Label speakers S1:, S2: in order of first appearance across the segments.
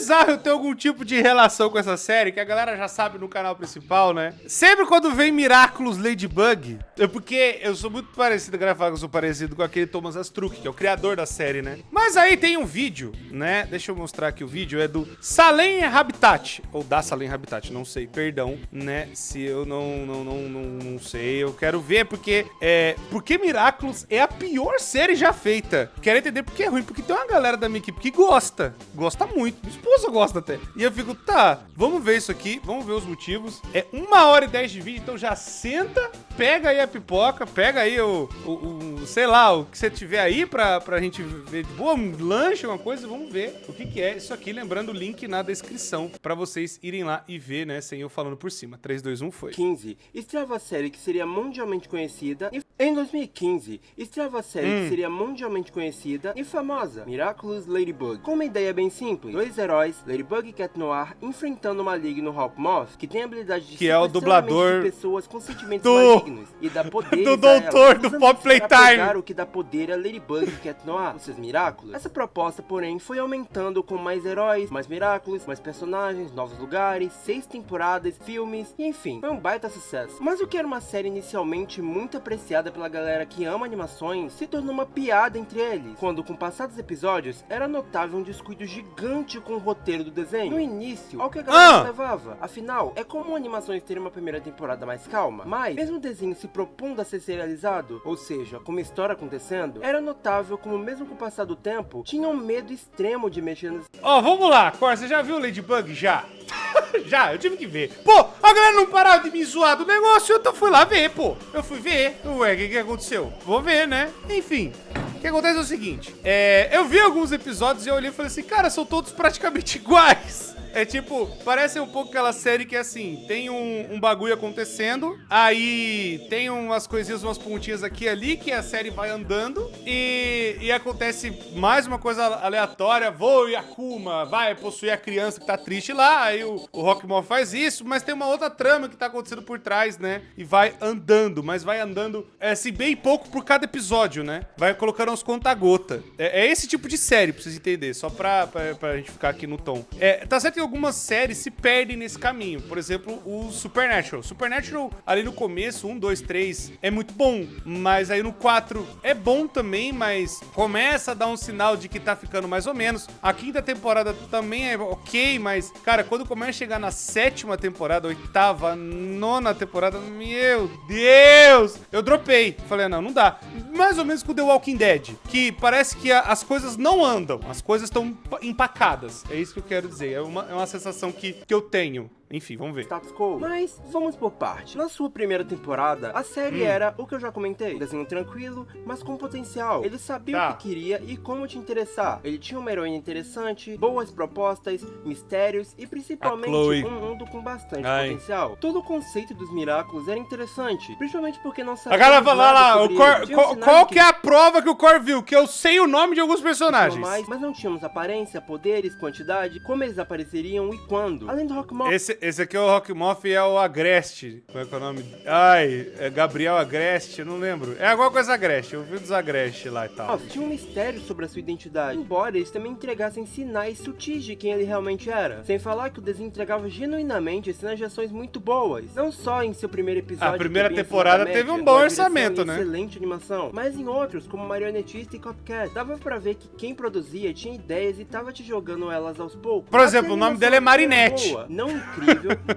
S1: bizarro eu ter algum tipo de relação com essa série, que a galera já sabe no canal principal, né? Sempre quando vem Miraculous Ladybug, é porque eu sou muito parecido, a galera fala que eu sou parecido com aquele Thomas Astruc, que é o criador da série, né? Mas aí tem um vídeo, né? Deixa eu mostrar aqui o vídeo, é do Salem Habitat, ou da Salem Habitat, não sei, perdão, né? Se eu não sei, eu quero ver porque Miraculous é a pior série já feita. Quero entender porque é ruim, porque tem uma galera da minha equipe que gosta muito, minha esposa gosta até. E eu fico, tá, vamos ver isso aqui, vamos ver os motivos. É 1h10 de vídeo, então já senta, pega aí a pipoca, pega aí sei lá, o que você tiver aí pra gente ver de boa, um lanche, uma coisa, vamos ver o que é isso aqui. Lembrando o link na descrição pra vocês irem lá e ver, né, sem eu falando por cima. 3, 2, 1, foi.
S2: 15. Estreava a série que seria mundialmente conhecida em 2015. Estreava a série que seria mundialmente conhecida e famosa, Miraculous Ladybug. Com uma ideia bem simples, 2 heróis, Ladybug e Cat Noir, enfrentando o maligno Hawkmoth, que tem a habilidade de
S1: que é o dublador
S2: de pessoas com sentimentos malignos e dá poderes
S1: do doutor do Pop Playtime.
S2: O que dá poder a Ladybug e Cat Noir, os seus Miraculous. Essa proposta, porém, foi aumentando com mais heróis, mais Miraculous, mais personagens, novos lugares, 6 temporadas, filmes, e enfim, foi um baita sucesso. Mas o que era uma série inicialmente muito apreciada pela galera que ama animações, se tornou uma piada entre eles, quando com o passar dos episódios, era notável um descuido gigante com o roteiro do desenho. No início, ao que a galera levava. Afinal, é comum animações terem uma primeira temporada mais calma, mas, mesmo o desenho se propondo a ser serializado, ou seja, com uma história acontecendo, era notável como mesmo com o passar do tempo, tinham um medo extremo de mexer nos...
S1: Vamos lá, Cor, você já viu Ladybug? Já? Já, eu tive que ver. Pô, a galera não parava de me zoar do negócio, eu fui lá ver, pô. Eu fui ver. Ué, o que aconteceu? Vou ver, né? Enfim, o que acontece é o seguinte. Eu vi alguns episódios e eu olhei e falei assim, cara, são todos praticamente iguais. É tipo, parece um pouco aquela série que é assim, tem um bagulho acontecendo, aí tem umas coisinhas, umas pontinhas aqui e ali, que a série vai andando, e acontece mais uma coisa aleatória, voa e Akuma vai possuir a criança que tá triste lá, aí o Rockmore faz isso, mas tem uma outra trama que tá acontecendo por trás, né, e vai andando, mas vai andando, assim, bem pouco por cada episódio, né, vai colocando uns conta-gota. É esse tipo de série, pra vocês entenderem, só pra gente ficar aqui no tom. Tá certo que algumas séries se perdem nesse caminho. Por exemplo, o Supernatural. Supernatural, ali no começo, 1, 2, 3, é muito bom. Mas aí no 4 é bom também, mas começa a dar um sinal de que tá ficando mais ou menos. A 5ª temporada também é ok, mas, cara, quando começa a chegar na 7ª temporada, 8ª, 9ª temporada, meu Deus! Eu dropei. Falei, não dá. Mais ou menos com The Walking Dead, que parece que as coisas não andam. As coisas estão empacadas. É isso que eu quero dizer. É uma sensação que eu tenho. Enfim, vamos ver.
S2: Status quo. Mas vamos por parte. Na sua primeira temporada, a série era o que eu já comentei. Um desenho tranquilo, mas com potencial. Ele sabia o que queria e como te interessar. Ele tinha uma heroína interessante, boas propostas, mistérios e principalmente um mundo com bastante potencial. Todo o conceito dos Miraculous era interessante, principalmente porque não sabia.
S1: A galera vai lá, qual que é a prova que o Cor viu? Que eu sei o nome de alguns personagens.
S2: Mas não tínhamos aparência, poderes, quantidade, como eles apareceriam e quando. Além do Rockmore.
S1: Esse aqui é o Rockmoth e é o Agreste. Qual é o nome? É Gabriel Agreste, eu não lembro. É alguma coisa Agreste, eu vi dos Agreste lá e tal.
S2: Tinha um mistério sobre a sua identidade, embora eles também entregassem sinais sutis de quem ele realmente era. Sem falar que o desenho entregava genuinamente cenas de ações muito boas. Não só em seu primeiro episódio.
S1: A primeira temporada teve um bom orçamento, né?
S2: Excelente animação. Mas em outros, como Marionetista e Copycat, dava pra ver que quem produzia tinha ideias e tava te jogando elas aos poucos.
S1: Por exemplo, o nome dela é Marinette.
S2: Boa, não incrível,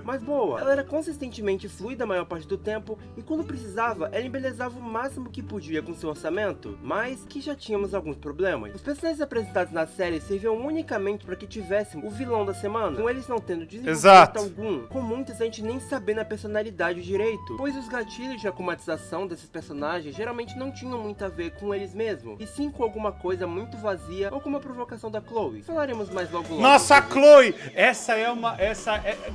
S2: mas boa. Ela era consistentemente fluida a maior parte do tempo e quando precisava, ela embelezava o máximo que podia com seu orçamento, mas que já tínhamos alguns problemas. Os personagens apresentados na série serviam unicamente para que tivéssemos o vilão da semana, com eles não tendo desenvolvimento algum, com muitas a gente nem sabendo a personalidade direito, pois os gatilhos de acumatização desses personagens geralmente não tinham muito a ver com eles mesmos, e sim com alguma coisa muito vazia ou com uma provocação da Chloe. Falaremos mais logo.
S1: Nossa, a Chloe!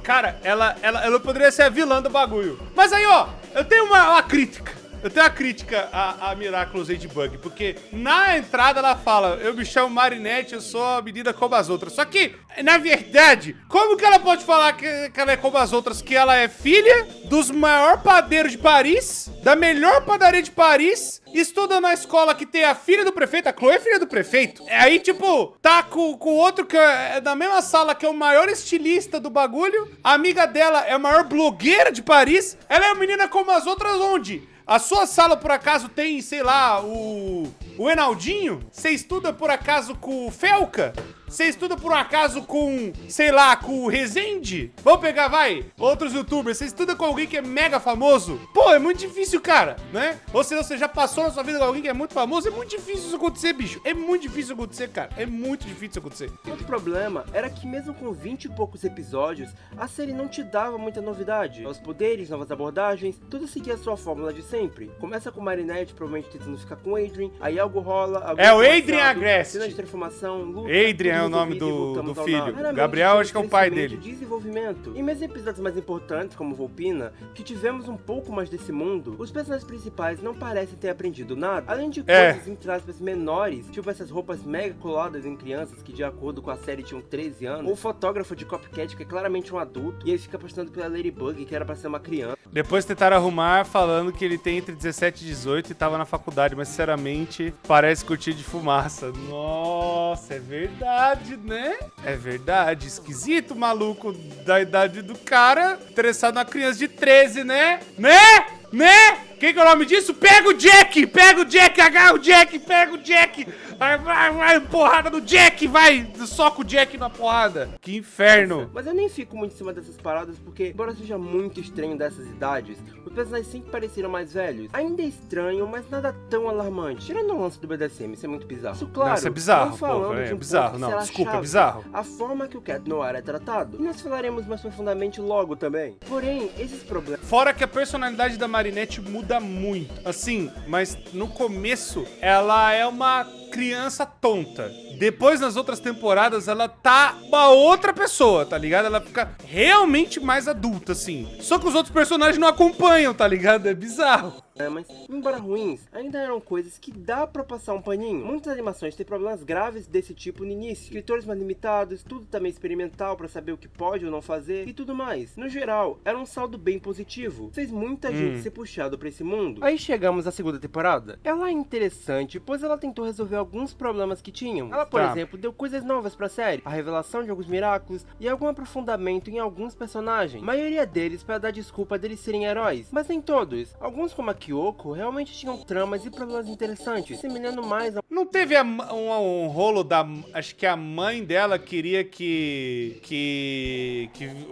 S1: Cara, ela poderia ser a vilã do bagulho. Mas aí, ó, eu tenho uma crítica. eu tenho uma crítica a Miraculous Ladybug, porque na entrada ela fala, eu me chamo Marinette, eu sou a menina como as outras. Só que, na verdade, como que ela pode falar que ela é como as outras? Que ela é filha dos maiores padeiros de Paris, da melhor padaria de Paris, estuda na escola que tem a filha do prefeito, a Chloe é filha do prefeito. Aí, tipo, tá com o outro que é da mesma sala, que é o maior estilista do bagulho. A amiga dela é a maior blogueira de Paris. Ela é uma menina como as outras onde? A sua sala, por acaso, tem, sei lá, o Enaldinho? Você estuda, por acaso, com o Felca? Você estuda, por acaso, com, sei lá, com o Rezende? Vamos pegar, vai, outros youtubers. Você estuda com alguém que é mega famoso? Pô, é muito difícil, cara, né? Ou seja, você já passou na sua vida com alguém que é muito famoso? É muito difícil isso acontecer, bicho. É muito difícil acontecer, cara. É muito difícil acontecer.
S2: Outro problema era que mesmo com 20 e poucos episódios, a série não te dava muita novidade. Novos poderes, novas abordagens, tudo seguia a sua fórmula de sempre. Começa com Marinette, provavelmente tentando ficar com o Adrien, aí algo rola...
S1: É o Adrien Agreste.
S2: Cena de transformação, luta...
S1: Adrien é o nome do filho. Gabriel, acho que é o pai dele.
S2: Desenvolvimento. E mesmo episódios mais importantes, como Volpina, que tivemos um pouco mais desse mundo, os personagens principais não parecem ter aprendido nada. Além de coisas, entre aspas, menores, tipo essas roupas mega coladas em crianças que, de acordo com a série, tinham 13 anos, ou o fotógrafo de Copycat, que é claramente um adulto, e ele fica apaixonado pela Ladybug, que era pra ser uma criança.
S1: Depois tentaram arrumar falando que ele tem entre 17 e 18 e tava na faculdade, mas sinceramente parece curtir de fumaça. Nossa, é verdade, né? É verdade. Esquisito, maluco da idade do cara, interessado na criança de 13, né? Né? Quem que é o nome disso? Pega o Jack! Pega o Jack! Agarra o Jack! Pega o Jack! Vai, porrada no Jack! Vai! Soca o Jack na porrada! Que inferno!
S2: Mas eu nem fico muito em cima dessas paradas, porque, embora seja muito estranho dessas idades, os personagens sempre pareceram mais velhos. Ainda é estranho, mas nada tão alarmante. Tirando o lance do BDSM, isso é muito bizarro. Isso, claro,
S1: isso é bizarro,
S2: não falando
S1: é
S2: de um
S1: bizarro,
S2: ponto
S1: não,
S2: que será
S1: desculpa,
S2: chave,
S1: é bizarro.
S2: A forma que o Cat Noir é tratado. E nós falaremos mais profundamente logo também. Porém, esses problemas...
S1: Fora que a personalidade da Marinette muda muito. Assim, mas no começo ela é uma criança tonta. Depois, nas outras temporadas, ela tá uma outra pessoa, tá ligado? Ela fica realmente mais adulta, assim. Só que os outros personagens não acompanham, tá ligado? É bizarro.
S2: Mas, embora ruins, ainda eram coisas que dá pra passar um paninho. Muitas animações têm problemas graves desse tipo no início. Escritores mais limitados, tudo também experimental pra saber o que pode ou não fazer e tudo mais. No geral, era um saldo bem positivo. Fez muita gente ser puxado pra esse mundo. Aí chegamos à segunda temporada. Ela é interessante, pois ela tentou resolver alguns problemas que tinham. Ela, por exemplo, deu coisas novas pra série. A revelação de alguns Miraculous e algum aprofundamento em alguns personagens. A maioria deles pra dar desculpa deles serem heróis. Mas nem todos. Alguns, como a Kyoko, realmente tinham tramas e problemas interessantes, semelhando mais a...
S1: Não teve um rolo da... Acho que a mãe dela queria que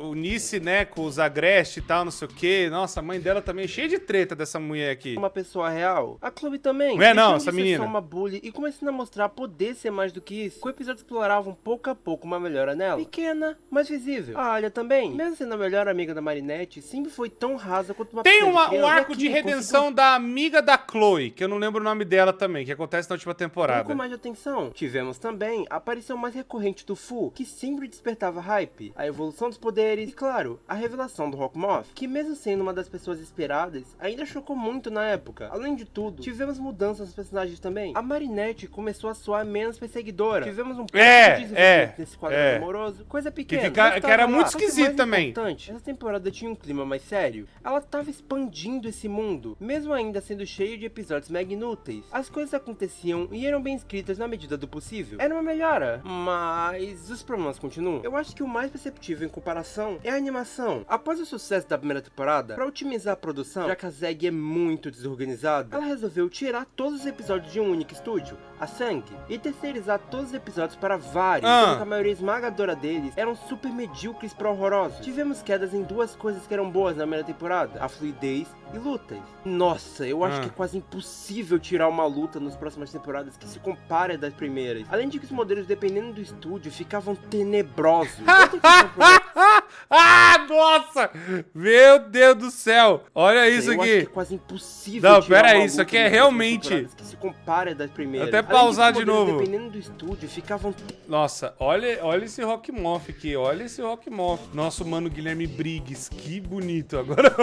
S1: unisse, né, com os Agreste e tal, não sei o quê. Nossa, a mãe dela também é cheia de treta dessa mulher aqui.
S2: Uma pessoa real. A Chloe também.
S1: Não é não, essa menina.
S2: Só uma bully e começando a mostrar poder ser mais do que isso. O episódio explorava pouco a pouco uma melhora nela. Pequena, mas visível. A Alia também. Mesmo sendo a melhor amiga da Marinette, sempre foi tão rasa quanto uma
S1: Tem um arco de redenção da amiga da Chloe, que eu não lembro o nome dela também, que acontece na última temporada.
S2: Com mais de atenção. Tivemos também a aparição mais recorrente do Fu, que sempre despertava hype, a evolução dos poderes e, claro, a revelação do Rockmoth, que mesmo sendo uma das pessoas esperadas, ainda chocou muito na época. Além de tudo, tivemos mudanças nos personagens também. A Marinette começou a soar menos perseguidora. Tivemos um pouco de desenvolvimento nesse quadro amoroso, coisa pequena.
S1: Que era muito esquisito também.
S2: Essa temporada tinha um clima mais sério. Ela tava expandindo esse mundo, mesmo ainda sendo cheio de episódios mega inúteis. As coisas aconteciam e eram bem escritas na medida do possível. Era uma melhora, mas os problemas continuam. Eu acho que o mais perceptível em comparação é a animação. Após o sucesso da primeira temporada, para otimizar a produção, já que a Zeg é muito desorganizada, ela resolveu tirar todos os episódios de um único estúdio, a Sang, e terceirizar todos os episódios para vários, sendo que a maioria esmagadora deles eram super medíocres para horrorosos. Tivemos quedas em duas coisas que eram boas na primeira temporada, a fluidez e lutas. Nossa, eu acho que é quase impossível tirar uma luta nas próximas temporadas que se compare das primeiras. Além de que os modelos, dependendo do estúdio, ficavam tenebrosos.
S1: Nossa! Meu Deus do céu! Olha isso aqui.
S2: Eu acho que é quase impossível
S1: não,
S2: tirar
S1: pera
S2: uma
S1: aí, isso
S2: luta
S1: aqui é
S2: nas
S1: realmente...
S2: que se compare das primeiras.
S1: Até pausar de novo.
S2: Dependendo do estúdio, ficavam...
S1: Nossa, olha esse Rockmoth aqui, olha esse Rockmoth. Nosso mano Guilherme Briggs, que bonito. Agora...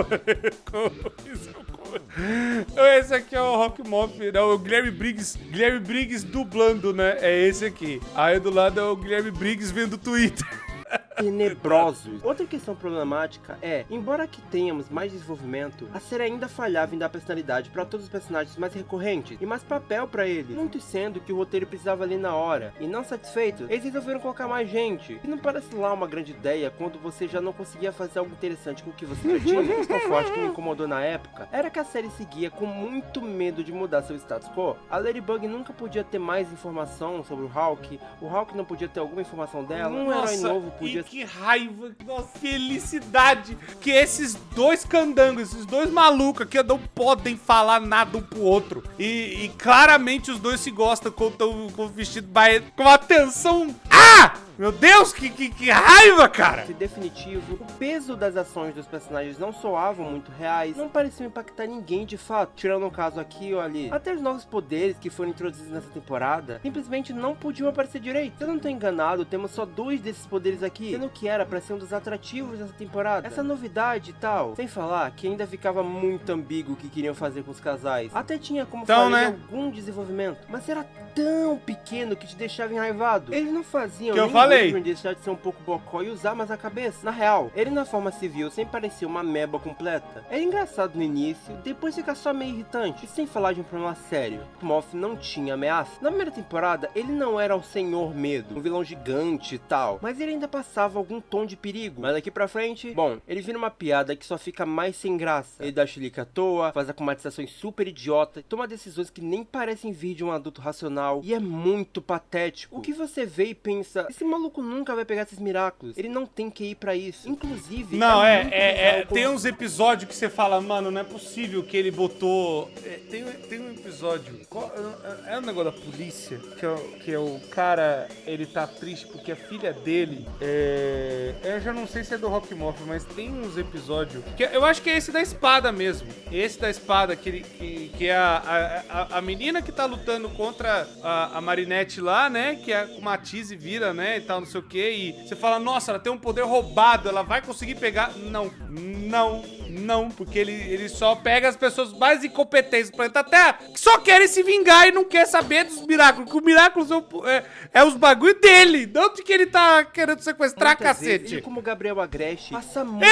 S1: Esse aqui é o Rock Moff, não, o Guilherme Briggs dublando, né? É esse aqui. Aí do lado é o Guilherme Briggs vendo o Twitter.
S2: Tenebrosos. Outra questão problemática é, embora aqui tenhamos mais desenvolvimento, a série ainda falhava em dar personalidade para todos os personagens mais recorrentes e mais papel para eles, muito sendo que o roteiro precisava ali na hora. E não satisfeitos, eles resolveram colocar mais gente. E não parece lá uma grande ideia quando você já não conseguia fazer algo interessante com o que você já tinha. O desconforto que me incomodou na época era que a série seguia com muito medo de mudar seu status quo. A Ladybug nunca podia ter mais informação sobre o Hawk não podia ter alguma informação dela, um herói novo podia...
S1: Que raiva, nossa, felicidade que esses dois candangos, esses dois malucos aqui não podem falar nada um pro outro. E claramente os dois se gostam quando estão com o vestido com uma tensão. Ah! Meu Deus, que raiva, cara!
S2: Em definitivo, o peso das ações dos personagens não soavam muito reais, não pareciam impactar ninguém de fato, tirando um caso aqui ou ali. Até os novos poderes que foram introduzidos nessa temporada simplesmente não podiam aparecer direito. Se eu não tô enganado, temos só 2 desses poderes aqui, sendo que era pra ser um dos atrativos dessa temporada. Essa novidade e tal, sem falar que ainda ficava muito ambíguo o que queriam fazer com os casais. Até tinha como fazer algum desenvolvimento, mas era tão pequeno que te deixava enraivado. Eles não faziam
S1: que eu falei.
S2: Deixar de ser um pouco bocó e usar mais a cabeça. Na real, ele na forma civil sempre parecia uma meba completa. Era engraçado no início, depois fica só meio irritante. E sem falar de um problema sério, Moff não tinha ameaça. Na primeira temporada, ele não era o Senhor Medo, um vilão gigante e tal, mas ele ainda passava algum tom de perigo. Mas daqui pra frente, bom, ele vira uma piada que só fica mais sem graça. Ele dá chilique à toa, faz acumatizações super idiota, toma decisões que nem parecem vir de um adulto racional, e é muito patético. O que você vê e pensa, esse maluco nunca vai pegar esses miraculos, ele não tem que ir pra isso. Inclusive,
S1: não, tem uns episódios que você fala, mano, não é possível que ele botou... Tem um episódio, é um negócio da polícia, que é o cara, ele tá triste porque a filha dele, eu já não sei se é do Rock Moff, mas tem uns episódios, que eu acho que é esse da espada mesmo, esse da espada, que é a menina que tá lutando contra a Marinette lá, né, que é uma Tise vira, né, e tal, não sei o que, e você fala, nossa, ela tem um poder roubado, ela vai conseguir pegar... Não, porque ele só pega as pessoas mais incompetentes do planeta Terra, que só querem se vingar e não quer saber dos miraculos, porque o miraculos é os bagulho dele, não de que ele tá querendo sequestrar, cacete.
S2: Ele, como Gabriel Agreste, passa muito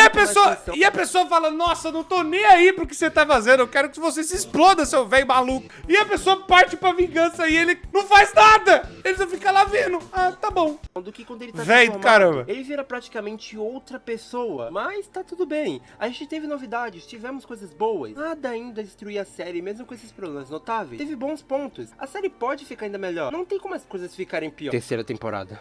S1: e a pessoa fala, nossa, não tô nem aí pro que você tá fazendo, eu quero que você se exploda, seu velho maluco. E a pessoa parte pra vingança e ele não faz nada, ele só fica lá vendo. Ah, tá bom.
S2: Do que quando ele tá
S1: velho, caramba.
S2: Ele vira praticamente outra pessoa, mas tá tudo bem. A gente teve novidades, tivemos coisas boas. Nada ainda destruir a série, mesmo com esses problemas notáveis. Teve bons pontos. A série pode ficar ainda melhor. Não tem como as coisas ficarem pior. Terceira temporada.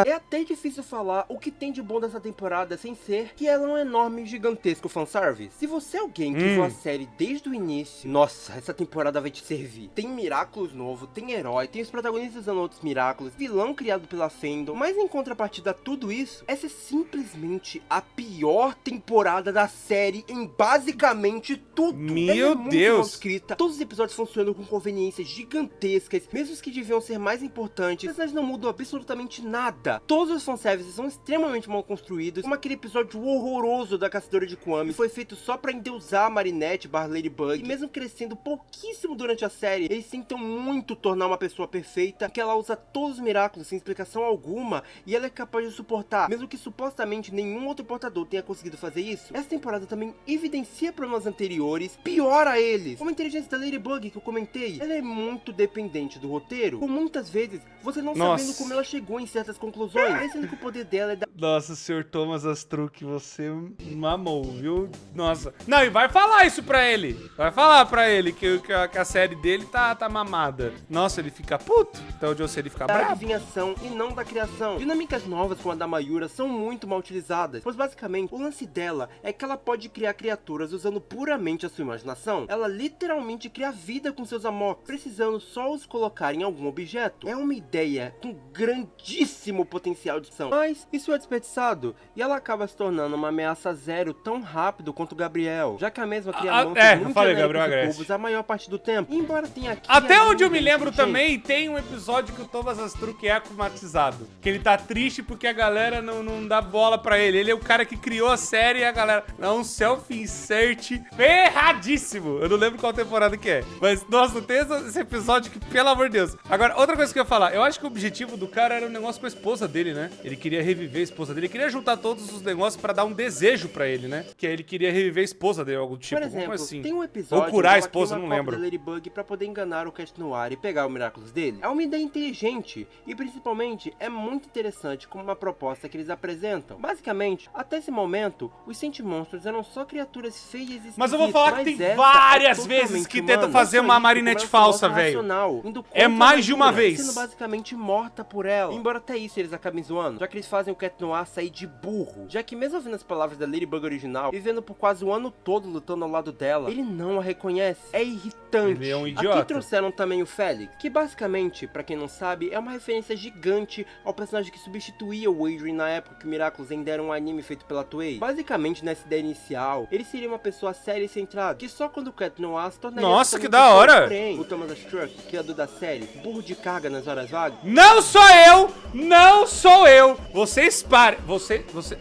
S2: É até difícil falar o que tem de bom dessa temporada sem ser que ela é um enorme, gigantesco fanservice. Se você é alguém que viu a série desde o início, nossa, essa temporada vai te servir. Tem Miraculous novo, tem herói, tem os protagonistas usando outros Miraculous, vilão criado pela Fandom, mas em contrapartida a tudo isso, essa é simplesmente a pior temporada da série em basicamente tudo.
S1: Meu
S2: muito
S1: Deus!
S2: mal escrita, todos os episódios funcionam com conveniências gigantescas, mesmo os que deviam ser mais importantes, os personagens não mudam absolutamente nada. Todos os fanservices são extremamente mal construídos, como aquele episódio horroroso da Caçadora de Kwami, que foi feito só pra endeusar a Marinette / Ladybug, e mesmo crescendo pouquíssimo durante a série, eles tentam muito tornar uma pessoa perfeita, que ela usa todos os Miraculous sem explicação alguma, e ela é capaz de suportar, mesmo que supostamente nenhum outro portador tenha conseguido fazer isso. Essa temporada também evidencia problemas anteriores, piora eles, como a inteligência da Ladybug que eu comentei. Ela é muito dependente do roteiro, por muitas vezes você não sabendo como ela chegou em certas conclusões, parecendo que o poder dela é da...
S1: Nossa, Sr. Thomas Astruc, você mamou, viu? Nossa. Não, e vai falar isso pra ele. Vai falar pra ele que a série dele tá mamada. Nossa, ele fica puto. Então, onde ele fica bravo.
S2: Da adivinhação e não da criação. Dinâmicas novas como a da Mayura são muito mal utilizadas, pois basicamente o lance dela é que ela pode criar criaturas usando puramente a sua imaginação. Ela literalmente cria vida com seus amocos, precisando só os colocar em algum objeto. É uma ideia com grandíssimo potencial de ação, mas isso é desperdiçado, e ela acaba se tornando uma ameaça zero tão rápido quanto o Gabriel, já que a mesma cria monstros muito genéricos a maior parte do tempo. E embora tenha aqui...
S1: Até onde eu me lembro também, tem um episódio que o Thomas Astruc é akumatizado, que ele tá triste porque a galera não dá bola pra ele. Ele é o cara que criou a série e a galera... É um self-insert ferradíssimo. Eu não lembro qual temporada que é. Mas, nossa, tem esse episódio que, pelo amor de Deus. Agora, outra coisa que eu ia falar. Eu acho que o objetivo do cara era um negócio com a esposa dele, né? Ele queria reviver a esposa dele. Ele queria juntar todos os negócios pra dar um desejo pra ele, né? Que aí ele queria reviver a esposa dele, algo tipo,
S2: Por exemplo,
S1: assim.
S2: tem um episódio
S1: ou curar a
S2: onde ela
S1: esposa,
S2: queima
S1: não
S2: a
S1: lembro.
S2: cópia da Ladybug pra poder enganar o Cat Noir e pegar o Miraculous dele. É uma ideia inteligente e, principalmente, é muito interessante como uma proposta que eles apresentam. Basicamente, até esse momento, os Sentimonstros eram só criaturas feias e esquisitas.
S1: Mas eu vou falar que tem várias vezes que tentam fazer uma Marinette falsa, velho. É mais de uma vez.
S2: Sendo basicamente morta por ela. Embora até isso eles acabem zoando, já que eles fazem o Cat Noir sair de burro. Já que mesmo ouvindo as palavras da Ladybug original, vivendo por quase o ano todo lutando ao lado dela, ele não a reconhece. É irritante.
S1: Ele é um idiota.
S2: Aqui trouxeram também o Felix, que basicamente, pra quem não sabe, é uma referência gigante ao personagem que substituía o Adrien na época que o Miraculous ainda era um anime feito pela Toei. Basicamente, nessa ideia inicial, ele seria uma pessoa séria e centrada, que só quando o Cat Noir se tornaria...
S1: Nossa, que da hora!
S2: Porém, o Thomas Struck, criador da série, burro de carga nas horas vagas...
S1: Não sou eu! Não sou eu! Vocês parem!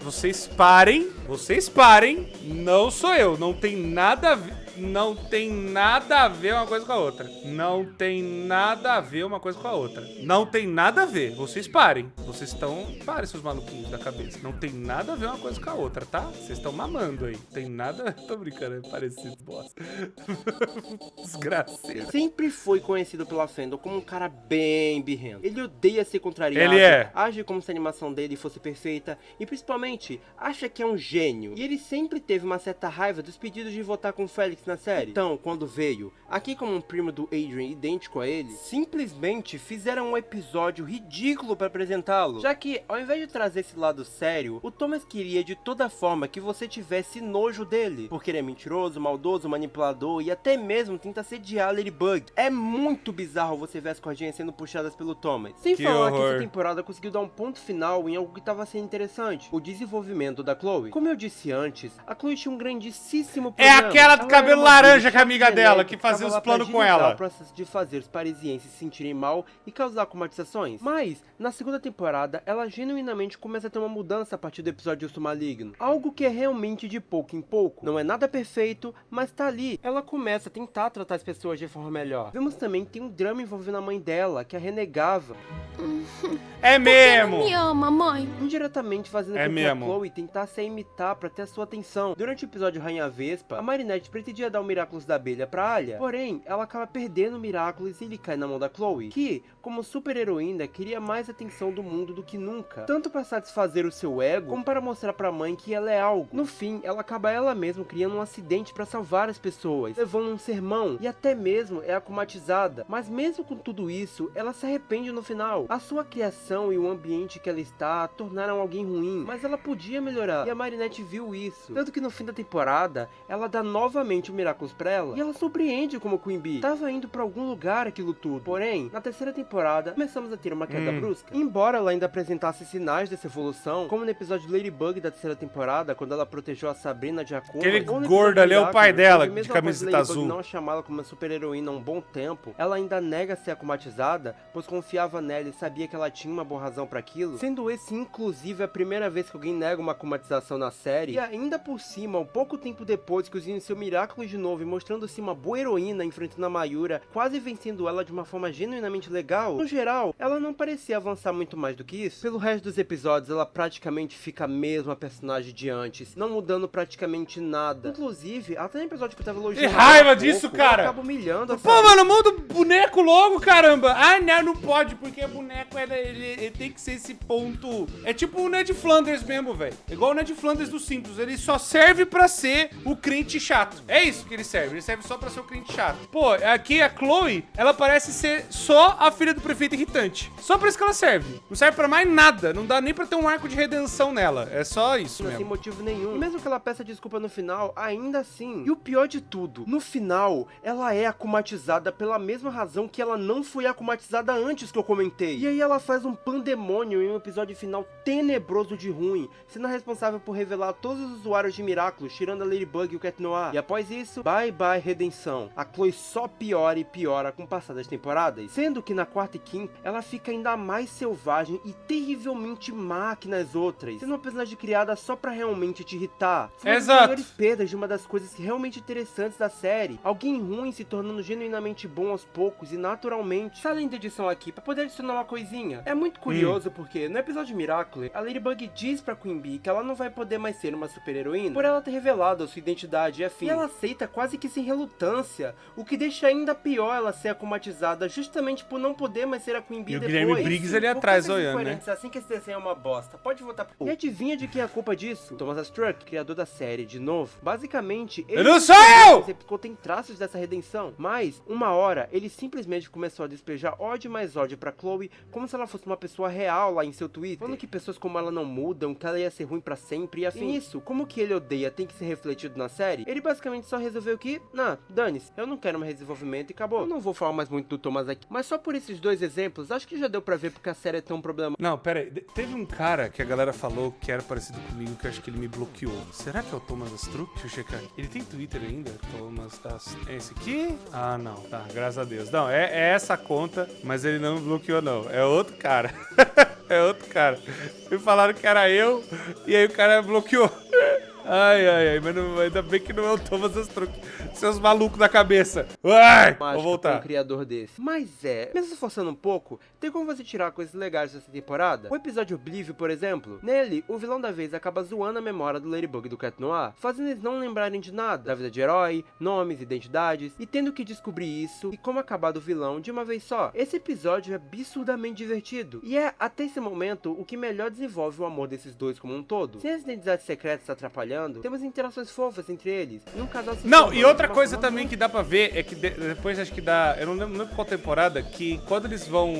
S1: Vocês parem! Vocês parem! Não sou eu! Não tem nada a ver... Não tem nada a ver uma coisa com a outra. Não tem nada a ver uma coisa com a outra. Não tem nada a ver. Vocês parem. Vocês estão... Parem, seus maluquinhos da cabeça. Não tem nada a ver uma coisa com a outra, tá? Vocês estão mamando aí. Tem nada... Tô brincando, é parecido, bosta. Desgraceiro.
S2: Sempre foi conhecido pela fandom como um cara bem birrento. Ele odeia ser contrariado.
S1: Ele é.
S2: Age como se a animação dele fosse perfeita. E principalmente, acha que é um gênio. E ele sempre teve uma certa raiva dos pedidos de votar com o Felix na série. Então, quando veio, aqui como um primo do Adrien idêntico a ele, simplesmente fizeram um episódio ridículo para apresentá-lo. Já que, ao invés de trazer esse lado sério, o Thomas queria de toda forma que você tivesse nojo dele. Porque ele é mentiroso, maldoso, manipulador e até mesmo tenta sediar a Ladybug. É muito bizarro você ver as cordinhas sendo puxadas pelo Thomas. Sem falar que essa temporada conseguiu dar um ponto final em algo que estava sendo interessante. O desenvolvimento da Chloe. Como eu disse antes, a Chloe tinha um grandíssimo problema.
S1: É aquela do cabelo laranja que é amiga dela, que fazia os planos com ela.
S2: O processo de fazer os parisienses se sentirem mal e causar comatizações. Mas, na segunda temporada, ela genuinamente começa a ter uma mudança a partir do episódio Urso Maligno. Algo que é realmente de pouco em pouco. Não é nada perfeito, mas tá ali. Ela começa a tentar tratar as pessoas de forma melhor. Vemos também que tem um drama envolvendo a mãe dela, que a renegava.
S1: É mesmo!
S3: Me ama, mãe.
S2: Indiretamente fazendo com que a Chloe tentasse a imitar pra ter a sua atenção. Durante o episódio Rainha Vespa, a Marinette pretendia dar o Miraculous da abelha pra Alia. Porém, ela acaba perdendo o Miraculous e ele cai na mão da Chloe, que, como super heroína, queria mais atenção do mundo do que nunca. Tanto pra satisfazer o seu ego, como para mostrar pra mãe que ela é algo. No fim, ela acaba ela mesma criando um acidente pra salvar as pessoas, levando um sermão e até mesmo é akumatizada. Mas mesmo com tudo isso, ela se arrepende no final. A sua criação e o ambiente que ela está tornaram alguém ruim, mas ela podia melhorar, e a Marinette viu isso. Tanto que no fim da temporada, ela dá novamente o Miraculous pra ela, e ela surpreende como Queen Bee tava indo pra algum lugar aquilo tudo. Porém, na terceira temporada, começamos a ter uma queda brusca. Embora ela ainda apresentasse sinais dessa evolução, como no episódio Ladybug da terceira temporada, quando ela protegeu a Sabrina de Akuma.
S1: Aquele gordo ali é o pai dela, de camiseta azul.
S2: Não a chamá-la como uma super heroína há um bom tempo, ela ainda nega ser akumatizada, pois confiava nela e sabia que ela tinha uma boa razão pra aquilo, sendo esse inclusive a primeira vez que alguém nega uma akumatização na série, e ainda por cima, um pouco tempo depois que usa seu Miraculous de novo e mostrando-se uma boa heroína enfrentando a Mayura, quase vencendo ela de uma forma genuinamente legal. No geral, ela não parecia avançar muito mais do que isso. Pelo resto dos episódios, ela praticamente fica a mesma personagem de antes, não mudando praticamente nada. Inclusive, até no episódio que eu tava elogiando,
S1: que raiva disso, cara!
S2: Ela acaba humilhando.
S1: Pô, mano, muda o boneco logo, caramba! Ah, não pode, porque o boneco, ele tem que ser esse ponto... É tipo o Ned Flanders mesmo, velho. Igual o Ned Flanders dos Simpsons. Ele só serve pra ser o crente chato. É isso que ele serve. Ele serve só pra ser o crente chato. Pô, aqui a Chloe, ela parece ser só a filha do prefeito irritante. Só pra isso que ela serve. Não serve pra mais nada. Não dá nem pra ter um arco de redenção nela. É só isso mesmo.
S2: Sem motivo nenhum. E mesmo que ela peça desculpa no final, ainda assim. E o pior de tudo, no final, ela é akumatizada pela mesma razão que ela não foi akumatizada antes que eu comentei. E aí ela faz um pandemônio em um episódio final tenebroso de ruim, sendo responsável por revelar todos os usuários de Miraculous, tirando a Ladybug e o Cat Noir. E após isso, bye bye redenção. A Chloe só piora e piora com o passar das temporadas, sendo que na quarta e quinta ela fica ainda mais selvagem e terrivelmente má que nas outras, sendo uma personagem criada só pra realmente te irritar. Foi uma das maiores perdas de uma das coisas realmente interessantes da série, alguém ruim se tornando genuinamente bom aos poucos e naturalmente. Além da edição aqui, pra poder adicionar uma coisinha, é muito curioso porque no episódio Miracle, a Ladybug diz pra Queen Bee que ela não vai poder mais ser uma super-heroína por ela ter revelado a sua identidade e afim. E ela aceita quase que sem relutância, o que deixa ainda pior ela ser acomatizada justamente por não poder mais ser a Queen Bee
S1: e
S2: depois.
S1: O Guilherme Briggs ali atrás olhando, né?
S2: Assim que esse desenho é uma bosta, pode votar pro... E adivinha de quem é a culpa disso? Thomas Astruck, criador da série, de novo. Basicamente, ele
S1: não sou eu!
S2: Tem traços dessa redenção, mas uma hora ele simplesmente começou a despejar ódio mais ódio pra Chloe, como se ela fosse uma pessoa real lá em seu Twitter, falando que pessoas como ela não mudam, que ela ia ser ruim pra sempre e afim. E isso, como que ele odeia tem que ser refletido na série, ele basicamente só resolveu que, dane-se, eu não quero mais desenvolvimento e acabou. Eu não vou falar mais muito do Thomas aqui, mas só por esses dois exemplos, acho que já deu pra ver porque a série é tão problema.
S1: Não, pera aí, teve um cara que a galera falou que era parecido comigo, que eu acho que ele me bloqueou. Será que é o Thomas Astruc? Deixa eu checar. Ele tem Twitter ainda? Thomas Astruc. É esse aqui? Ah, não. Tá, graças a Deus. Não, é essa conta, mas ele não me bloqueou, não. É outro cara. É outro cara. Me falaram que era eu, e aí o cara bloqueou. Ai, mas ainda bem que não é o Thomas Astruc. Seus malucos da cabeça. Uai, vou voltar.
S2: Um criador desse. Mas mesmo se forçando um pouco, tem como você tirar coisas legais dessa temporada? O episódio Oblivion, por exemplo, nele, o vilão da vez acaba zoando a memória do Ladybug e do Cat Noir, fazendo eles não lembrarem de nada, da vida de herói, nomes, identidades, e tendo que descobrir isso e como acabar do vilão de uma vez só. Esse episódio é absurdamente divertido, e é, até esse momento, o que melhor desenvolve o amor desses dois como um todo. Sem as identidades secretas atrapalhando, temos interações fofas entre eles, e um casal se
S1: Não, e outra coisa também que dá pra ver é que depois acho que dá, eu não lembro qual temporada, que quando eles vão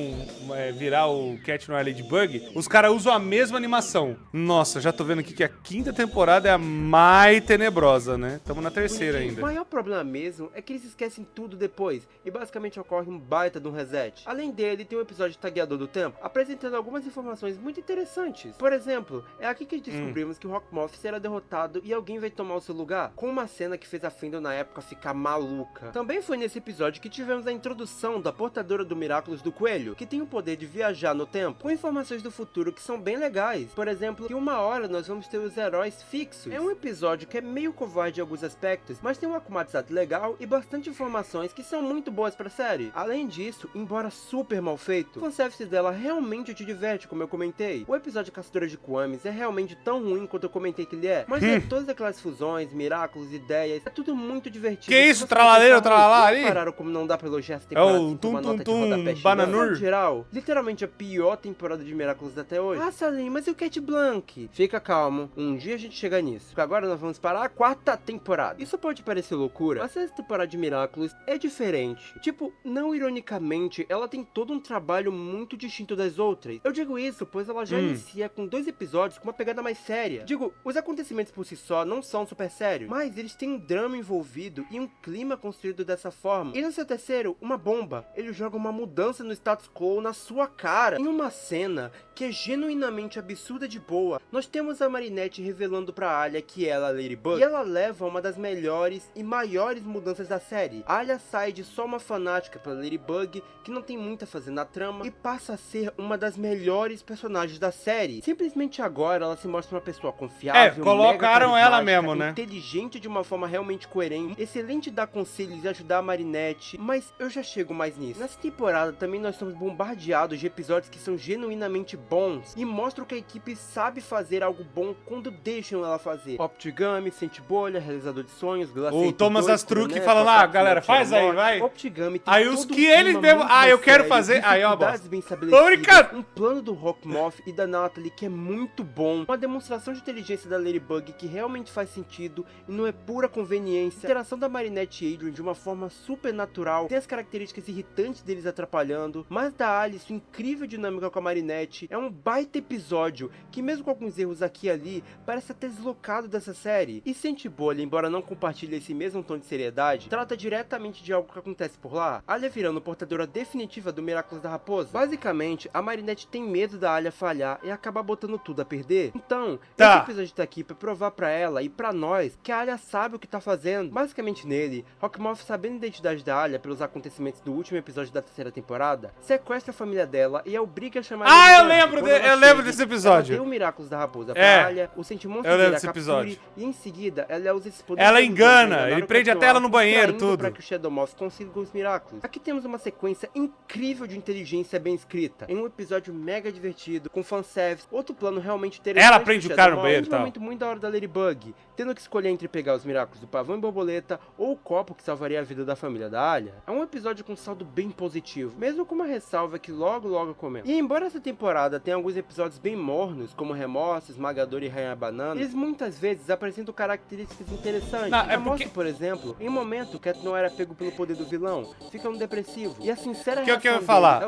S1: virar o Cat Noir Ladybug, os caras usam a mesma animação. Nossa, já tô vendo aqui que a quinta temporada é a mais tenebrosa, né? Tamo na terceira ainda.
S2: O maior problema mesmo é que eles esquecem tudo depois, e basicamente ocorre um baita de um reset. Além dele, tem um episódio Tagueador do Tempo, apresentando algumas informações muito interessantes. Por exemplo, é aqui que descobrimos que o Rockmoth será derrotado e alguém vai tomar o seu lugar, com uma cena que fez a Fandom na época ficar maluca. Também foi nesse episódio que tivemos a introdução da portadora do Miraculous do Coelho, que tem o poder de viajar no tempo, com informações do futuro que são bem legais. Por exemplo, que uma hora nós vamos ter os heróis fixos. É um episódio que é meio covarde em alguns aspectos, mas tem um akumatizado legal e bastante informações que são muito boas pra série. Além disso, embora super mal feito, o fanservice dela realmente te diverte, como eu comentei. O episódio Caçadora de Kwamis é realmente tão ruim quanto eu comentei que ele é, mas todas aquelas fusões, Miraculous, ideias, é tudo muito divertido.
S1: Que isso, tralaleiro, tralalá ali?
S2: Pararam como não dá pra elogiar essa temporada.
S1: É o Bananur.
S2: No geral, literalmente a pior temporada de Miraculous até hoje. Ah, Salim, mas e o Cat Blanc? Fica calmo, um dia a gente chega nisso. Porque agora nós vamos para a quarta temporada. Isso pode parecer loucura, mas essa temporada de Miraculous é diferente. Tipo, não ironicamente, ela tem todo um trabalho muito distinto das outras. Eu digo isso, pois ela já inicia com 2 episódios com uma pegada mais séria. Digo, os acontecimentos por si só não são super sérios, mas eles têm um drama envolvido e um clima construído dessa forma. E no seu terceiro, uma bomba. Ele joga uma mudança no status quo na sua cara. Em uma cena que é genuinamente absurda de boa, nós temos a Marinette revelando pra Alia que ela é Ladybug, e ela leva uma das melhores e maiores mudanças da série. A Alia sai de só uma fanática pela Ladybug, que não tem muito a fazer na trama, e passa a ser uma das melhores personagens da série. Simplesmente agora ela se mostra uma pessoa confiável,
S1: colocaram ela mesmo, né?
S2: Inteligente de uma forma realmente coerente, excelente em dar conselhos e ajudar a Marinette, mas eu já chego mais nisso. Nessa temporada também nós somos bombardeados de episódios que são genuinamente bons e mostram que a equipe sabe fazer algo bom quando deixam ela fazer. Optigami, Sente-Bolha, Realizador de Sonhos, Glaciator,
S1: o Thomas Astruc falando, galera, faz aí, vai.
S2: Optigami tem
S1: aí os que eles mesmo, eu quero fazer, aí ó,
S2: bem estabelecidas, um plano do Rockmoth e da Natalie que é muito bom, uma demonstração de inteligência da Ladybug que realmente faz sentido e não é pura conveniência, a interação da Marinette e Adrien de uma forma super natural, tem as características irritantes deles atrapalhando, mas da Alice, sua incrível dinâmica com a Marinette, é um baita episódio que mesmo com alguns erros aqui e ali, parece até deslocado dessa série. E Sente-Bolha, embora não compartilhe esse mesmo tom de seriedade, trata diretamente de algo que acontece por lá, Alia virando portadora definitiva do Miraculous da Raposa. Basicamente, a Marinette tem medo da Alia falhar e acabar botando tudo a perder. Então, esse episódio tá aqui pra provar fala pra ela e pra nós que a Alia sabe o que tá fazendo. Basicamente nele, Hawkmoth, sabendo a identidade da Alia pelos acontecimentos do último episódio da terceira temporada, sequestra a família dela e a obriga a chamar
S1: eu lembro desse episódio.
S2: Ela deu o Miraculous da Raposa pra Alia, o Sentimonstre dele a capture, e em seguida ela usa esse poder.
S1: Ela engana e prende até ela no banheiro, tudo.
S2: Pra que o Shadowmoth consiga os Miraculous. Aqui temos uma sequência incrível de inteligência bem escrita, em um episódio mega divertido, com fanservice, outro plano realmente interessante.
S1: Ela prende o cara no banheiro e
S2: Um
S1: tal.
S2: momento muito da hora da Ladybug, tendo que escolher entre pegar os Miraculous do Pavão e Borboleta ou o copo que salvaria a vida da família da Alia. É um episódio com saldo bem positivo, mesmo com uma ressalva que logo comento. E embora essa temporada tenha alguns episódios bem mornos, como Remorso, Esmagador e Rainha Banana, eles muitas vezes apresentam características interessantes. Remorso, por exemplo, em um momento que Cat Noir é pego pelo poder do vilão, fica um depressivo. E a sincera
S1: que eu ia falar?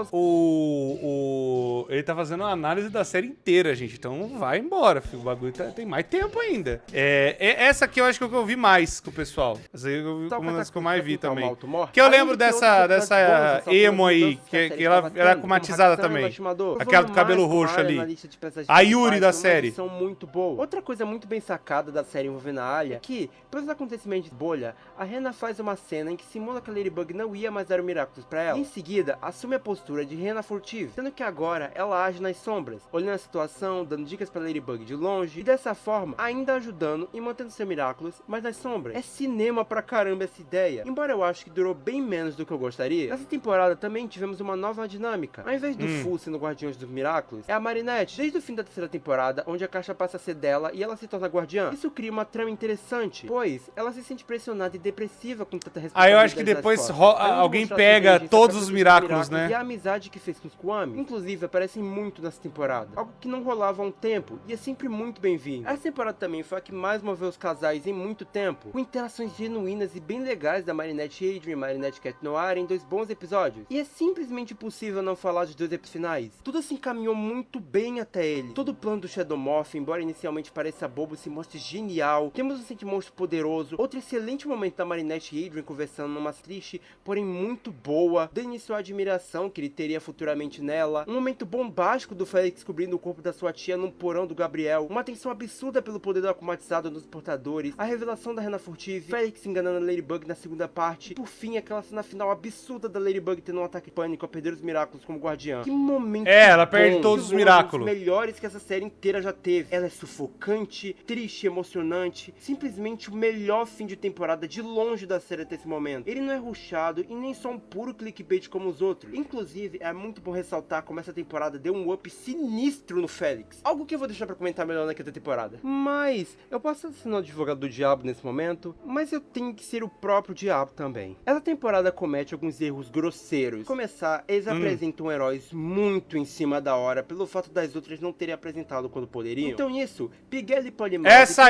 S1: Ele tá fazendo uma análise da série inteira, gente. Então vai embora, filho. O bagulho tem mais tempo ainda. Essa aqui eu acho que eu vi mais com o pessoal. Essa aí uma das que eu mais vi também. Que eu lembro dessa emo aí, que ela era comatizada também. Aquela do cabelo roxo ali. A Yuri da série.
S2: São muito boa. Outra coisa muito bem sacada da série envolvendo a Alia é que, pelos acontecimentos de bolha, a Rena faz uma cena em que simula que a Ladybug não ia mais dar o Miraculous pra ela. Em seguida, assume a postura de Rena furtiva, sendo que agora ela age nas sombras, olhando a situação, dando dicas pra Ladybug de longe e dessa forma ainda ajudando e mantendo seu Miraculous, mas nas sombras. É cinema pra caramba essa ideia. Embora eu acho que durou bem menos do que eu gostaria, nessa temporada também tivemos uma nova dinâmica. Ao invés do Fu sendo Guardiões dos Miraculous, é a Marinette, desde o fim da terceira temporada, onde a caixa passa a ser dela e ela se torna guardiã. Isso cria uma trama interessante, pois ela se sente pressionada e depressiva com tanta responsabilidade.
S1: Eu acho que depois alguém pega todos os Miraculous, né?
S2: E a amizade que fez com os Kwami, inclusive, aparecem muito nessa temporada. Algo que não rolava há um tempo e é sempre muito bem-vindo. Essa temporada também foi a que mais moveu os casais em muito tempo, com interações genuínas e bem legais da Marinette e Adrien e Marinette Cat Noir em 2 bons episódios. E é simplesmente impossível não falar dos 2 episódios finais. Tudo se encaminhou muito bem até ele. Todo o plano do Shadowmoth, embora inicialmente pareça bobo, se mostre genial. Temos um Sentimonstre poderoso, outro excelente momento da Marinette e Adrien conversando numa triste, porém muito boa, dando início à admiração que ele teria futuramente nela. Um momento bombástico do Felix descobrindo o corpo da sua tia num porão do Gabriel. Uma tensão absurda pelo poder do acomatizado nos portadores. A revelação da Rena furtiva. Felix enganando a Ladybug na segunda parte. Por fim, aquela cena final absurda da Ladybug tendo um ataque de pânico a perder os Miraculous como guardiã. Que momento
S1: ela perde todos os Miraculous.
S2: Um dos melhores que essa série inteira já teve. Ela é sufocante, triste, emocionante. Simplesmente o melhor fim de temporada de longe da série até esse momento. Ele não é rushado e nem só um puro clickbait como os outros. Inclusive, é muito bom ressaltar como essa temporada deu um up sinistro no Felix. Algo que eu vou deixar pra comentar melhor na quinta temporada. Mas, eu posso assinar o advogado do diabo nesse momento, mas eu tenho que ser o próprio diabo também. Essa temporada comete alguns erros grosseiros. Começar, eles apresentam heróis muito em cima da hora, pelo fato das outras não terem apresentado quando poderiam. Então nisso, Piguel e Polymorph...
S1: Essa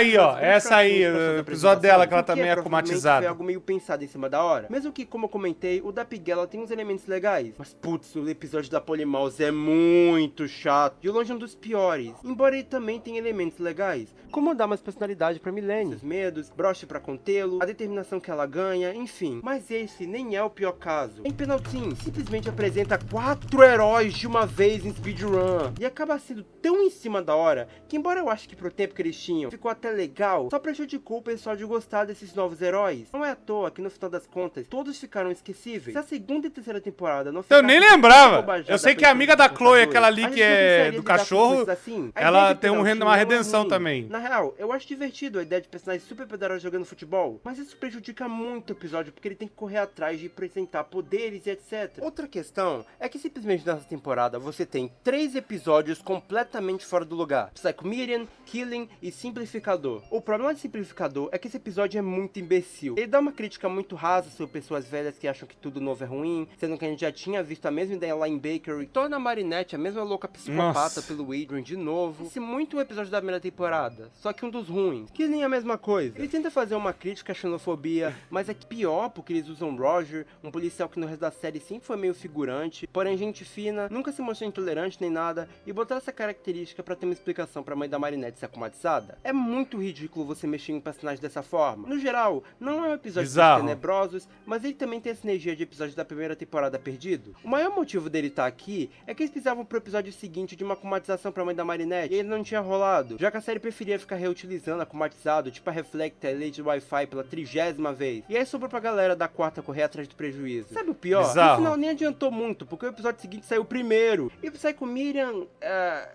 S1: aí, o episódio dela que ela também é comatizada.
S2: Foi algo meio pensado em cima da hora. Mesmo que, como eu comentei, o da Piguel tem uns elementos legais. Mas, putz, o episódio da Polymorph é muito chato. De longe um dos piores. Embora ele também tenha elementos legais. Como dar mais personalidade pra Milene. Seus medos, broche pra contê-lo, a determinação que ela ganha, enfim. Mas esse nem é o pior caso. Em Penalty, simplesmente apresenta 4 heróis de uma vez em speedrun. E acaba sendo tão em cima da hora, que embora eu ache que pro tempo que eles tinham, ficou até legal, só prejudicou o pessoal de gostar desses novos heróis. Não é à toa que no final das contas, todos ficaram esquecíveis. Se a segunda e terceira temporada não
S1: eu nem lembrava. Eu sei que a amiga da Chloe, aquela ali que é do cachorro,
S2: assim,
S1: ela tem uma redenção também.
S2: Na real, eu acho divertido a ideia de personagens super poderosos jogando futebol, mas isso prejudica muito o episódio, porque ele tem que correr atrás de apresentar poderes e etc. Outra questão é que simplesmente nessa temporada você tem 3 episódios completamente fora do lugar: Psycho Miriam, Killing e Simplificador. O problema de Simplificador é que esse episódio é muito imbecil. Ele dá uma crítica muito rasa sobre pessoas velhas que acham que tudo novo é ruim, sendo que a gente já tinha visto a mesma ideia lá em Bakery. Torna a Marinette a mesma louca psicopata pelo Adrien de novo. Esse muito um episódio da primeira temporada, só que um dos ruins. Killing é a mesma coisa. Ele tenta fazer uma crítica à xenofobia, mas é pior porque eles usam Roger, um policial que no resto da série sempre foi meio figurante, porém gente fina, nunca se mostrou intolerante nem nada, e botar essa característica pra ter uma explicação pra mãe da Marinette ser acomatizada. É muito ridículo você mexer em um personagem dessa forma. No geral, não é um episódio tenebrosos, mas ele também tem essa energia de episódio da primeira temporada perdido. O maior motivo dele estar aqui é que eles precisavam pro episódio seguinte de uma acomatização pra mãe da Marinette, e ele não tinha rolado, já que a série preferia ficar reutilizando acomatizado, tipo a Reflect, a Lady Wi-Fi pela 30ª vez. E aí sobrou pra galera da quarta correr atrás do prejuízo. Sabe o pior?
S1: Bizarro.
S2: No final nem adiantou muito, porque o episódio seguinte saiu primeiro. E o Psycho Miriam,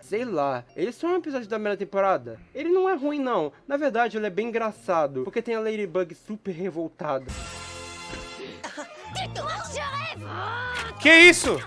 S2: sei lá, ele só é um episódio da primeira temporada. Ele não é ruim não, na verdade ele é bem engraçado, porque tem a Ladybug super revoltada.
S1: Que isso?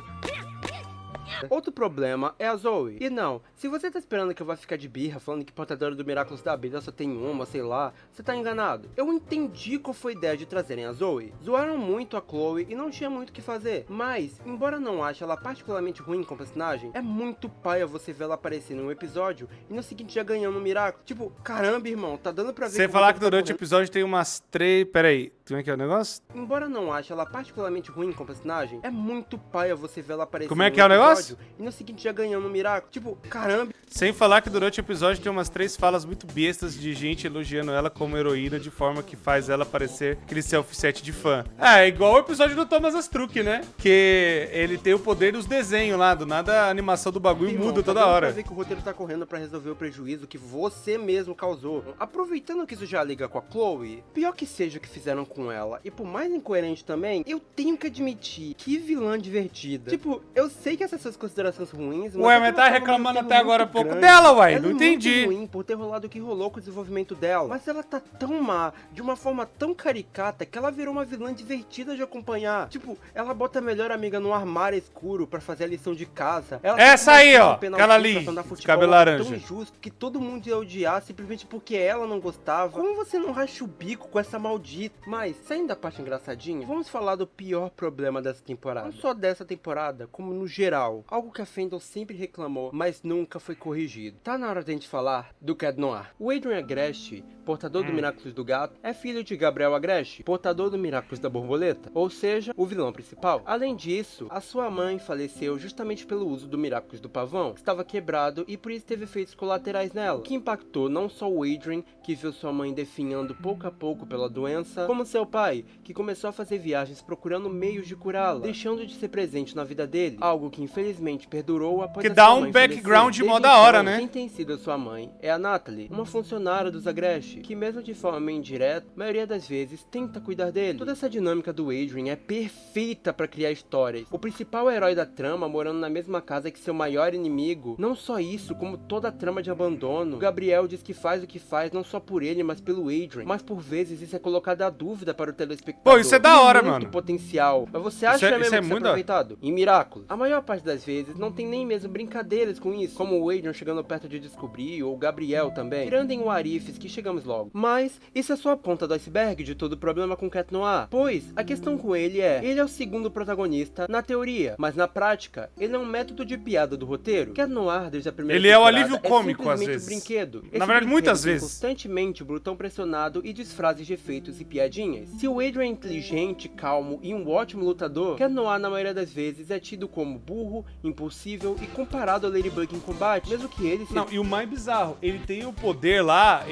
S2: Outro problema é a Zoe. E não, se você tá esperando que eu vá ficar de birra falando que portadora do Miraculous da Abelha só tem uma, sei lá, você tá enganado. Eu entendi qual foi a ideia de trazerem a Zoe. Zoaram muito a Chloe e não tinha muito o que fazer. Mas, embora não ache ela particularmente ruim como personagem, é muito paia você ver ela aparecer num episódio e no seguinte já ganhando um Miraculous. Tipo, caramba, irmão, tá dando pra ver
S1: Você falar que durante o episódio tem umas 3... Peraí, como é que é o negócio?
S2: Embora não ache ela particularmente ruim como personagem, é muito paia você ver ela aparecer
S1: Como é que é o negócio?
S2: e no seguinte já ganhando um Miraculous. Tipo, caramba.
S1: Sem falar que durante o episódio tem umas 3 falas muito bestas de gente elogiando ela como heroína de forma que faz ela parecer aquele self-set de fã. É igual o episódio do Thomas Astruc, né? Que ele tem o poder dos desenhos lá, do nada a animação do bagulho muda toda hora.
S2: Pra ver que o roteiro tá correndo pra resolver o prejuízo que você mesmo causou. Aproveitando que isso já liga com a Chloe, pior que seja o que fizeram com ela, e por mais incoerente também, eu tenho que admitir, que vilã divertida. Tipo, eu sei que essas suas considerações ruins...
S1: Ué, mas tá reclamando até agora há pouco dela, uai, não entendi.
S2: É muito ruim por ter rolado o que rolou com o desenvolvimento dela, mas ela tá tão má, de uma forma tão caricata, que ela virou uma vilã divertida de acompanhar. Tipo, ela bota a melhor amiga no armário escuro pra fazer a lição de casa.
S1: Essa aí, ó, aquela ali, de cabelo laranja.
S2: Tão injusto que todo mundo ia odiar simplesmente porque ela não gostava. Como você não racha o bico com essa maldita? Mas, saindo da parte engraçadinha, vamos falar do pior problema dessa temporada. Não só dessa temporada, como no geral. Algo que a Fandom sempre reclamou, mas nunca foi corrigido. Tá na hora de a gente falar do Cat Noir. O Adrian Agreste, portador do Miraculous do Gato, é filho de Gabriel Agreste, portador do Miraculous da Borboleta, ou seja, o vilão principal. Além disso, a sua mãe faleceu justamente pelo uso do Miraculous do Pavão, que estava quebrado e por isso teve efeitos colaterais nela, o que impactou não só o Adrian, que viu sua mãe definhando pouco a pouco pela doença, como seu pai, que começou a fazer viagens procurando meios de curá-la, deixando de ser presente na vida dele, algo que infelizmente perdurou após
S1: que
S2: a
S1: dá
S2: sua
S1: um
S2: mãe
S1: background
S2: falecer.
S1: mó da hora, né?
S2: Quem tem sido sua mãe é a Natalie, uma funcionária dos Agreste, que mesmo de forma meio indireta, a maioria das vezes tenta cuidar dele. Toda essa dinâmica do Adrian é perfeita pra criar histórias. O principal herói da trama morando na mesma casa que seu maior inimigo. Não só isso, como toda a trama de abandono. O Gabriel diz que faz o que faz não só por ele, mas pelo Adrian. Mas por vezes isso é colocado à dúvida para o telespectador.
S1: Pô, isso é da hora,
S2: tem muito
S1: mano.
S2: potencial. Mas você acha mesmo
S1: isso é
S2: que isso é
S1: muito
S2: aproveitado? Em Miraculous, a maior parte das vezes não tem nem mesmo brincadeiras com isso, como o Adrian chegando perto de descobrir, ou o Gabriel também, tirando em Warifs que chegamos logo. Mas isso é só a ponta do iceberg de todo o problema com Cat Noir, pois a questão com ele é o segundo protagonista na teoria, mas na prática, ele é um método de piada do roteiro. Cat Noir, desde a primeira
S1: Ele é o
S2: temporada,
S1: alívio cômico, às vezes.
S2: Um brinquedo.
S1: Na verdade, muitas
S2: tem
S1: vezes.
S2: Constantemente o Brutão pressionado e diz frases de efeitos e piadinhas. Se o Adrian é inteligente, calmo e um ótimo lutador, Cat Noir na maioria das vezes é tido como burro, impulsível e comparado ao Ladybug em combate, mesmo que ele seja...
S1: Não, e o mais bizarro, ele tem o poder lá,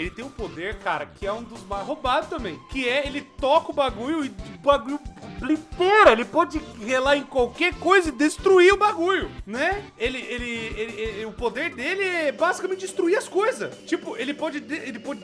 S1: cara, que é um dos mais roubados também, que é, ele toca o bagulho e o bagulho blipera, ele pode relar em qualquer coisa e destruir o bagulho, né? O poder dele é basicamente destruir as coisas. Tipo, ele pode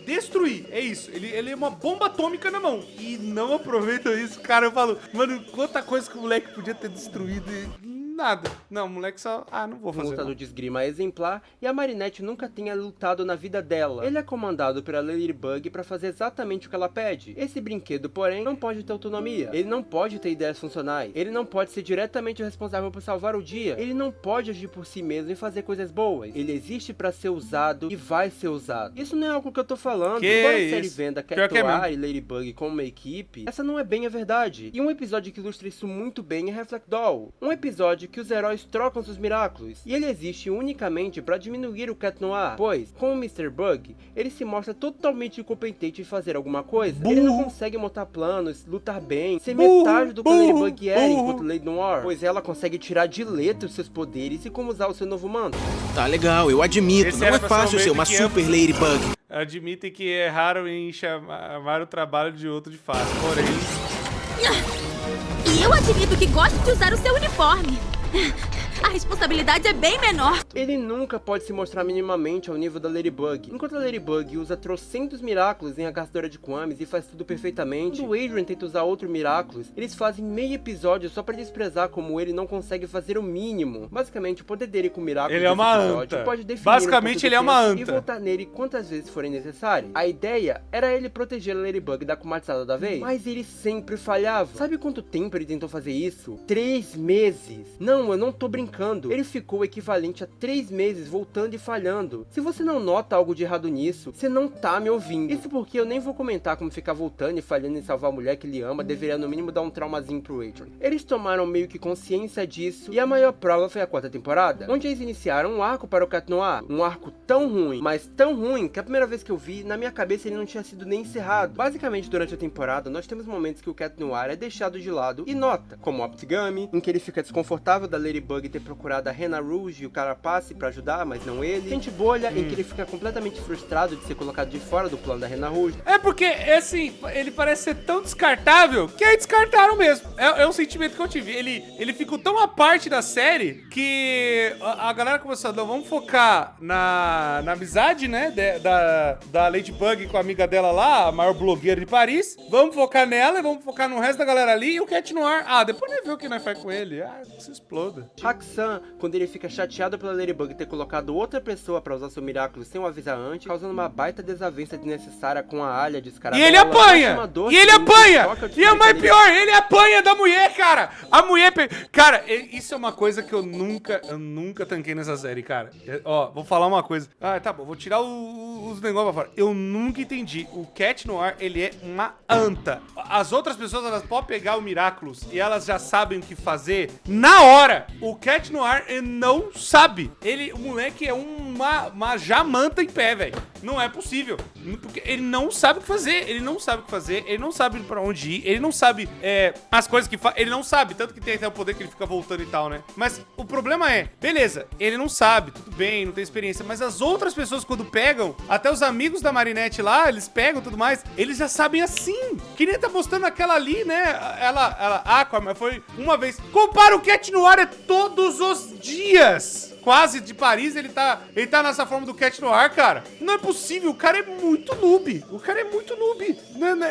S1: destruir, é isso. Ele é uma bomba atômica na mão. E não aproveita isso, cara, eu falo, mano, quanta coisa que o moleque podia ter destruído e... Nada. Não, o moleque só... não vou fazer.
S2: Um lutador de esgrima exemplar e a Marinette nunca tenha lutado na vida dela. Ele é comandado pela Ladybug pra fazer exatamente o que ela pede. Esse brinquedo, porém, não pode ter autonomia. Ele não pode ter ideias funcionais. Ele não pode ser diretamente responsável por salvar o dia. Ele não pode agir por si mesmo e fazer coisas boas. Ele existe pra ser usado e vai ser usado. Isso não é algo que eu tô falando. Embora a série venda Cat Noir e Ladybug como uma equipe, essa não é bem a verdade. E um episódio que ilustra isso muito bem é Reflect Doll. Um episódio que os heróis trocam seus Miraculous, e ele existe unicamente para diminuir o Cat Noir, pois, com o Mr. Bug, ele se mostra totalmente incompetente em fazer alguma coisa. Ele não consegue montar planos, lutar bem, ser metade do que a Ladybug era enquanto Lady Noir, pois ela consegue tirar de letra os seus poderes e como usar o seu novo manto.
S3: Tá legal, eu admito, não é fácil ser uma super Ladybug.
S1: Admitem que erraram em chamar o trabalho de outro de fácil, porém...
S4: E eu admito que gosto de usar o seu uniforme. A responsabilidade é bem menor.
S2: Ele nunca pode se mostrar minimamente ao nível da Ladybug. Enquanto a Ladybug usa trocentos Miraculous em A Caçadora de Kwamis e faz tudo perfeitamente, quando o Adrian tenta usar outro Miraculous, eles fazem meio episódio só pra desprezar como ele não consegue fazer o mínimo. Basicamente, o poder dele com o Miraculous
S1: ele é uma anta.
S2: Pode definir
S1: Basicamente, ele é uma anta.
S2: E voltar nele quantas vezes forem necessárias. A ideia era ele proteger a Ladybug da kumatsada da vez, mas ele sempre falhava. Sabe quanto tempo ele tentou fazer isso? 3 meses. Não, eu não tô brincando. Ele ficou o equivalente a 3 meses voltando e falhando. Se você não nota algo de errado nisso, você não tá me ouvindo. Isso porque eu nem vou comentar como ficar voltando e falhando em salvar a mulher que ele ama deveria no mínimo dar um traumazinho pro Adrian. Eles tomaram meio que consciência disso e a maior prova foi a 4ª temporada, onde eles iniciaram um arco para o Cat Noir. Um arco tão ruim, mas tão ruim, que a primeira vez que eu vi, na minha cabeça ele não tinha sido nem encerrado. Basicamente, durante a temporada, nós temos momentos que o Cat Noir é deixado de lado e nota, como o Optigami, em que ele fica desconfortável da Ladybug ter procurado a Rena Rouge e o Carapace pra ajudar, mas não ele. Sente bolha, em que ele fica completamente frustrado de ser colocado de fora do plano da Rena Rouge.
S1: É porque, assim, ele parece ser tão descartável que aí descartaram mesmo. É um sentimento que eu tive. Ele ficou tão à parte da série que a galera começou a não, vamos focar na amizade, né, da Ladybug com a amiga dela lá, a maior blogueira de Paris. Vamos focar nela e vamos focar no resto da galera ali e o Cat Noir. Ah, depois nem vê o que nós faz com ele. Ah, se exploda.
S2: Hakusan, quando ele fica chateado pela Ladybug ter colocado outra pessoa pra usar seu Miraculous sem o avisar antes, causando uma baita desavença desnecessária com a Alha de Scarabella.
S1: E ele apanha! E ele apanha! E é mais pior, ele apanha da mulher, cara! A mulher... Cara, isso é uma coisa que eu nunca tanquei nessa série, cara. Ó, vou falar uma coisa. Ah, tá bom, vou tirar os negócios pra fora. Eu nunca entendi. O Cat Noir, ele é uma anta. As outras pessoas, elas podem pegar o Miraculous e elas já sabem o que fazer na hora. O Cat Noir, ele não sabe. O moleque é uma jamanta em pé, velho. Não é possível. Porque ele não sabe o que fazer. Ele não sabe o que fazer. Ele não sabe pra onde ir. Ele não sabe as coisas que faz. Ele não sabe. Tanto que tem até o poder que ele fica voltando e tal, né? Mas o problema é, beleza, ele não sabe, tudo bem, não tem experiência. Mas as outras pessoas, quando pegam, até os amigos da Marinette lá, eles pegam tudo mais, eles já sabem assim. Que nem tá mostrando aquela ali, né? Mas foi uma vez. Compara o Cat Noir é todos os dias. Quase de Paris, ele tá nessa forma do Cat Noir, cara. Não é possível, o cara é muito noob. O cara é muito noob.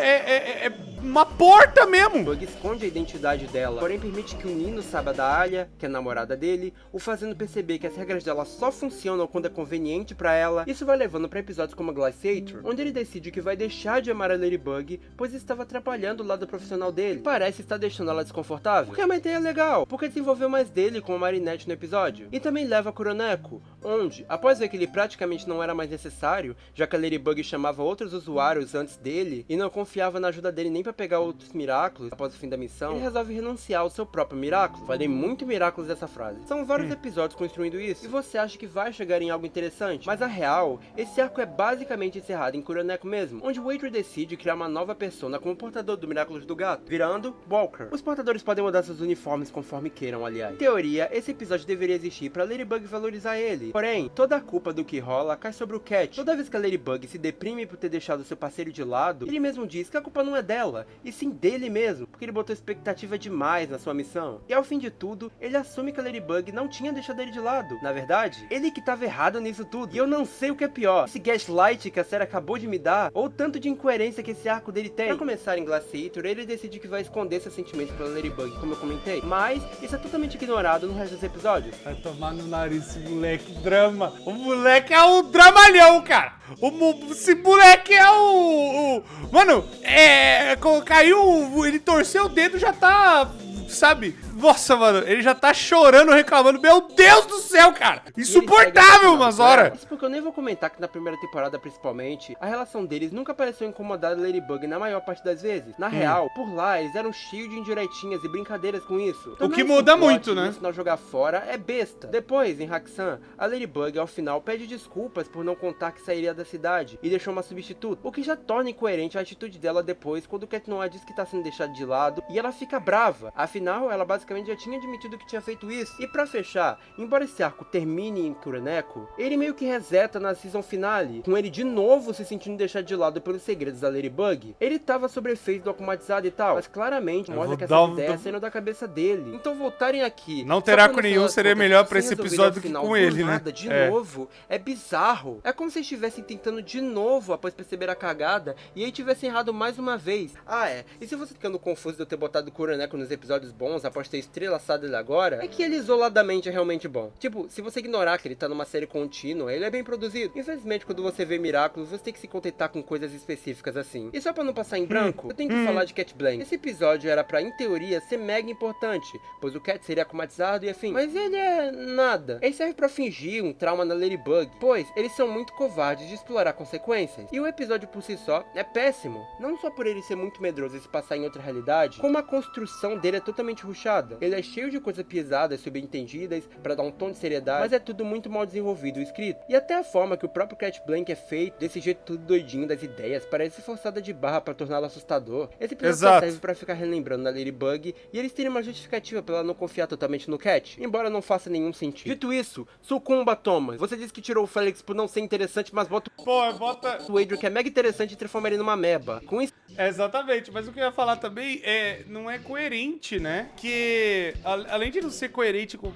S1: É uma porta mesmo.
S2: O Bug esconde a identidade dela, porém permite que o Nino saiba da Alha, que é a namorada dele, o fazendo perceber que as regras dela só funcionam quando é conveniente pra ela. Isso vai levando pra episódios como a Glaciator, onde ele decide que vai deixar de amar a Ladybug, pois estava atrapalhando o lado profissional dele. Parece estar deixando ela desconfortável, o que é uma ideia legal, porque desenvolveu mais dele com a Marinette no episódio. E também leva a Kuroneko, onde, após ver que ele praticamente não era mais necessário, já que a Ladybug chamava outros usuários antes dele, e não confiava na ajuda dele nem pra pegar outros Miraculous após o fim da missão, ele resolve renunciar ao seu próprio Miraculous. Falei muito Miraculous dessa frase. São vários episódios construindo isso, e você acha que vai chegar em algo interessante, mas a real, esse arco é basicamente encerrado em Kuroneko mesmo, onde o Adrian decide criar uma nova persona como portador do Miraculous do gato, virando Walker. Os portadores podem mudar seus uniformes conforme queiram, aliás. Em teoria, esse episódio deveria existir pra Ladybug valorizar ele, porém, toda a culpa do que rola cai sobre o Cat. Toda vez que a Ladybug se deprime por ter deixado seu parceiro de lado, ele mesmo diz que a culpa não é dela, e sim dele mesmo, porque ele botou expectativa demais na sua missão. E ao fim de tudo, ele assume que a Ladybug não tinha deixado ele de lado. Na verdade, ele que tava errado nisso tudo. E eu não sei o que é pior, esse gaslight que a série acabou de me dar, ou tanto de incoerência que esse arco dele tem. Pra começar em Glaciator, ele decide que vai esconder seus sentimentos pela Ladybug, como eu comentei, mas isso é totalmente ignorado no resto dos episódios.
S1: Vai tomar no nariz esse moleque, drama. O moleque é o dramalhão, cara. Esse moleque é Mano, caiu, ele torceu o dedo, já tá, sabe? Nossa, mano, ele já tá chorando, reclamando. Meu Deus do céu, cara. Insuportável umas horas.
S2: Isso porque eu nem vou comentar que na primeira temporada, principalmente, a relação deles nunca pareceu incomodar a Ladybug na maior parte das vezes. Na real, por lá, eles eram cheios de indiretinhas e brincadeiras com isso.
S1: O que muda muito, né?
S2: No final, jogar fora é besta. Depois, em Hakusan, a Ladybug, ao final, pede desculpas por não contar que sairia da cidade e deixou uma substituta, o que já torna incoerente a atitude dela depois, quando o Cat Noir diz que tá sendo deixado de lado e ela fica brava. Afinal, ela basicamente basicamente já tinha admitido que tinha feito isso. E pra fechar, embora esse arco termine em Kuroneko, ele meio que reseta na season finale, com ele de novo se sentindo deixado de lado pelos segredos da Ladybug. Ele tava sob efeito do akumatizado e tal, mas claramente mostra que essa ideia saindo da cabeça dele. Então voltarem aqui...
S1: Não terá com nenhum, seria melhor pra esse episódio do que com ele, né?
S2: De novo, é bizarro. É como se eles estivessem tentando de novo após perceber a cagada e aí tivessem errado mais uma vez. E se você ficando confuso de eu ter botado o Kuroneko nos episódios bons após ter estrelaçado ele agora, é que ele isoladamente é realmente bom. Tipo, se você ignorar que ele tá numa série contínua, ele é bem produzido. Infelizmente, quando você vê Miraculous, você tem que se contentar com coisas específicas assim. E só pra não passar em branco, eu tenho que falar de Cat Blank. Esse episódio era pra, em teoria, ser mega importante, pois o Cat seria akumatizado e afim. Mas ele é nada. Ele serve pra fingir um trauma na Ladybug, pois eles são muito covardes de explorar consequências. E o episódio por si só é péssimo. Não só por ele ser muito medroso e se passar em outra realidade, como a construção dele é totalmente rushada. Ele é cheio de coisas pesadas, subentendidas, pra dar um tom de seriedade, mas é tudo muito mal desenvolvido e escrito. E até a forma que o próprio Cat Blank é feito, desse jeito tudo doidinho das ideias, parece forçada de barra pra torná-lo assustador. Esse episódio só serve pra ficar relembrando na Ladybug e eles terem uma justificativa pra ela não confiar totalmente no Cat, embora não faça nenhum sentido. Dito isso, sucumba, Thomas. Você disse que tirou o Felix por não ser interessante, mas bota o Adrian, que é mega interessante, e transforma ele numa meba. Com isso...
S1: Exatamente, mas o que eu ia falar também não é coerente, né? Que além de não ser coerente com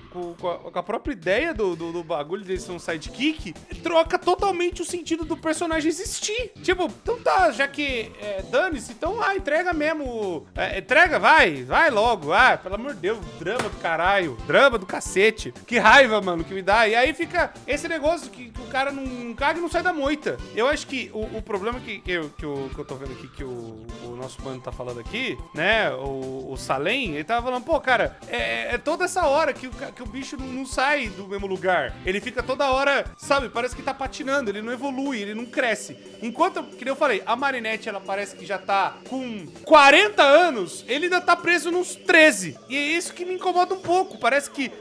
S1: a própria ideia do bagulho de ser um sidekick, troca totalmente o sentido do personagem existir. Tipo, então tá, já que dane-se, então entrega mesmo. Entrega, vai logo. Pelo amor de Deus, drama do caralho, drama do cacete. Que raiva, mano, que me dá. E aí fica esse negócio que o cara não caga e não sai da moita. Eu acho que o problema que eu tô vendo aqui, que o nosso mano tá falando aqui, né, o Salem, ele tava falando, pô, cara, é toda essa hora que o bicho não sai do mesmo lugar. Ele fica toda hora, sabe, parece que tá patinando, ele não evolui, ele não cresce. Enquanto, que nem eu falei, a Marinette, ela parece que já tá com 40 anos, ele ainda tá preso nos 13. E é isso que me incomoda um pouco. Parece que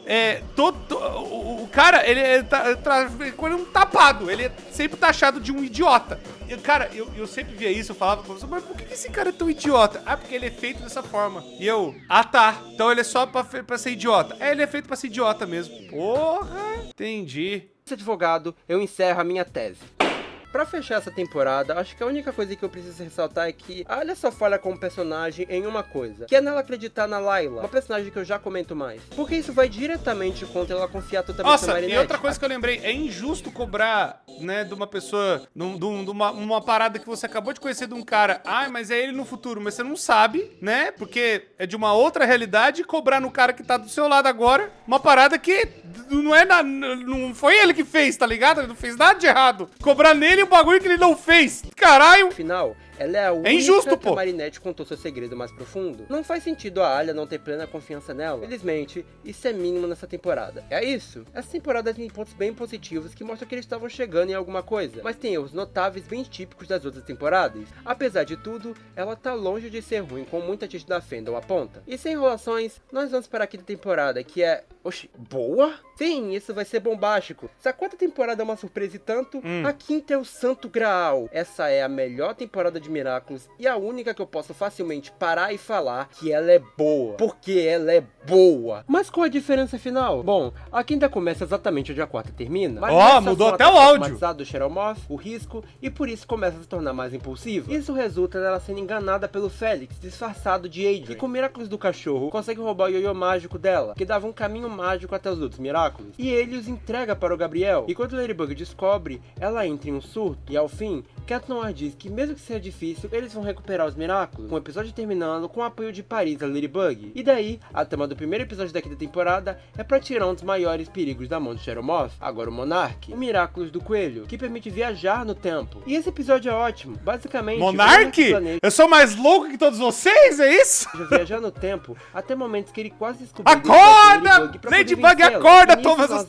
S1: o cara, ele tá com ele um tapado, ele é sempre taxado de um idiota. Cara, eu sempre via isso, eu falava pro professor, mas por que esse cara é tão idiota? Porque ele é feito dessa forma. E eu, tá. Então ele é só pra ser idiota. Ele é feito pra ser idiota mesmo. Porra, entendi.
S2: Esse advogado, eu encerro a minha tese. Pra fechar essa temporada, acho que a única coisa que eu preciso ressaltar é que a Alia só falha como personagem em uma coisa, que é nela acreditar na Layla, uma personagem que eu já comento mais. Porque isso vai diretamente contra ela confiar totalmente na Marinette.
S1: E outra coisa que eu lembrei, é injusto cobrar, né, de uma pessoa, de uma parada que você acabou de conhecer de um cara, mas é ele no futuro, mas você não sabe, né, porque é de uma outra realidade, cobrar no cara que tá do seu lado agora, uma parada que não foi ele que fez, tá ligado? Ele não fez nada de errado. Cobrar nele o bagulho que ele não fez. Caralho!
S2: Afinal, ela é a única que a Marinette contou seu segredo mais profundo. Não faz sentido a Alia não ter plena confiança nela. Felizmente, isso é mínimo nessa temporada. É isso. Essa temporada tem pontos bem positivos que mostram que eles estavam chegando em alguma coisa, mas tem erros notáveis bem típicos das outras temporadas. Apesar de tudo, ela tá longe de ser ruim, como muita gente da fandom aponta. E sem enrolações, nós vamos para a quinta temporada, que é... boa? Sim, isso vai ser bombástico. Se a quarta temporada é uma surpresa e tanto, a quinta é o santo graal. Essa é a melhor temporada de Miraculous e a única que eu posso facilmente parar e falar que ela é boa. Porque ela é boa. Mas qual a diferença final? Bom, a quinta começa exatamente onde a quarta termina.
S1: Mudou até o áudio.
S2: Do Sheromoth, o risco, e por isso começa a se tornar mais impulsiva. Isso resulta nela sendo enganada pelo Felix, disfarçado de Adrian, que com Miraculous do cachorro consegue roubar o ioiô mágico dela, que dava um caminho mágico até os outros Miraculous. E ele os entrega para o Gabriel. E quando Ladybug descobre, ela entra em um surto. E ao fim, Cat Noir diz que mesmo que seja difícil, eles vão recuperar os Miraculous, com o episódio terminando com o apoio de Paris a Ladybug. E daí, a trama do primeiro episódio da quinta temporada é pra tirar um dos maiores perigos da mão de Sheromoth, agora o Monark, o Miraculous do Coelho, que permite viajar no tempo. E esse episódio é ótimo. Basicamente,
S1: Monark? Eu sou mais louco que todos vocês, é isso?
S2: Viajar no tempo até momentos que ele quase descobriu.
S1: Acorda! Ladybug, acorda, Thomas!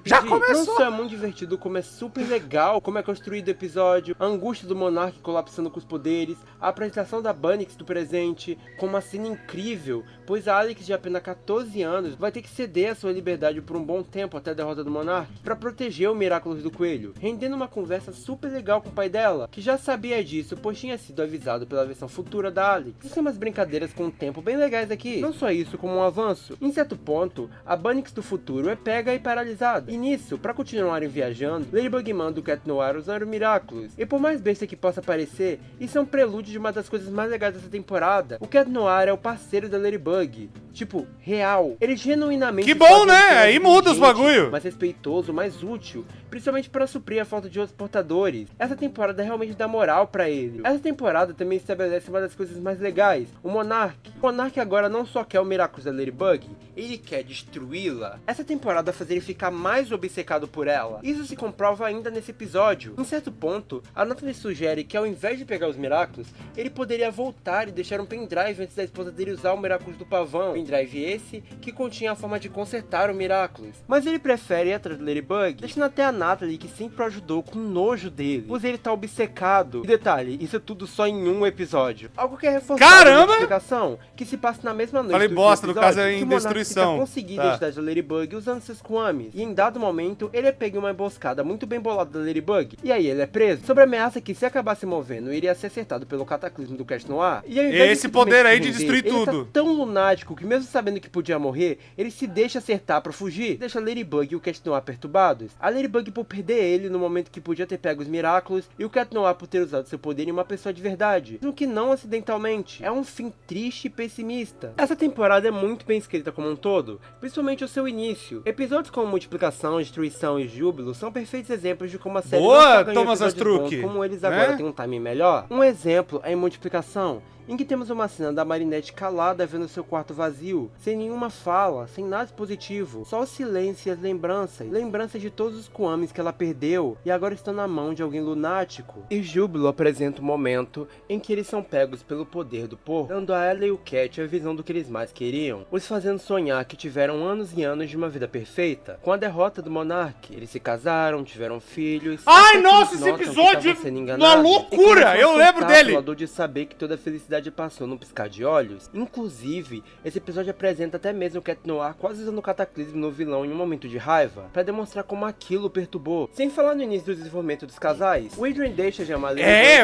S2: Já começou! Não só é muito divertido, como é super legal, como é construído o episódio, a angústia do Monark colapsando com os poderes, a apresentação da Bunnix do presente, com uma cena incrível, pois a Alex de apenas 14 anos vai ter que ceder a sua liberdade por um bom tempo até a derrota do Monark, para proteger o Miraculous do Coelho, rendendo uma conversa super legal com o pai dela, que já sabia disso, pois tinha sido avisado pela versão futura da Alex. Existem umas brincadeiras com o tempo bem legais aqui, não só isso como um avanço. Em certo ponto, a Bunnix do futuro é pega e paralisada, e nisso, para continuarem viajando, Ladybug manda o Cat Noir usar o Miraculous, e por mais besta que possa parecer, isso é um prelúdio de uma das coisas mais legais dessa temporada. O Cat Noir é o parceiro da Ladybug, tipo, real. Ele genuinamente...
S1: Que bom, né? Aí muda os bagulho.
S2: Mais respeitoso, mais útil, principalmente para suprir a falta de outros portadores. Essa temporada realmente dá moral pra ele. Essa temporada também estabelece uma das coisas mais legais, o Monark. O Monark agora não só quer o Miraculous da Ladybug, ele quer destruí-la. Essa temporada faz ele ficar mais obcecado por ela. Isso se comprova ainda nesse episódio. Em certo ponto, a Natalie sugere que ao invés de pegar os Miraculous, ele poderia voltar e deixar um pendrive antes da esposa dele usar o Miraculous do pavão. Pendrive esse que continha a forma de consertar o Miraculous. Mas ele prefere ir atrás do Ladybug, deixando até a Natalie, que sempre o ajudou, com nojo dele, pois ele tá obcecado. E detalhe, isso é tudo só em um episódio. Algo que é reforçado na explicação, que se passa na mesma noite.
S1: Falei bosta, no caso é em
S2: Destruição. Conseguir identidade da Ladybug usando seus Kwamis. E em dado momento, ele é pego em uma emboscada muito bem bolada da Ladybug. E aí ele é preso, sob a ameaça que se acabasse movendo, iria ser acertado pelo cataclismo do Cat Noir. E ao invés
S1: esse poder aí de destruir tudo.
S2: Ele tá tão lunático que mesmo sabendo que podia morrer, ele se deixa acertar pra fugir. Deixa a Ladybug e o Cat Noir perturbados. A Ladybug por perder ele no momento que podia ter pego os Miraculous, e o Cat Noir por ter usado seu poder em uma pessoa de verdade, mesmo que não acidentalmente. É um fim triste e pessimista. Essa temporada é muito bem escrita como um todo, principalmente o seu início. Episódios como Multiplicação, Destruição e Júbilo são perfeitos exemplos de como a série
S1: Boa,
S2: não só ganhou
S1: Thomas
S2: episódios bons, como eles agora
S1: né?
S2: têm um timing melhor. Um exemplo é em Multiplicação, em que temos uma cena da Marinette calada vendo seu quarto vazio, sem nenhuma fala, sem nada positivo, só o silêncio e as lembranças de todos os Kwamis que ela perdeu e agora estão na mão de alguém lunático. E Júbilo apresenta um momento em que eles são pegos pelo poder do porco, dando a ela e o Cat a visão do que eles mais queriam, os fazendo sonhar que tiveram anos e anos de uma vida perfeita. Com a derrota do Monark, eles se casaram, tiveram filhos.
S1: Ai, nossa, esse episódio é uma loucura! Eu lembro dele!
S2: A dor de saber que toda a felicidade passou num piscar de olhos. Inclusive, esse episódio apresenta até mesmo o Cat Noir quase usando o cataclismo no vilão em um momento de raiva, pra demonstrar como aquilo perturbou. Sem falar no início do desenvolvimento dos casais, o Adrian deixa de amar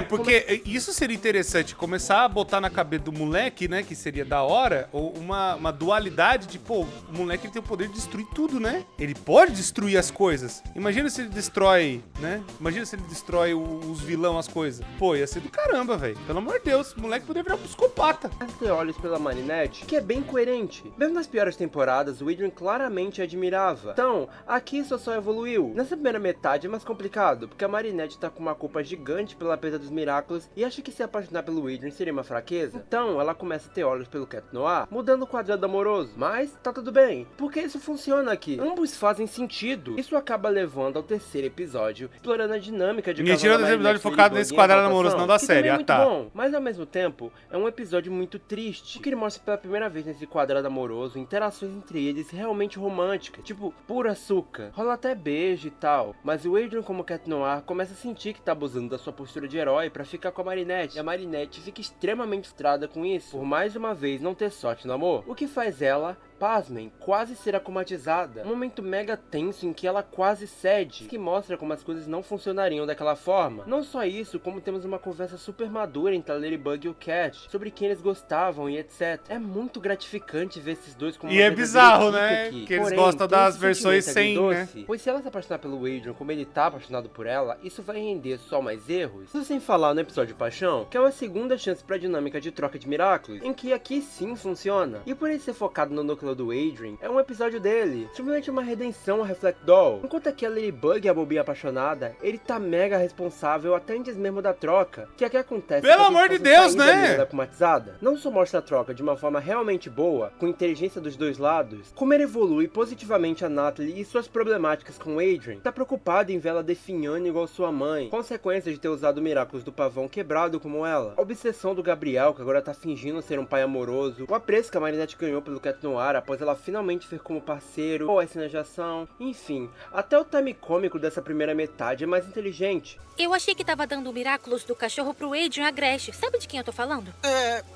S1: porque isso seria interessante, começar a botar na cabeça do moleque, né, que seria da hora, uma dualidade de, pô, o moleque tem o poder de destruir tudo, né? Ele pode destruir as coisas. Imagina se ele destrói, né? Imagina se ele destrói os vilão, as coisas. Pô, ia ser do caramba, velho. Pelo amor de Deus, o moleque poderia virar um psicopata.
S2: Ter olhos pela Marinette, que é bem coerente. Mesmo nas piores temporadas, o Adrian claramente a admirava. Então, aqui isso só evoluiu. Nessa primeira metade é mais complicado, porque a Marinette tá com uma culpa gigante pela perda dos Miraculous e acha que se apaixonar pelo Adrian seria uma fraqueza. Então, ela começa a ter olhos pelo Cat Noir, mudando o quadrado amoroso. Mas, tá tudo bem, porque isso funciona aqui. Ambos fazem sentido. Isso acaba levando ao terceiro episódio, explorando a dinâmica de
S1: casal da Marinette. Episódio focado nesse quadrado amoroso, não da série.
S2: É muito bom, mas ao mesmo tempo, é um episódio muito triste, porque ele mostra pela primeira vez nesse quadrado amoroso interações entre eles realmente românticas, tipo, puro açúcar. Rola até beijo e tal, mas o Adrian como Cat Noir começa a sentir que tá abusando da sua postura de herói pra ficar com a Marinette, e a Marinette fica extremamente frustrada com isso, por mais uma vez não ter sorte no amor, o que faz ela, pasmem, quase ser acomatizada. Um momento mega tenso em que ela quase cede, que mostra como as coisas não funcionariam daquela forma. Não só isso, como temos uma conversa super madura entre a Ladybug e o Cat, sobre quem eles gostavam e etc. É muito gratificante ver esses dois como
S1: e é bizarro, né? Que eles gostam das versões sem, né?
S2: Pois se ela se apaixonar pelo Adrian como ele tá apaixonado por ela, isso vai render só mais erros. Isso sem falar no episódio Paixão, que é uma segunda chance pra dinâmica de troca de Miraculous, em que aqui sim funciona. E por ele ser focado no núcleo do Adrian, é um episódio dele, simplesmente uma redenção a Reflect Doll. Enquanto aqui a Ladybug é a bobinha apaixonada, ele tá mega responsável até antes mesmo da troca, que aqui acontece.
S1: Pelo amor de Deus, né?
S2: Não só mostra a troca de uma forma realmente boa, com inteligência dos dois lados, como ele evolui positivamente a Natalie e suas problemáticas com o Adrian. Tá preocupado em vê-la definhando igual sua mãe, consequência de ter usado o Miraculous do pavão quebrado como ela, a obsessão do Gabriel, que agora tá fingindo ser um pai amoroso, o apreço que a Marinette ganhou pelo Cat Noir após ela finalmente ver como parceiro, ou as cenas de ação, enfim, até o time cômico dessa primeira metade é mais inteligente.
S5: Eu achei que tava dando o Miraculous do cachorro pro Adrian Agreste. Sabe de quem eu tô falando?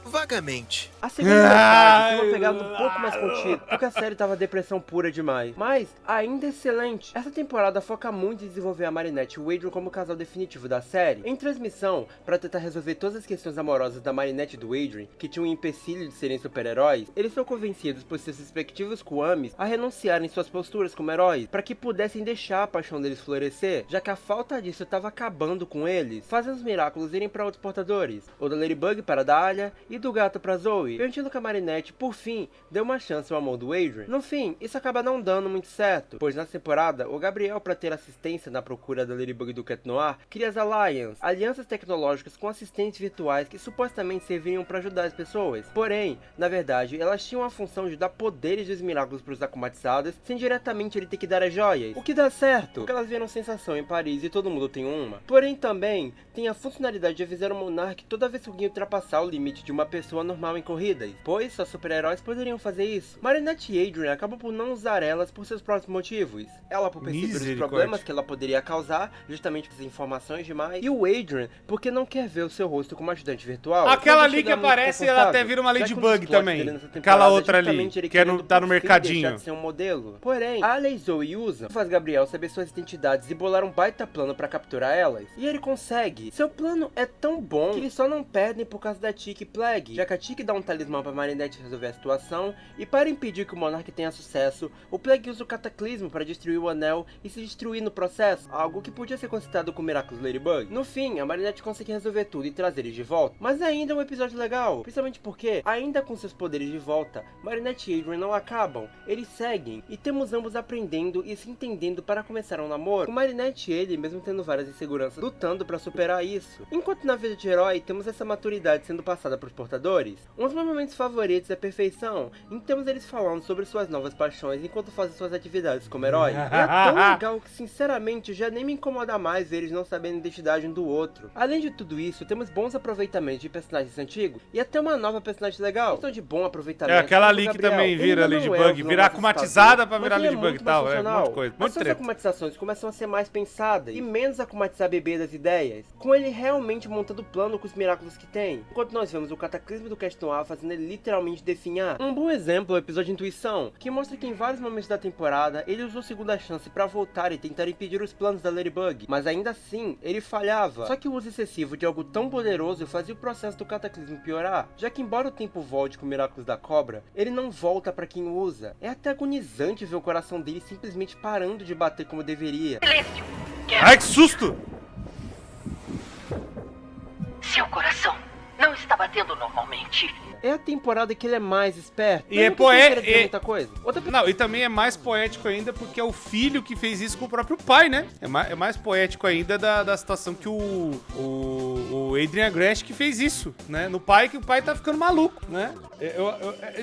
S3: Vagamente.
S2: A segunda metade tem uma pegada um pouco mais contida, porque a série tava depressão pura demais, mas ainda excelente. Essa temporada foca muito em desenvolver a Marinette e o Adrian como o casal definitivo da série. Em transmissão, pra tentar resolver todas as questões amorosas da Marinette e do Adrian, que tinham um empecilho de serem super-heróis, eles são convencidos por seus respectivos Kwamis a renunciarem suas posturas como heróis, para que pudessem deixar a paixão deles florescer, já que a falta disso tava acabando com eles, fazendo os Miraculous irem para outros portadores, ou da Ladybug para a Dahlia e do gato para Zoe, permitindo que a Marinette, por fim, dê uma chance ao amor do Adrian. No fim, isso acaba não dando muito certo, pois nessa temporada, o Gabriel, para ter assistência na procura da Ladybug e do Cat Noir, cria as Alliance, alianças tecnológicas com assistentes virtuais que supostamente serviriam para ajudar as pessoas. Porém, na verdade, elas tinham a função de dar poderes dos Miraculous para os Akumatizados, sem diretamente ele ter que dar as joias. O que dá certo, porque elas viram sensação em Paris e todo mundo tem uma. Porém, também tem a funcionalidade de avisar o Monark toda vez que alguém ultrapassar o limite de uma pessoa normal em corridas, pois só super-heróis poderiam fazer isso. Marinette e Adrian acabam por não usar elas por seus próprios motivos. Ela por perceber os problemas que ela poderia causar, justamente por informações demais, e o Adrian porque não quer ver o seu rosto como ajudante virtual.
S1: Aquela ali que aparece, ela até vira uma Ladybug também. Aquela outra ali, que tá no mercadinho.
S2: De ser um modelo. Porém, a Alia e Zoe usam, faz Gabriel saber suas identidades e bolar um baita plano pra capturar elas. E ele consegue. Seu plano é tão bom que eles só não perdem por causa da Tic e Plague, já que a Tic dá um talismã pra Marinette resolver a situação, e para impedir que o Monark tenha sucesso, o Plague usa o Cataclismo para destruir o anel e se destruir no processo, algo que podia ser considerado com Miraculous Ladybug. No fim, a Marinette consegue resolver tudo e trazer eles de volta, mas ainda é um episódio legal, principalmente porque, ainda com seus poderes de volta, Marinette e Adrian não acabam, eles seguem, e temos ambos aprendendo e se entendendo para começar um namoro, com Marinette e ele, mesmo tendo várias inseguranças, lutando para superar isso. Enquanto na vida de herói temos essa maturidade sendo passada para os portadores, um dos meus momentos favoritos é a perfeição, em temos eles falando sobre suas novas paixões enquanto fazem suas atividades como herói. E é tão legal que sinceramente já nem me incomoda mais ver eles não sabendo a identidade um do outro. Além de tudo isso, temos bons aproveitamentos de personagens antigos e até uma nova personagem legal. Questão de bom aproveitamento.
S1: É aquela ali que também vira Ladybug, virar akumatizada pra virar Ladybug e tal, é um monte de coisa.
S2: As suas akumatizações começam a ser mais pensadas e menos akumatizar bebê das ideias, com ele realmente montando plano com os Miraculous que tem, enquanto nós vemos o Cataclismo do Cat Noir fazendo ele literalmente definhar. Um bom exemplo é o episódio Intuição, que mostra que em vários momentos da temporada ele usou segunda chance pra voltar e tentar impedir os planos da Ladybug, mas ainda assim ele falhava, só que o uso excessivo de algo tão poderoso fazia o processo do Cataclismo piorar, já que embora o tempo volte com o Miraculous da Cobra, ele não volta pra quem usa. É até agonizante ver o coração dele simplesmente parando de bater como deveria.
S6: Silêncio!
S1: Ai, que susto!
S6: Seu coração não está batendo normalmente.
S2: É a temporada que ele é mais esperto.
S1: E é poético.
S2: Muita coisa.
S1: Não, e também é mais poético ainda porque é o filho que fez isso com o próprio pai, né? É mais poético ainda da situação que o Adrian Agreste que fez isso, né? No pai, que o pai tá ficando maluco, né?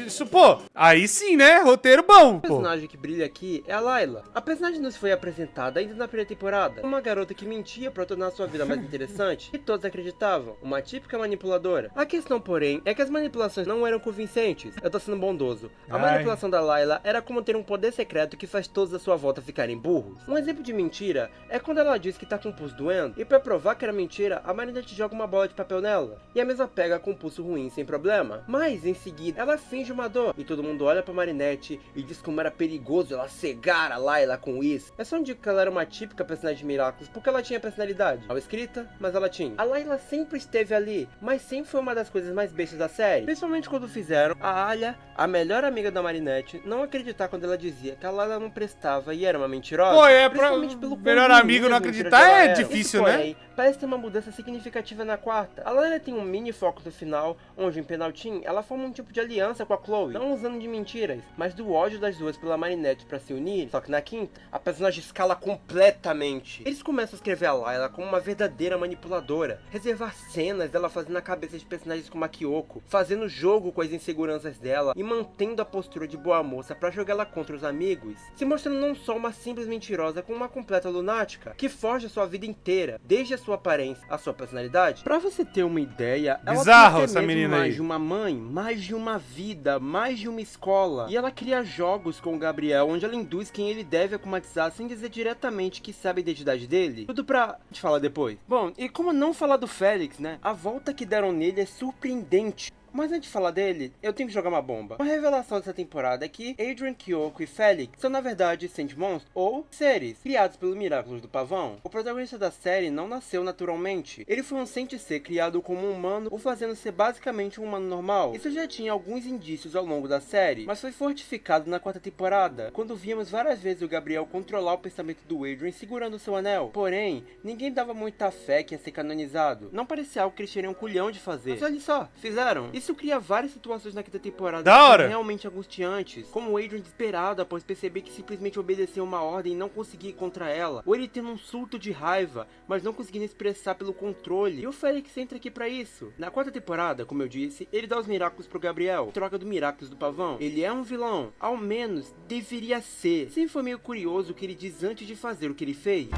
S1: Isso, pô, aí sim, né? Roteiro bom,
S2: O personagem que brilha aqui é a Layla. A personagem nos foi apresentada ainda na primeira temporada. Uma garota que mentia pra tornar sua vida mais interessante e todos acreditavam. Uma típica manipuladora. A questão, porém, é que as manipulações não eram convincentes. Eu tô sendo bondoso. A manipulação da Layla era como ter um poder secreto que faz todos à sua volta ficarem burros. Um exemplo de mentira é quando ela diz que tá com o pulso doendo, e pra provar que era mentira, a Marinette joga uma bola de papel nela, e a mesma pega com o pulso ruim sem problema. Mas, em seguida, ela finge uma dor, e todo mundo olha pra Marinette e diz como era perigoso ela cegar a Layla com isso. É só um digo que ela era uma típica personagem de Miraculous, porque ela tinha personalidade. Mal escrita, mas ela tinha. A Layla sempre esteve ali, mas sempre foi uma das coisas mais bestas da série. Principalmente quando fizeram a Alia, a melhor amiga da Marinette, não acreditar quando ela dizia que a Layla não prestava e era uma mentirosa.
S1: Pô, pelo melhor amigo não acreditar é difícil,
S2: esse,
S1: né?
S2: Porém, parece ter uma mudança significativa na quarta. A Layla tem um mini foco no final, onde em Penaltin ela forma um tipo de aliança com a Chloe, não usando de mentiras, mas do ódio das duas pela Marinette pra se unir. Só que na quinta, a personagem escala completamente. Eles começam a escrever a Layla como uma verdadeira manipuladora, reservar cenas dela fazendo a cabeça de personagens como a Kyoko, fazendo jogo com as inseguranças dela e mantendo a postura de boa moça pra jogar ela contra os amigos, se mostrando não só uma simples mentirosa, como uma completa lunática, que forja sua vida inteira, desde a sua aparência, a sua personalidade verdade. Pra você ter uma ideia, ela
S1: Bizarro
S2: tem
S1: essa
S2: até mesmo
S1: menina aí.
S2: mais de uma mãe, mais de uma vida, mais de uma escola. E ela cria jogos com o Gabriel, onde ela induz quem ele deve akumatizar sem dizer diretamente que sabe a identidade dele. Tudo pra te falar depois. Bom, e como não falar do Félix, né? A volta que deram nele é surpreendente. Mas antes de falar dele, eu tenho que jogar uma bomba. Uma revelação dessa temporada é que Adrian, Kyoko e Felix são na verdade Sandmonsters, ou seres, criados pelo Miraculous do Pavão. O protagonista da série não nasceu naturalmente. Ele foi um Senti-ser criado como um humano, o fazendo ser basicamente um humano normal. Isso já tinha alguns indícios ao longo da série, mas foi fortificado na 4ª temporada, quando víamos várias vezes o Gabriel controlar o pensamento do Adrian segurando seu anel. Porém, ninguém dava muita fé que ia ser canonizado. Não parecia algo que eles teriam um culhão de fazer. Mas olha só, fizeram. Isso cria várias situações na 5ª temporada
S1: Da
S2: que
S1: hora.
S2: são realmente angustiantes, como o Adrian desesperado após perceber que simplesmente obedeceu uma ordem e não conseguir ir contra ela, ou ele tendo um surto de raiva, mas não conseguindo expressar pelo controle, e o Félix entra aqui pra isso. Na 4ª temporada, como eu disse, ele dá os Miraculous pro Gabriel, em troca do Miraculous do Pavão. Ele é um vilão, ao menos deveria ser. Sempre foi meio curioso o que ele diz antes de fazer o que ele fez.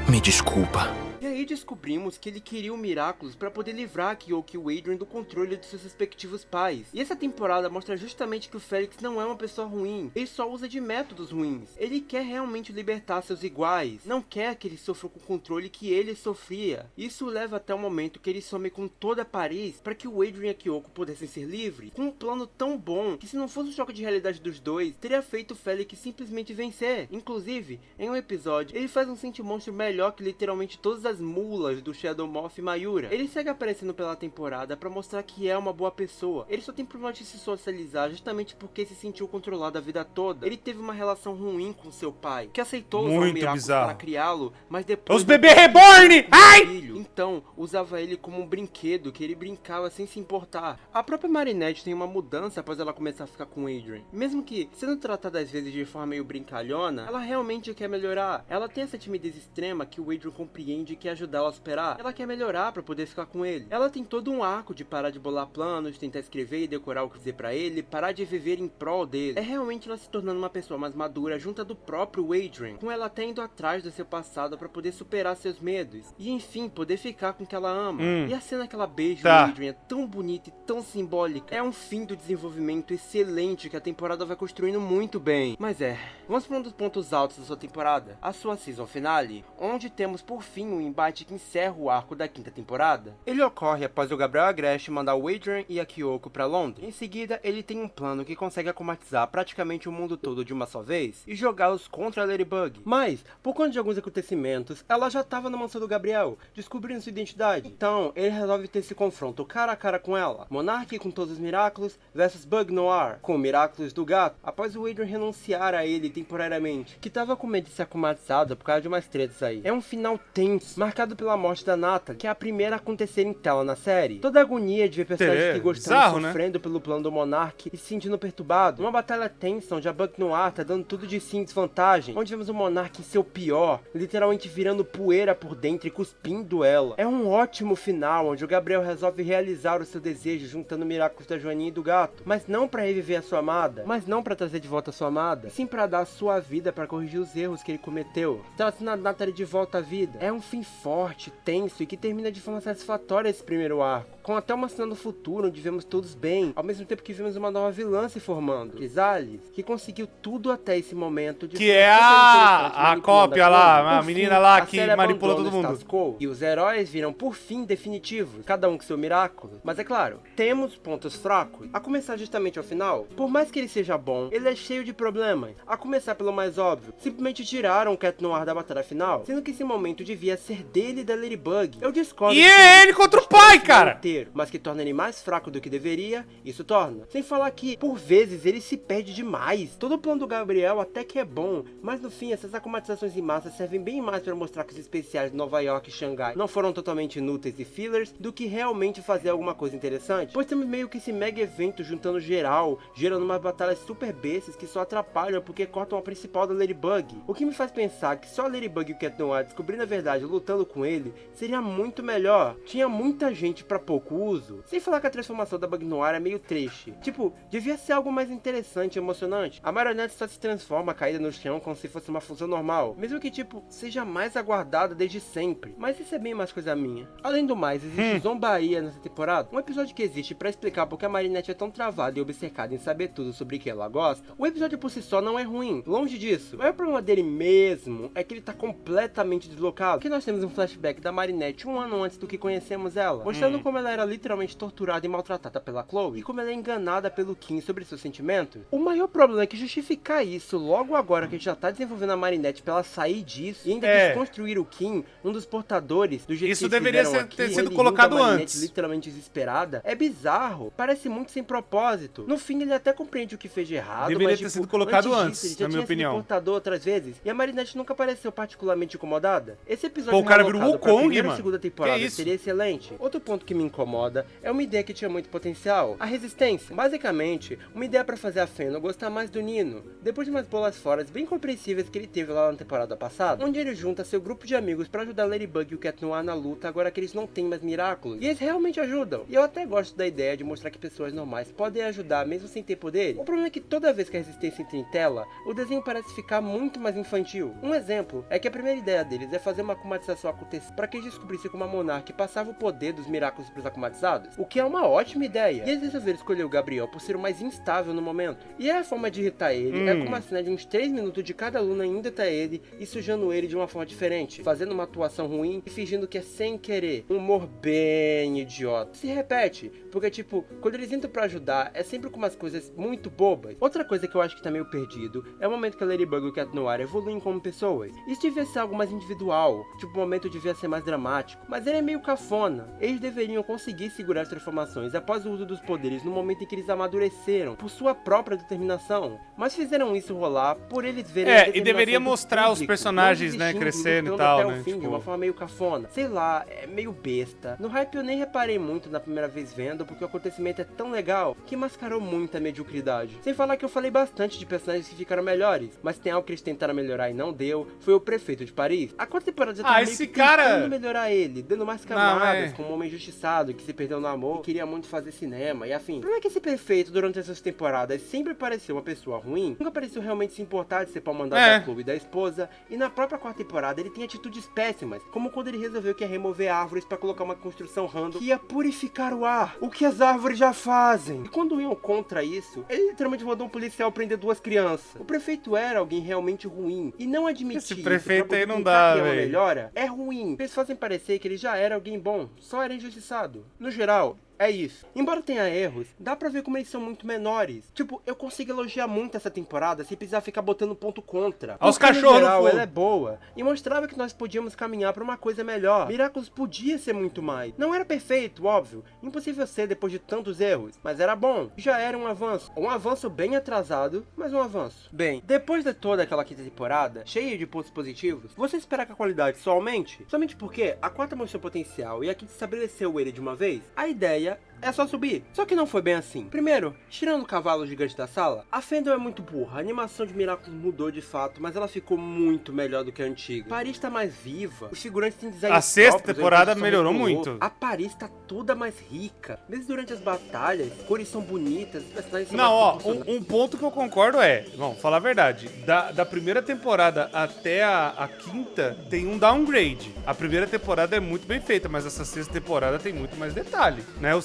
S3: Me desculpa.
S2: E aí descobrimos que ele queria o Miraculous para poder livrar a Kyoko e o Adrian do controle de seus respectivos pais. E essa temporada mostra justamente que o Félix não é uma pessoa ruim, ele só usa de métodos ruins. Ele quer realmente libertar seus iguais, não quer que eles sofram com o controle que ele sofria. Isso leva até o momento que ele some com toda Paris para que o Adrian e a Kyoko pudessem ser livres, com um plano tão bom que se não fosse um choque de realidade dos dois, teria feito o Félix simplesmente vencer. Inclusive, em um episódio, ele faz um Senti-Monstro melhor que literalmente todas as mulas do Shadow Moth e Mayura. Ele segue aparecendo pela temporada pra mostrar que é uma boa pessoa. Ele só tem problema de se socializar justamente porque se sentiu controlado a vida toda. Ele teve uma relação ruim com seu pai, que aceitou usar o Miraculous para criá-lo, mas depois...
S1: Os bebês reborn! Ai!
S2: Filho. Então, usava ele como um brinquedo que ele brincava sem se importar. A própria Marinette tem uma mudança após ela começar a ficar com o Adrian. Mesmo que, sendo tratada às vezes de forma meio brincalhona, ela realmente quer melhorar. Ela tem essa timidez extrema que o Adrian compreende que ajudar ela a superar. Ela quer melhorar pra poder ficar com ele. Ela tem todo um arco de parar de bolar planos, tentar escrever e decorar o que dizer pra ele, parar de viver em prol dele. É realmente ela se tornando uma pessoa mais madura junto do próprio Adrian, com ela até indo atrás do seu passado pra poder superar seus medos. E enfim, poder ficar com o que ela ama. E a cena que ela beija o Adrian é tão bonita e tão simbólica. É um fim do desenvolvimento excelente que a temporada vai construindo muito bem. Mas vamos para um dos pontos altos da sua temporada, a sua season finale, onde temos por fim um embate que encerra o arco da 5ª temporada. Ele ocorre após o Gabriel Agreste mandar o Adrian e a Kyoko pra Londres. Em seguida, ele tem um plano que consegue akumatizar praticamente o mundo todo de uma só vez e jogá-los contra a Ladybug. Mas, por conta de alguns acontecimentos, ela já estava na mansão do Gabriel, descobrindo sua identidade. Então, ele resolve ter esse confronto cara a cara com ela. Monarch com todos os Miraculous versus Bug Noir com o Miraculous do gato, após o Adrian renunciar a ele temporariamente, que tava com medo de ser akumatizado por causa de umas tretas aí. É um final tenso, marcado pela morte da Natalie, que é a primeira a acontecer em tela na série. Toda a agonia de ver personagens que gostamos sofrendo pelo plano do Monarch e se sentindo perturbado. Uma batalha tensa onde a Bug Noir tá dando tudo de si em desvantagem, onde vemos o Monarch em seu pior, literalmente virando poeira por dentro e cuspindo ela. É um ótimo final, onde o Gabriel resolve realizar o seu desejo juntando Miraculous da Joaninha e do gato, mas não pra reviver a sua amada, mas não pra trazer de volta a sua amada, sim pra dar a sua vida pra corrigir os erros que ele cometeu, trazendo a Natalie de volta à vida. É um fim forte, tenso e que termina de forma satisfatória esse primeiro arco, com até uma cena no futuro onde vemos todos bem, ao mesmo tempo que vemos uma nova vilã se formando, Chrysalis, que conseguiu tudo até esse momento de
S1: que é a cópia lá, a menina lá que manipula todo mundo.
S2: E os heróis viram por fim definitivos, cada um com seu Miraculous. Mas é claro, temos pontos fracos, a começar justamente ao final. Por mais que ele seja bom, ele é cheio de problemas, a começar pelo mais óbvio, simplesmente tiraram o Cat Noir da batalha final, sendo que esse momento devia ser dele e da Ladybug. Eu discordo.
S1: E é ele contra o pai, cara!
S2: Mas que torna ele mais fraco do que deveria, isso torna. Sem falar que, por vezes, ele se perde demais. Todo o plano do Gabriel até que é bom, mas no fim, essas acumatizações em massa servem bem mais para mostrar que os especiais de Nova York e Xangai não foram foram totalmente inúteis e fillers do que realmente fazer alguma coisa interessante, pois temos meio que esse mega evento juntando geral, gerando umas batalhas super bestas que só atrapalham porque cortam a principal da Ladybug, o que me faz pensar que só a Ladybug e o Cat Noir descobrindo a verdade lutando com ele seria muito melhor. Tinha muita gente pra pouco uso, sem falar que a transformação da Bug Noir é meio trash, tipo, devia ser algo mais interessante e emocionante. A marionete só se transforma caída no chão como se fosse uma fusão normal, mesmo que tipo, seja mais aguardada desde sempre, mas isso é bem mais coisa minha. Além do mais, existe zombaria nessa temporada, um episódio que existe pra explicar porque a Marinette é tão travada e obcecada em saber tudo sobre o que ela gosta. O episódio por si só não é ruim, longe disso. O maior problema dele mesmo é que ele tá completamente deslocado, porque nós temos um flashback da Marinette um ano antes do que conhecemos ela, mostrando como ela era literalmente torturada e maltratada pela Chloe, e como ela é enganada pelo Kim sobre seus sentimentos. O maior problema é que justificar isso logo agora que a gente já tá desenvolvendo a Marinette pra ela sair disso, e ainda desconstruir o Kim, um dos portadores do jeito
S1: isso
S2: que
S1: deveria ter sido colocado antes.
S2: Literalmente desesperada, é bizarro, parece muito sem propósito. No fim ele até compreende o que fez de errado,
S1: Deveria
S2: mas,
S1: ter
S2: tipo,
S1: sido colocado
S2: antes disso,
S1: antes,
S2: ele já
S1: na minha
S2: tinha
S1: opinião.
S2: sido portador outras vezes, e a Marinette nunca pareceu particularmente incomodada. Esse episódio
S1: Pô, o cara virou
S2: realocado pra
S1: Wukong,
S2: primeira e
S1: mano.
S2: segunda temporada
S1: Que isso?
S2: seria excelente. Outro ponto que me incomoda é uma ideia que tinha muito potencial, a resistência. Basicamente, uma ideia pra fazer a Fennel gostar mais do Nino, depois de umas bolas fora bem compreensíveis que ele teve lá na temporada passada, onde ele junta seu grupo de amigos pra ajudar a Ladybug e o Cat Noir na luta agora que eles não têm mais Miraculous, e eles realmente ajudam. E eu até gosto da ideia de mostrar que pessoas normais podem ajudar mesmo sem ter poder. O problema é que toda vez que a resistência entra em tela, o desenho parece ficar muito mais infantil. Um exemplo é que a primeira ideia deles é fazer uma acumatização acontecer para que eles descobrissem como a Monarch passava o poder dos Miraculous pros acumatizados, o que é uma ótima ideia. E eles resolveram escolher o Gabriel por ser o mais instável no momento. E a forma de irritar ele é com uma cena de uns 3 minutos de cada aluna indo até ele e sujando ele de uma forma diferente, fazendo uma atuação ruim e fingindo que é sem querer. Um humor bem idiota. Se repete, porque tipo, quando eles entram pra ajudar, é sempre com umas coisas muito bobas. Outra coisa que eu acho que tá meio perdido é o momento que a Ladybug e o Cat Noir evoluem como pessoas. Isso devia ser algo mais individual, tipo, o momento devia ser mais dramático, mas ele é meio cafona. Eles deveriam conseguir segurar as transformações após o uso dos poderes no momento em que eles amadureceram, por sua própria determinação. Mas fizeram isso rolar por eles verem a
S1: e
S2: determinação
S1: deveria
S2: do
S1: mostrar os
S2: público,
S1: personagens,
S2: não
S1: né,
S2: desistindo,
S1: crescendo e
S2: lutando
S1: tal,
S2: até
S1: né,
S2: o fim,
S1: tipo...
S2: de uma forma meio cafona. Sei lá, é meio besta. No hype eu nem reparei muito na primeira vez vendo, porque o acontecimento é tão legal que mascarou muita mediocridade. Sem falar que eu falei bastante de personagens que ficaram melhores, mas tem algo que eles tentaram melhorar e não deu, foi o prefeito de Paris. A quarta temporada já tá meio
S1: esse
S2: que
S1: cara...
S2: tentando melhorar ele, dando mais camadas,
S1: Não,
S2: como um homem injustiçado que se perdeu no amor e queria muito fazer cinema e afim. O problema é que esse prefeito, durante essas temporadas, sempre pareceu uma pessoa ruim, nunca pareceu realmente se importar de ser pau-mandado da Chloe e da esposa, e na própria quarta temporada ele tem atitudes péssimas, como quando ele resolveu que ia remover árvores pra colocar uma construção random que ia purificar o ar, o que as árvores já fazem. E quando iam contra isso, ele literalmente mandou um policial prender 2 crianças. O prefeito era alguém realmente ruim, e não admitir
S1: Esse
S2: isso
S1: prefeito
S2: pra
S1: aí não
S2: tentar
S1: dá,
S2: criar uma
S1: velho.
S2: melhora é ruim. Eles fazem parecer que ele já era alguém bom, só era injustiçado. No geral, é isso. Embora tenha erros, dá pra ver como eles são muito menores. Tipo, eu consigo elogiar muito essa temporada sem precisar ficar botando ponto contra.
S1: Olha os
S2: Porque, no
S1: cachorros no
S2: geral,
S1: fundo.
S2: ela é boa e mostrava que nós podíamos caminhar pra uma coisa melhor. Miraculous podia ser muito mais. Não era perfeito, óbvio. Impossível ser depois de tantos erros. Mas era bom. Já era um avanço. Um avanço bem atrasado, mas um avanço. Bem, depois de toda aquela quinta temporada, cheia de pontos positivos, você espera que a qualidade só aumente? Somente porque a quarta mostrou potencial e a quinta estabeleceu ele de uma vez? A ideia é só subir. Só que não foi bem assim. Primeiro, tirando o cavalo gigante da sala, a Fennel é muito burra. A animação de Miraculous mudou de fato, mas ela ficou muito melhor do que a antiga. Paris tá mais viva. Os figurantes têm design
S1: A sexta
S2: próprios,
S1: temporada
S2: a edição
S1: melhorou
S2: recuou.
S1: muito.
S2: A Paris tá toda mais rica. Mesmo durante as batalhas, cores são bonitas, os personagens são
S1: Não,
S2: mais
S1: ó,
S2: proporcionais.
S1: um ponto que eu concordo é, vamos falar a verdade, da primeira temporada até a quinta tem um downgrade. A primeira temporada é muito bem feita, mas essa sexta temporada tem muito mais detalhe, né? O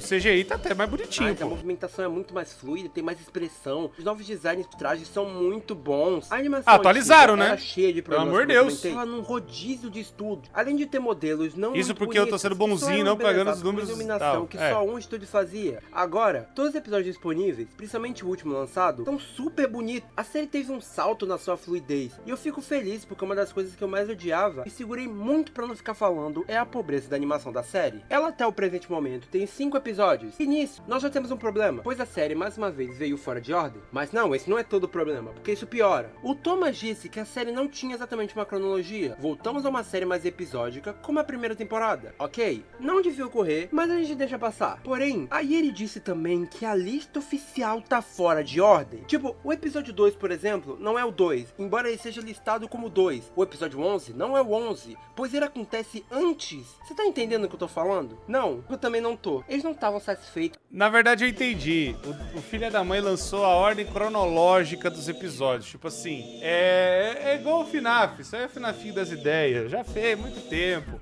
S1: CGI tá até mais bonitinho,
S2: A
S1: pô.
S2: movimentação é muito mais fluida, tem mais expressão. Os novos designs de trajes são muito bons. A animação
S1: Atualizaram,
S2: antiga
S1: né?
S2: era cheia de problemas.
S1: Pelo amor de
S2: como eu
S1: Deus.
S2: comentei. Ela num rodízio de estúdio. Além de ter modelos não
S1: Isso
S2: muito
S1: porque eu tô
S2: bonitos,
S1: sendo
S2: que só
S1: bonzinho,
S2: eram
S1: não pagando os
S2: embelezados
S1: números
S2: com
S1: e
S2: iluminação
S1: tal.
S2: que
S1: É.
S2: só um estúdio fazia. Agora, todos os episódios disponíveis, principalmente o último lançado, estão super bonitos. A série teve um salto na sua fluidez. E eu fico feliz porque uma das coisas que eu mais odiava e segurei muito pra não ficar falando é a pobreza da animação da série. Ela até o presente momento tem 5 episódios. E nisso, nós já temos um problema, pois a série mais uma vez veio fora de ordem. Mas não, esse não é todo o problema, porque isso piora. O Thomas disse que a série não tinha exatamente uma cronologia. Voltamos a uma série mais episódica, como a primeira temporada. Ok, não devia ocorrer, mas a gente deixa passar. Porém, aí ele disse também que a lista oficial tá fora de ordem. Tipo, o episódio 2, por exemplo, não é o 2, embora ele seja listado como 2. O episódio 11 não é o 11, pois ele acontece antes. Você tá entendendo o que eu tô falando? Não, eu também não tô. Eles não estavam satisfeitos.
S1: Na verdade, eu entendi. O filho da mãe lançou a ordem cronológica dos episódios. Tipo assim, é igual o FNAF. Isso aí é o FNAF das ideias. Já fez muito tempo.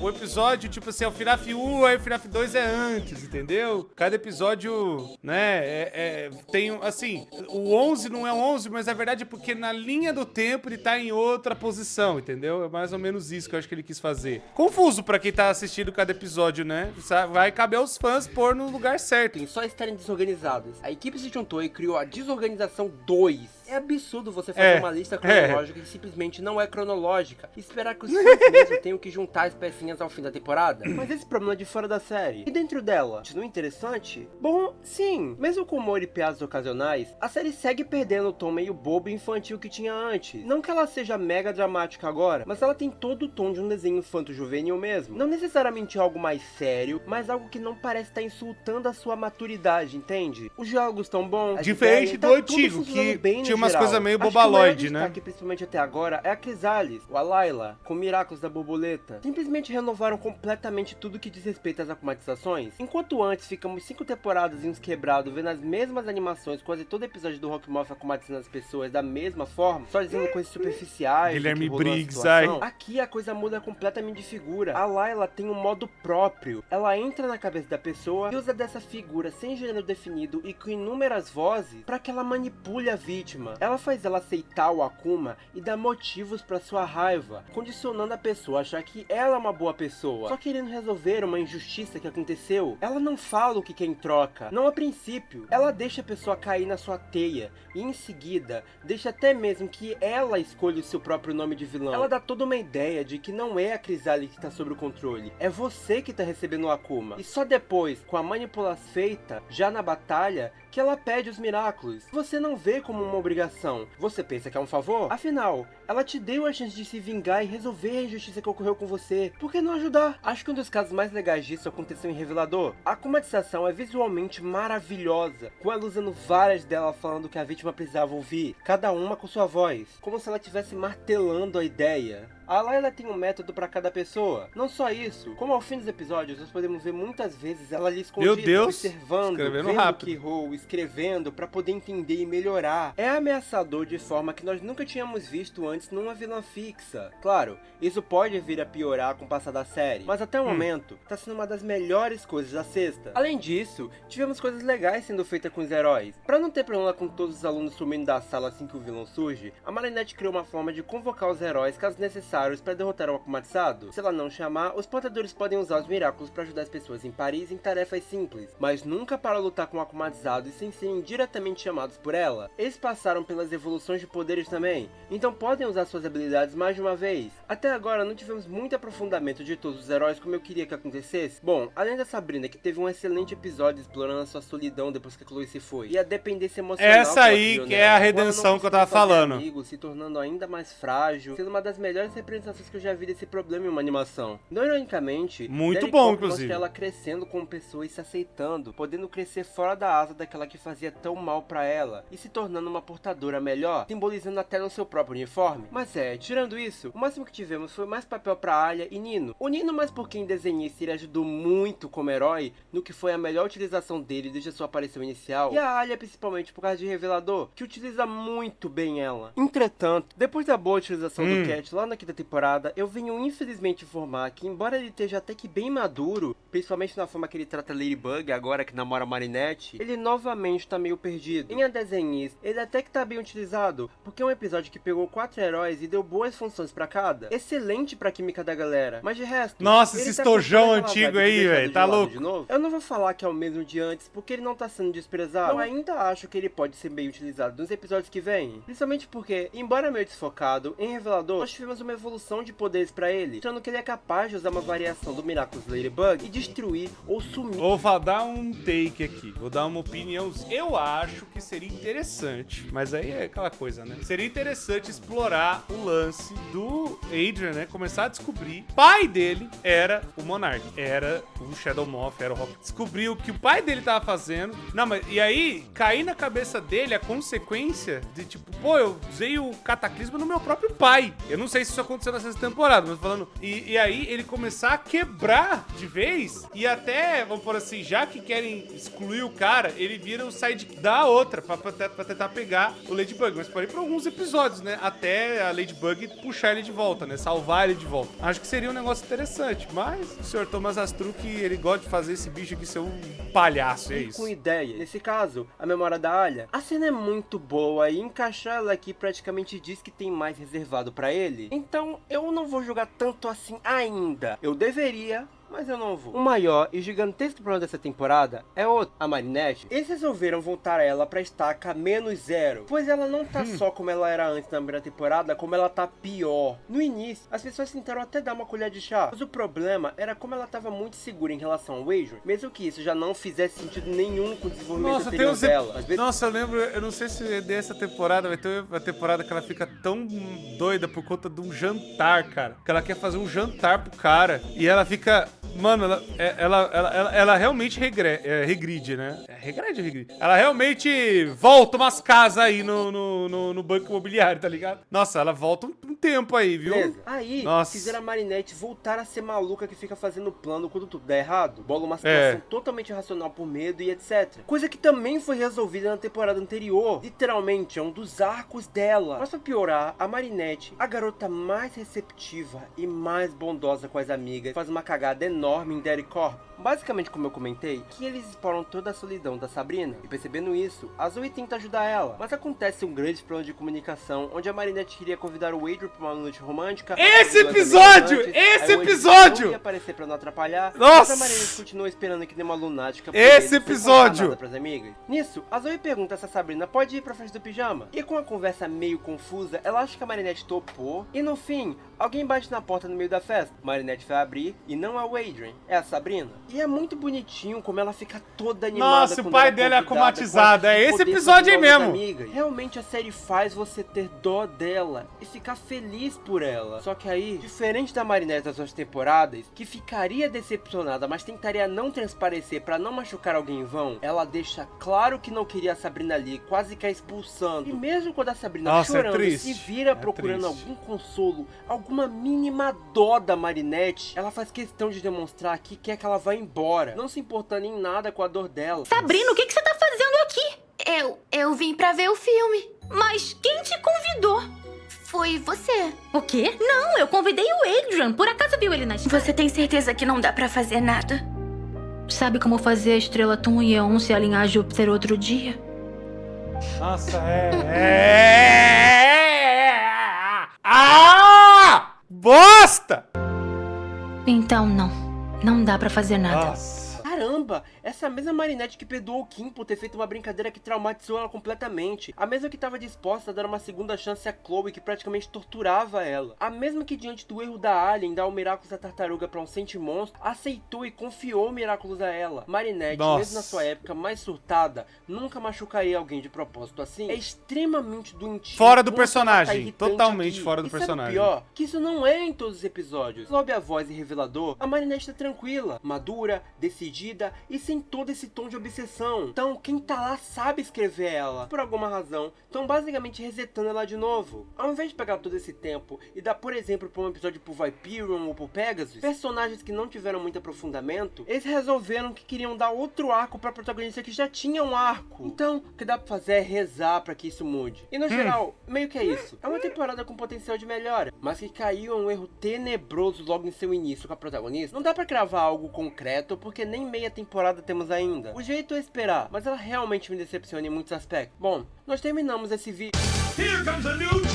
S1: O episódio, tipo assim, é o FNAF 1, aí o FNAF 2 é antes, entendeu? Cada episódio, né, tem, assim, o 11 não é o 11, mas na verdade é porque na linha do tempo ele tá em outra posição, entendeu? É mais ou menos isso que eu acho que ele quis fazer. Confuso pra quem tá assistindo cada episódio, né? Vai caber aos fãs pôr no lugar certo.
S2: Em só estarem desorganizados. A equipe se juntou e criou a Desorganização 2. É absurdo você fazer uma lista cronológica que simplesmente não é cronológica e esperar que os fãs mesmo tenham que juntar as pecinhas ao fim da temporada. Mas esse problema é de fora da série. E dentro dela, continua interessante? Bom, sim. Mesmo com humor e piadas ocasionais, a série segue perdendo o tom meio bobo e infantil que tinha antes. Não que ela seja mega dramática agora, mas ela tem todo o tom de um desenho infanto-juvenil mesmo. Não necessariamente algo mais sério, mas algo que não parece estar insultando a sua maturidade, entende? Os diálogos estão bons.
S1: Diferente do antigo, que tinha umas coisas meio bobaloide, né?
S2: Que principalmente até agora é a Chrysalis, o Alayla, com Miraculous da Borboleta. Simplesmente renovaram completamente tudo que diz respeito às acumatizações. Enquanto antes ficamos 5 temporadas e uns quebrados vendo as mesmas animações, quase todo episódio do Rock Moth akumatizando as pessoas da mesma forma, só dizendo coisas superficiais.
S1: Guilherme Briggs, ai.
S2: Aqui a coisa muda completamente de figura. A Layla tem um modo próprio. Ela entra na cabeça da pessoa e usa dessa figura sem gênero definido e com inúmeras vozes para que ela manipule a vítima. Ela faz ela aceitar o Akuma e dá motivos para sua raiva, condicionando a pessoa a achar que ela é uma boa pessoa, só querendo resolver uma injustiça que aconteceu. Ela não fala o que quer em troca, não a princípio. Ela deixa a pessoa cair na sua teia e em seguida deixa até mesmo que ela escolha o seu próprio nome de vilão. Ela dá toda uma ideia de que não é a Chrysalis que está sob o controle, é você que está recebendo o Akuma. E só depois, com a manipulação feita, já na batalha, que ela pede os Miraculous. Você não vê como uma obrigação, você pensa que é um favor? Afinal, ela te deu a chance de se vingar e resolver a injustiça que ocorreu com você. Por que não ajudar? Acho que um dos casos mais legais disso aconteceu em Revelador. A acumatização é visualmente maravilhosa, com ela usando várias delas falando que a vítima precisava ouvir, cada uma com sua voz, como se ela estivesse martelando a ideia. A Layla tem um método para cada pessoa. Não só isso, como ao fim dos episódios, nós podemos ver muitas vezes ela ali escondida, observando, vendo rápido. Keyhole, escrevendo para poder entender e melhorar. É ameaçador de forma que nós nunca tínhamos visto antes numa vilã fixa. Claro, isso pode vir a piorar com o passar da série, mas até o momento, tá sendo uma das melhores coisas da sexta. Além disso, tivemos coisas legais sendo feitas com os heróis. Para não ter problema com todos os alunos sumindo da sala assim que o vilão surge, a Marinette criou uma forma de convocar os heróis caso necessário para derrotar o akumatizado. Se ela não chamar, os portadores podem usar os Miraculous para ajudar as pessoas em Paris em tarefas simples, mas nunca para lutar com o akumatizado e sem serem diretamente chamados por ela. Eles passaram pelas evoluções de poderes também, então podem usar suas habilidades mais de uma vez. Até agora não tivemos muito aprofundamento de todos os heróis como eu queria que acontecesse. Bom, além da Sabrina, que teve um excelente episódio explorando a sua solidão depois que a Chloe se foi, e a dependência emocional
S1: essa aí que é a redenção que eu tava falando.
S2: Amigo, se tornando ainda mais frágil, sendo uma das melhores representações que eu já vi desse problema em uma animação. Não ironicamente,
S1: muito bom, inclusive.
S2: Mostra ela crescendo como pessoa e se aceitando, podendo crescer fora da asa daquela que fazia tão mal pra ela e se tornando uma portadora melhor, simbolizando até no seu próprio uniforme. Mas tirando isso, o máximo que tivemos foi mais papel pra Alia e Nino. O Nino mais porque em desenhista ele ajudou muito como herói no que foi a melhor utilização dele desde a sua aparição inicial, e a Alia principalmente por causa de Revelador, que utiliza muito bem ela. Entretanto, depois da boa utilização do Cat lá na quinta temporada, eu venho infelizmente informar que, embora ele esteja até que bem maduro, principalmente na forma que ele trata Ladybug agora que namora Marinette, ele novamente tá meio perdido. Em A Desenhista, ele até que tá bem utilizado, porque é um episódio que pegou 4 heróis e deu boas funções pra cada, excelente pra química da galera, mas de resto...
S1: Nossa, esse estojão antigo aí, velho, tá louco?
S2: Eu não vou falar que é o mesmo de antes, porque ele não tá sendo desprezado. Eu ainda acho que ele pode ser bem utilizado nos episódios que vêm, principalmente porque, embora meio desfocado, em Revelador, nós tivemos uma evolução de poderes pra ele, mostrando que ele é capaz de usar uma variação do Miraculous Ladybug e destruir ou sumir.
S1: Vou dar um take aqui, vou dar uma opinião. Eu acho que seria interessante, mas aí é aquela coisa, né? Seria interessante explorar o lance do Adrian, né? Começar a descobrir. O pai dele era o Monarch, era o Shadow Moth, era o Rock. Descobriu o que o pai dele tava fazendo. Não, mas e aí cair na cabeça dele a consequência de tipo, pô, eu usei o cataclisma no meu próprio pai. Eu não sei se isso aconteceu nessa temporada, mas falando. E aí ele começar a quebrar de vez e até, vamos por assim, já que querem excluir o cara, ele vira o sidekick da outra pra tentar pegar o Ladybug. Mas porém por alguns episódios, né? Até a Ladybug puxar ele de volta, né? Salvar ele de volta. Acho que seria um negócio interessante, mas o Sr. Thomas Astruc, ele gosta de fazer esse bicho aqui ser um palhaço, é isso.
S2: Com ideia. Nesse caso, a memória da Alia, a cena é muito boa e encaixar ela aqui praticamente diz que tem mais reservado pra ele. Então, eu não vou jogar tanto assim ainda. Eu deveria, mas eu não vou. O maior e gigantesco problema dessa temporada é outro, a Marinette. Eles resolveram voltar ela pra estaca -0, pois ela não tá só como ela era antes na primeira temporada, como ela tá pior. No início, as pessoas tentaram até dar uma colher de chá, mas o problema era como ela tava muito segura em relação ao Adrian, mesmo que isso já não fizesse sentido nenhum com o desenvolvimento anterior dela. Às vezes...
S1: Nossa, eu lembro, eu não sei se dessa temporada vai ter uma temporada que ela fica tão doida por conta de um jantar, cara. Que ela quer fazer um jantar pro cara e ela fica... Mano, ela realmente regride, né? Regride. Ela realmente volta umas casas aí no banco imobiliário, tá ligado? Nossa, ela volta um tempo aí, viu?
S2: Beleza. Aí, fizeram a Marinette voltar a ser maluca que fica fazendo plano quando tudo dá errado. Bola uma situação totalmente irracional por medo e etc. Coisa que também foi resolvida na temporada anterior. Literalmente, é um dos arcos dela. Mas pra piorar, a Marinette, a garota mais receptiva e mais bondosa com as amigas, faz uma cagada enorme em Derek Corp. Basicamente, como eu comentei, que eles exploram toda a solidão da Sabrina. E percebendo isso, a Zoe tenta ajudar ela. Mas acontece um grande problema de comunicação, onde a Marinette queria convidar o Adrian pra uma noite romântica.
S1: Esse episódio!
S2: Não ia aparecer pra não atrapalhar.
S1: Nossa!
S2: Mas a Marinette continua esperando que nem uma lunática.
S1: Esse episódio!
S2: Pras amigas. Nisso, a Zoe pergunta se a Sabrina pode ir pra festa do pijama. E com a conversa meio confusa, ela acha que a Marinette topou. E no fim, alguém bate na porta no meio da festa. Marinette vai abrir e não é o Adrian, é a Sabrina. E é muito bonitinho como ela fica toda animada.
S1: Nossa, o pai dela é acomatizado. É esse episódio aí mesmo.
S2: Amigas. Realmente a série faz você ter dó dela e ficar feliz por ela. Só que aí, diferente da Marinette das outras temporadas, que ficaria decepcionada, mas tentaria não transparecer pra não machucar alguém em vão, ela deixa claro que não queria a Sabrina ali, quase que a expulsando. E mesmo quando a Sabrina chorando se vira procurando algum consolo, alguma mínima dó da Marinette, ela faz questão de demonstrar que quer que ela vá embora, não se importando em nada com a dor dela.
S4: Sabrina, o que você tá fazendo aqui?
S7: Eu vim pra ver o filme.
S4: Mas quem te convidou?
S7: Foi você.
S4: O quê? Não, eu convidei o Adrian. Por acaso viu ele na estrada?
S7: Você tem certeza que não dá pra fazer nada?
S4: Sabe como fazer a estrela Tum e Eon se alinhar a Júpiter outro dia?
S1: Nossa, Ah! Bosta!
S4: Então não dá pra fazer nada.
S1: Nossa.
S2: Caramba, essa mesma Marinette que perdoou o Kim por ter feito uma brincadeira que traumatizou ela completamente. A mesma que estava disposta a dar uma segunda chance a Chloe, que praticamente torturava ela. A mesma que diante do erro da Alien, dar o Miraculous da tartaruga para um sentimonstro, aceitou e confiou o Miraculous a ela. Marinette, mesmo na sua época mais surtada, nunca machucaria alguém de propósito assim. É extremamente doentio.
S1: Fora do personagem, totalmente fora do personagem.
S2: Sabe o pior? Que isso não é em todos os episódios. Sob a voz e revelador, a Marinette tá tranquila, madura, decidida e sem todo esse tom de obsessão. Então, quem tá lá sabe escrever ela, por alguma razão. Então, basicamente resetando ela de novo. Ao invés de pegar todo esse tempo e dar, por exemplo, pra um episódio pro Viperion ou pro Pegasus, personagens que não tiveram muito aprofundamento, eles resolveram que queriam dar outro arco pra protagonista que já tinha um arco. Então, o que dá pra fazer é rezar pra que isso mude. E no geral, meio que é isso. É uma temporada com potencial de melhora, mas que caiu em um erro tenebroso logo em seu início com a protagonista. Não dá pra cravar algo concreto, porque nem meia temporada temos ainda. O jeito é esperar, mas ela realmente me decepciona em muitos aspectos. Bom, nós terminamos esse vídeo.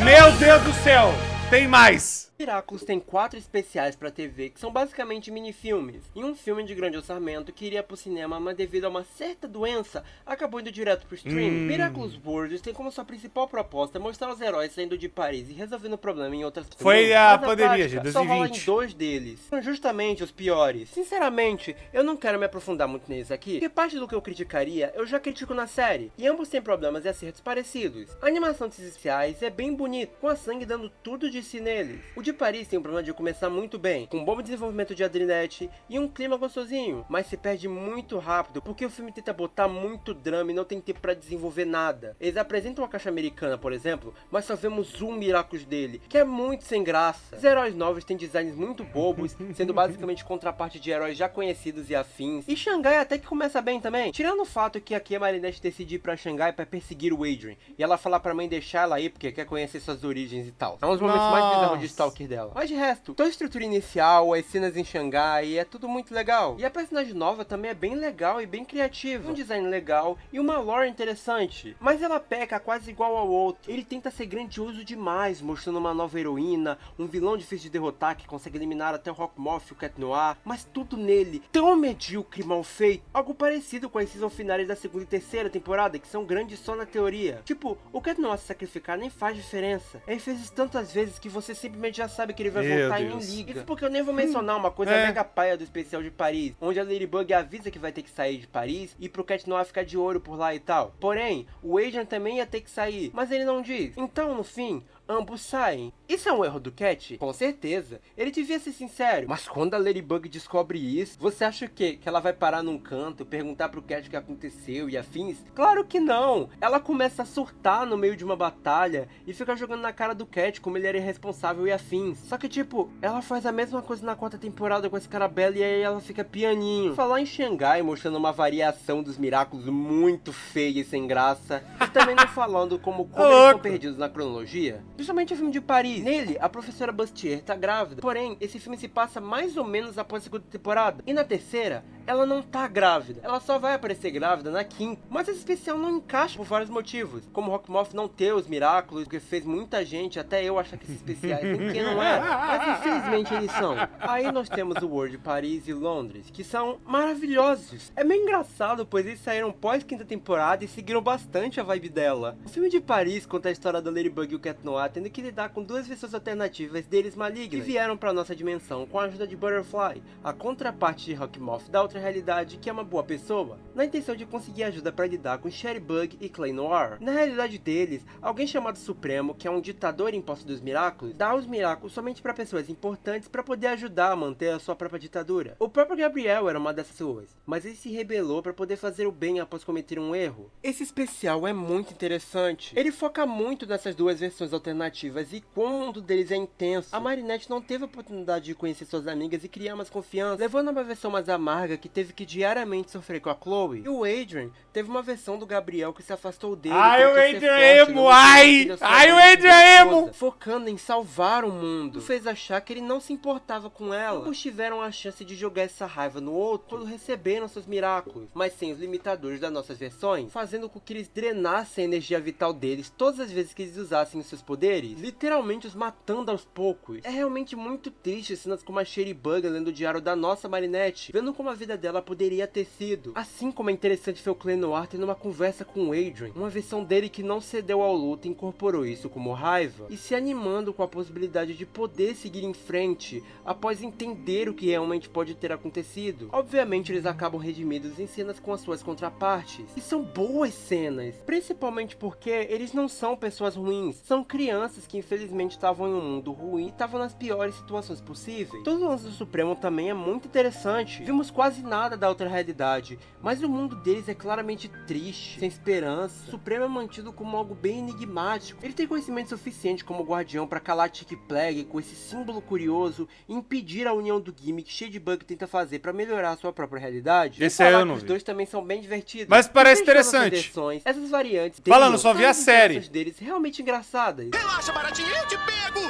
S1: Meu Deus do céu! Tem mais.
S2: Miraculous tem 4 especiais pra TV que são basicamente minifilmes, e um filme de grande orçamento que iria pro cinema, mas devido a uma certa doença, acabou indo direto pro streaming. Miraculous Worlds tem como sua principal proposta mostrar os heróis saindo de Paris e resolvendo o problema em outras pessoas.
S1: Foi a pandemia, gente,
S2: só rola em
S1: 2020.
S2: 2 deles. São justamente os piores. Sinceramente, eu não quero me aprofundar muito neles aqui, porque parte do que eu criticaria, eu já critico na série, e ambos têm problemas e acertos parecidos. A animação desses especiais é bem bonita, com a sangue dando tudo de si neles. O de Paris tem o problema de começar muito bem, com um bom desenvolvimento de Adrinette e um clima gostosinho, mas se perde muito rápido, porque o filme tenta botar muito drama e não tem tempo pra desenvolver nada. Eles apresentam a caixa americana, por exemplo, mas só vemos um Miraculous dele, que é muito sem graça. Os heróis novos têm designs muito bobos, sendo basicamente contraparte de heróis já conhecidos e afins, e Xangai até que começa bem também, tirando o fato que aqui a Marinette decide ir pra Xangai pra perseguir o Adrian, e ela fala pra mãe deixar ela ir porque quer conhecer suas origens e tal. É um dos momentos mais bizarros de Stalker dela. Mas de resto, toda a estrutura inicial, as cenas em Xangai, é tudo muito legal. E a personagem nova também é bem legal e bem criativa. Um design legal e uma lore interessante. Mas ela peca quase igual ao outro. Ele tenta ser grandioso demais, mostrando uma nova heroína, um vilão difícil de derrotar que consegue eliminar até o Rockmoth e o Cat Noir. Mas tudo nele, tão medíocre e mal feito. Algo parecido com as season finais da segunda e terceira temporada, que são grandes só na teoria. Tipo, o Cat Noir se sacrificar nem faz diferença. Ele fez isso tantas vezes que você simplesmente já sabe que ele vai voltar e nem liga. Isso porque eu nem vou mencionar uma coisa mega paia do especial de Paris, onde a Ladybug avisa que vai ter que sair de Paris e pro Cat Noir ficar de olho por lá e tal. Porém, o Adrian também ia ter que sair, mas ele não diz. Então, no fim, ambos saem. Isso é um erro do Cat? Com certeza. Ele devia ser sincero. Mas quando a Ladybug descobre isso, você acha o quê? Que ela vai parar num canto, perguntar pro Cat o que aconteceu e afins? Claro que não! Ela começa a surtar no meio de uma batalha e fica jogando na cara do Cat como ele era irresponsável e afins. Só que tipo, ela faz a mesma coisa na 4ª temporada com esse cara belo e aí ela fica pianinho. Falar em Xangai, mostrando uma variação dos Miraculous muito feia e sem graça. E também não falando como eles estão perdidos na cronologia. Principalmente o filme de Paris. Nele, a professora Bustier tá grávida. Porém, esse filme se passa mais ou menos após a 2ª temporada. E na terceira, ela não tá grávida. Ela só vai aparecer grávida na 5ª. Mas esse especial não encaixa por vários motivos. Como o Rockmoth não ter os Miraculous, porque fez muita gente, até eu achar que esses especiais ninguém não é. Mas infelizmente eles são. Aí nós temos o World de Paris e Londres, que são maravilhosos. É meio engraçado, pois eles saíram pós 5ª temporada e seguiram bastante a vibe dela. O filme de Paris conta a história da Ladybug e o Cat Noir tendo que lidar com 2 versões alternativas deles malignas, que vieram pra nossa dimensão com a ajuda de Butterfly, a contraparte de Rockmoth da outra realidade, que é uma boa pessoa, na intenção de conseguir ajuda pra lidar com Sherrybug e Clay Noir. Na realidade deles, alguém chamado Supremo, que é um ditador imposto dos Miraculous, dá os Miraculous somente pra pessoas importantes pra poder ajudar a manter a sua própria ditadura. O próprio Gabriel era uma dessas pessoas, mas ele se rebelou pra poder fazer o bem após cometer um erro. Esse especial é muito interessante. Ele foca muito nessas 2 versões alternativas e como o mundo deles é intenso. A Marinette não teve a oportunidade de conhecer suas amigas e criar mais confiança, levando a uma versão mais amarga que teve que diariamente sofrer com a Chloe. E o Adrian teve uma versão do Gabriel que se afastou dele.
S1: Ai, o Adrian emo! Ai, o Adrian emo!
S2: Focando em salvar o mundo. Fez achar que ele não se importava com ela. Ambos tiveram a chance de jogar essa raiva no outro quando receberam seus Miraculous, mas sem os limitadores das nossas versões, fazendo com que eles drenassem a energia vital deles todas as vezes que eles usassem os seus poderes, literalmente os matando aos poucos. É realmente muito triste cenas como a Sherrybug lendo o diário da nossa Marinette, vendo como a vida dela poderia ter sido. Assim como é interessante ver o Clay Noir tendo uma conversa com o Adrian, uma versão dele que não cedeu ao luto e incorporou isso como raiva, e se animando com a possibilidade de poder seguir em frente após entender o que realmente pode ter acontecido. Obviamente eles acabam redimidos em cenas com as suas contrapartes, e são boas cenas, principalmente porque eles não são pessoas ruins, são crianças que infelizmente estavam em um mundo ruim e estavam nas piores situações possíveis. Todo o lance do Supremo também é muito interessante. Vimos quase nada da outra realidade, mas o mundo deles é claramente triste, sem esperança. O Supremo é mantido como algo bem enigmático. Ele tem conhecimento suficiente como guardião para calar Tick Plague com esse símbolo curioso e impedir a união do Gimmick que Shadybug tenta fazer para melhorar a sua própria realidade.
S1: Esse aí eu não
S2: Os
S1: vi.
S2: dois também são bem divertidos.
S1: Mas parece interessante.
S2: Essas variantes
S1: Falando, só vi a série
S2: deles realmente engraçadas.
S3: Relaxa, baratinho, eu te pego!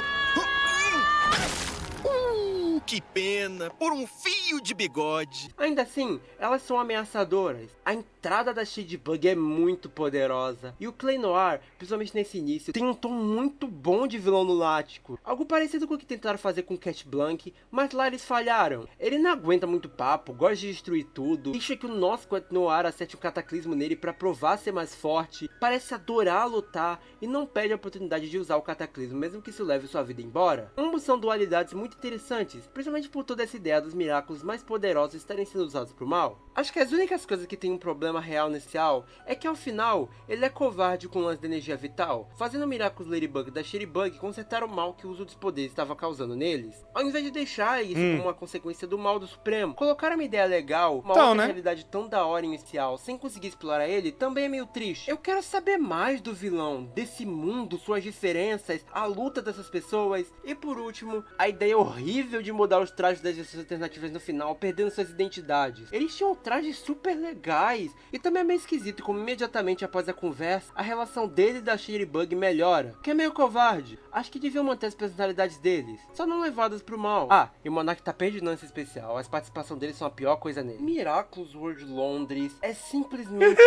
S3: Que pena, por um fio de bigode.
S2: Ainda assim, elas são ameaçadoras. A entrada da Shadebug é muito poderosa. E o Clay Noir, principalmente nesse início, tem um tom muito bom de vilão lunático. Algo parecido com o que tentaram fazer com Cat Blanc, mas lá eles falharam. Ele não aguenta muito papo, gosta de destruir tudo, deixa que o nosso Cat Noir acerte um cataclismo nele pra provar ser mais forte, parece adorar lutar e não perde a oportunidade de usar o cataclismo, mesmo que isso leve sua vida embora. Ambos são dualidades muito interessantes, principalmente por toda essa ideia dos Miraculous mais poderosos estarem sendo usados pro mal. Acho que as únicas coisas que tem um problema real nesse Al é que ao final ele é covarde com o lance da energia vital, fazendo o Miraculous Ladybug da Shadebug consertar o mal que o uso dos poderes estava causando neles, ao invés de deixar isso como uma consequência do mal do Supremo. Colocar uma ideia legal, uma outra realidade tão da hora inicial, sem conseguir explorar ele, também é meio triste. Eu quero saber mais do vilão, desse mundo, suas diferenças, a luta dessas pessoas, e por último, a ideia horrível de mudar os trajes das versões alternativas no final, perdendo suas identidades. Eles tinham trajes super legais, e também é meio esquisito como imediatamente após a conversa, a relação dele e da Shadebug melhora, que é meio covarde. Acho que deviam manter as personalidades deles, só não levadas pro mal. Ah, e o Monark tá perdido nesse especial, as participações deles são a pior coisa nele. Miraculous World Londres é simplesmente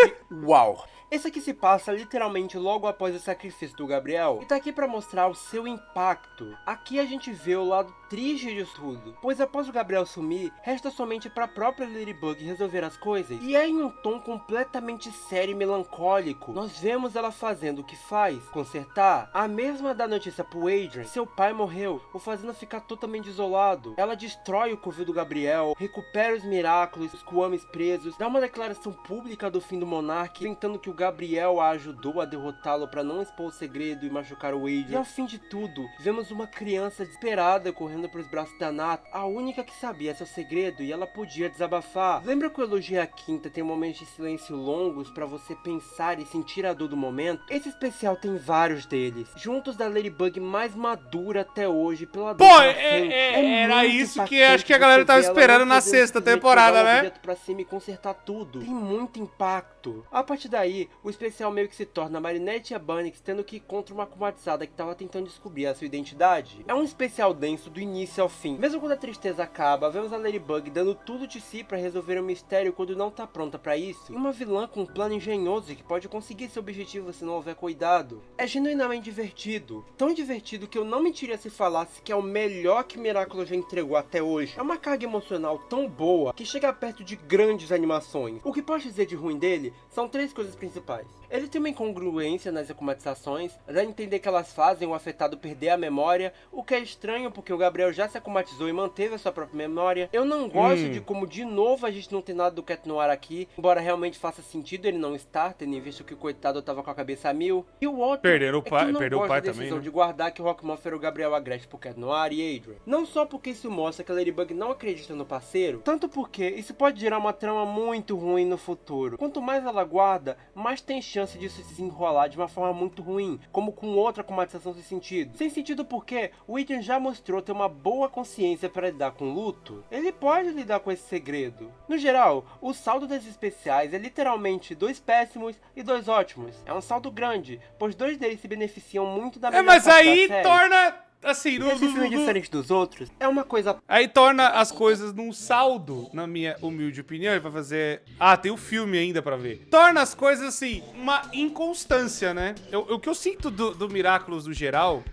S2: uau! Esse aqui se passa literalmente logo após o sacrifício do Gabriel e tá aqui pra mostrar o seu impacto. Aqui a gente vê o lado triste disso tudo, pois após o Gabriel sumir, resta somente pra própria Ladybug resolver as coisas, e é em um tom completamente sério e melancólico. Nós vemos ela fazendo o que faz, consertar. A mesma dá notícia pro Adrian, seu pai morreu, o fazendo ficar totalmente isolado. Ela destrói o covil do Gabriel, recupera os Miraculous, os Kwamis presos, dá uma declaração pública do fim do Monark, tentando que o Gabriel a ajudou a derrotá-lo para não expor o segredo e machucar o Adrian. E ao fim de tudo, vemos uma criança desesperada correndo para os braços da Nat, a única que sabia seu segredo e ela podia desabafar. Lembra que o Elogio a Quinta tem momentos de silêncio longos para você pensar e sentir a dor do momento? Esse especial tem vários deles, juntos da Ladybug mais madura até hoje, pela dor.
S1: Pô, era isso que acho que a galera tava esperando na sexta temporada, né?
S2: Pra cima e consertar tudo. Tem muito impacto. A partir daí, o especial meio que se torna a Marinette e a Bunny tendo que ir contra uma comatizada que tava tentando descobrir a sua identidade. É um especial denso do início ao fim. Mesmo quando a tristeza acaba, vemos a Ladybug dando tudo de si pra resolver um mistério quando não tá pronta pra isso. E uma vilã com um plano engenhoso que pode conseguir seu objetivo se não houver cuidado. É genuinamente divertido. Tão divertido que eu não mentiria se falasse que é o melhor que Miraculous já entregou até hoje. É uma carga emocional tão boa que chega perto de grandes animações. O que posso dizer de ruim dele são três coisas principais. Ele tem uma incongruência nas acumatizações, dá a entender que elas fazem o afetado perder a memória, o que é estranho porque o Gabriel já se acumatizou e manteve a sua própria memória. Eu não gosto de como de novo a gente não tem nada do Cat Noir aqui, embora realmente faça sentido ele não estar, tendo em vista que o coitado tava com a cabeça a mil. E o outro
S1: perdeu o pai,
S2: que eu não
S1: perdeu o
S2: gosto
S1: pai
S2: da decisão
S1: também, né?
S2: de guardar que o Rockmouth era o Gabriel agreste pro Cat Noir e Adrian. Não só porque isso mostra que a Ladybug não acredita no parceiro, tanto porque isso pode gerar uma trama muito ruim no futuro. Quanto mais ela guarda, mais tem chance disso se desenrolar de uma forma muito ruim, como com outra comatização sem sentido. Sem sentido porque o Adrian já mostrou ter uma boa consciência para lidar com luto. Ele pode lidar com esse segredo. No geral, o saldo desses especiais é literalmente 2 péssimos e 2 ótimos. É um saldo grande, pois 2 deles se beneficiam muito da melhor
S1: mas
S2: parte
S1: aí
S2: da série.
S1: torna... Assim,
S2: Esse filme diferente dos outros é uma coisa...
S1: Aí torna as coisas num saldo, na minha humilde opinião, e vai fazer... Ah, tem o filme ainda pra ver. Torna as coisas, assim, uma inconstância, né? O que eu sinto do Miraculous no geral...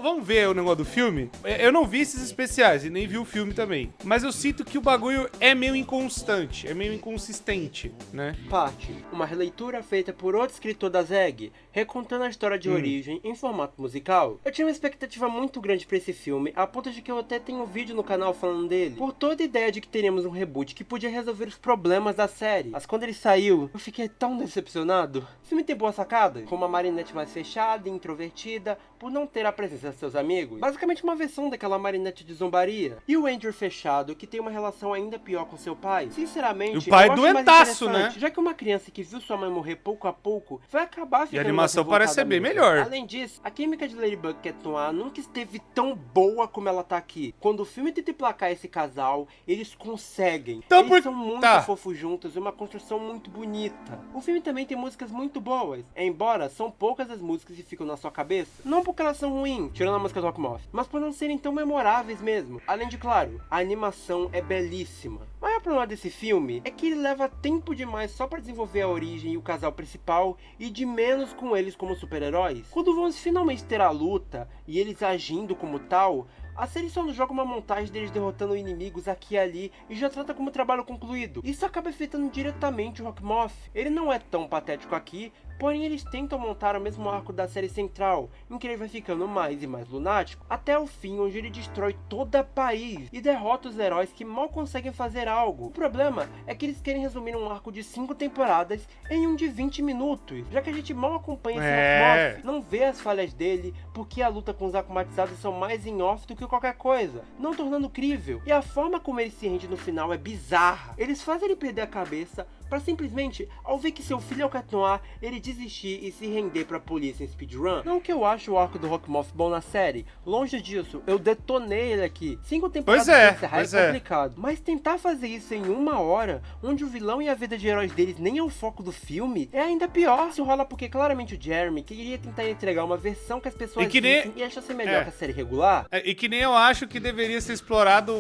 S1: Vamos ver o negócio do filme? Eu não vi esses especiais e nem vi o filme também. Mas eu sinto que o bagulho é meio inconstante, é meio inconsistente, né?
S2: Parte. Uma releitura feita por outro escritor da ZEG, recontando a história de origem em formato musical. Eu tinha uma expectativa muito grande pra esse filme, a ponto de que eu até tenho um vídeo no canal falando dele, por toda a ideia de que teríamos um reboot que podia resolver os problemas da série. Mas quando ele saiu, eu fiquei tão decepcionado. O filme tem boa sacada, com uma Marinette mais fechada e introvertida, por não ter a presença de seus amigos. Basicamente uma versão daquela Marinette de zombaria. E o Andrew fechado, que tem uma relação ainda pior com seu pai. Sinceramente,
S1: o pai
S2: eu acho
S1: doentaço,
S2: mais interessante,
S1: né?
S2: já que uma criança que viu sua mãe morrer pouco a pouco, vai acabar ficando
S1: E a animação
S2: mais revoltada
S1: parece ser bem
S2: mesmo.
S1: melhor.
S2: Além disso, a química de Ladybug e Cat Noir nunca esteve tão boa como ela tá aqui. Quando o filme tenta emplacar esse casal, eles conseguem.
S1: Então,
S2: Eles são muito fofos juntos e uma construção muito bonita. O filme também tem músicas muito boas, embora são poucas as músicas que ficam na sua cabeça. Não porque elas são ruins, tirando a música do Rockmoth, mas por não serem tão memoráveis mesmo. Além de, claro, a animação é belíssima. O maior problema desse filme é que ele leva tempo demais só pra desenvolver a origem e o casal principal e de menos com eles como super-heróis. Quando vamos finalmente ter a luta e eles agindo como tal, a série só nos joga uma montagem deles derrotando inimigos aqui e ali e já trata como trabalho concluído. Isso acaba afetando diretamente o Rockmoth. Ele não é tão patético aqui, porém eles tentam montar o mesmo arco da série central, em que ele vai ficando mais e mais lunático, até o fim, onde ele destrói todo o país e derrota os heróis que mal conseguem fazer algo. O problema é que eles querem resumir um arco de 5 temporadas em um de 20 minutos, já que a gente mal acompanha esse Rockmoth, não vê as falhas dele, porque a luta com os acumatizados são mais em off do que qualquer coisa, não tornando crível. E a forma como ele se rende no final é bizarra. Eles fazem ele perder a cabeça pra simplesmente, ao ver que seu filho é o Cat Noir, ele desistir e se render pra polícia em speedrun. Não que eu acho o arco do Rockmoth bom na série, longe disso, eu detonei ele aqui. 5 temporadas pra encerrar é complicado, mas tentar fazer isso em 1 hora, onde o vilão e a vida de heróis deles nem é o foco do filme, é ainda pior. Isso rola porque claramente o Jeremy queria tentar entregar uma versão que as pessoas vissem e achar ser melhor que a série regular.
S1: E que nem eu acho que deveria ser explorado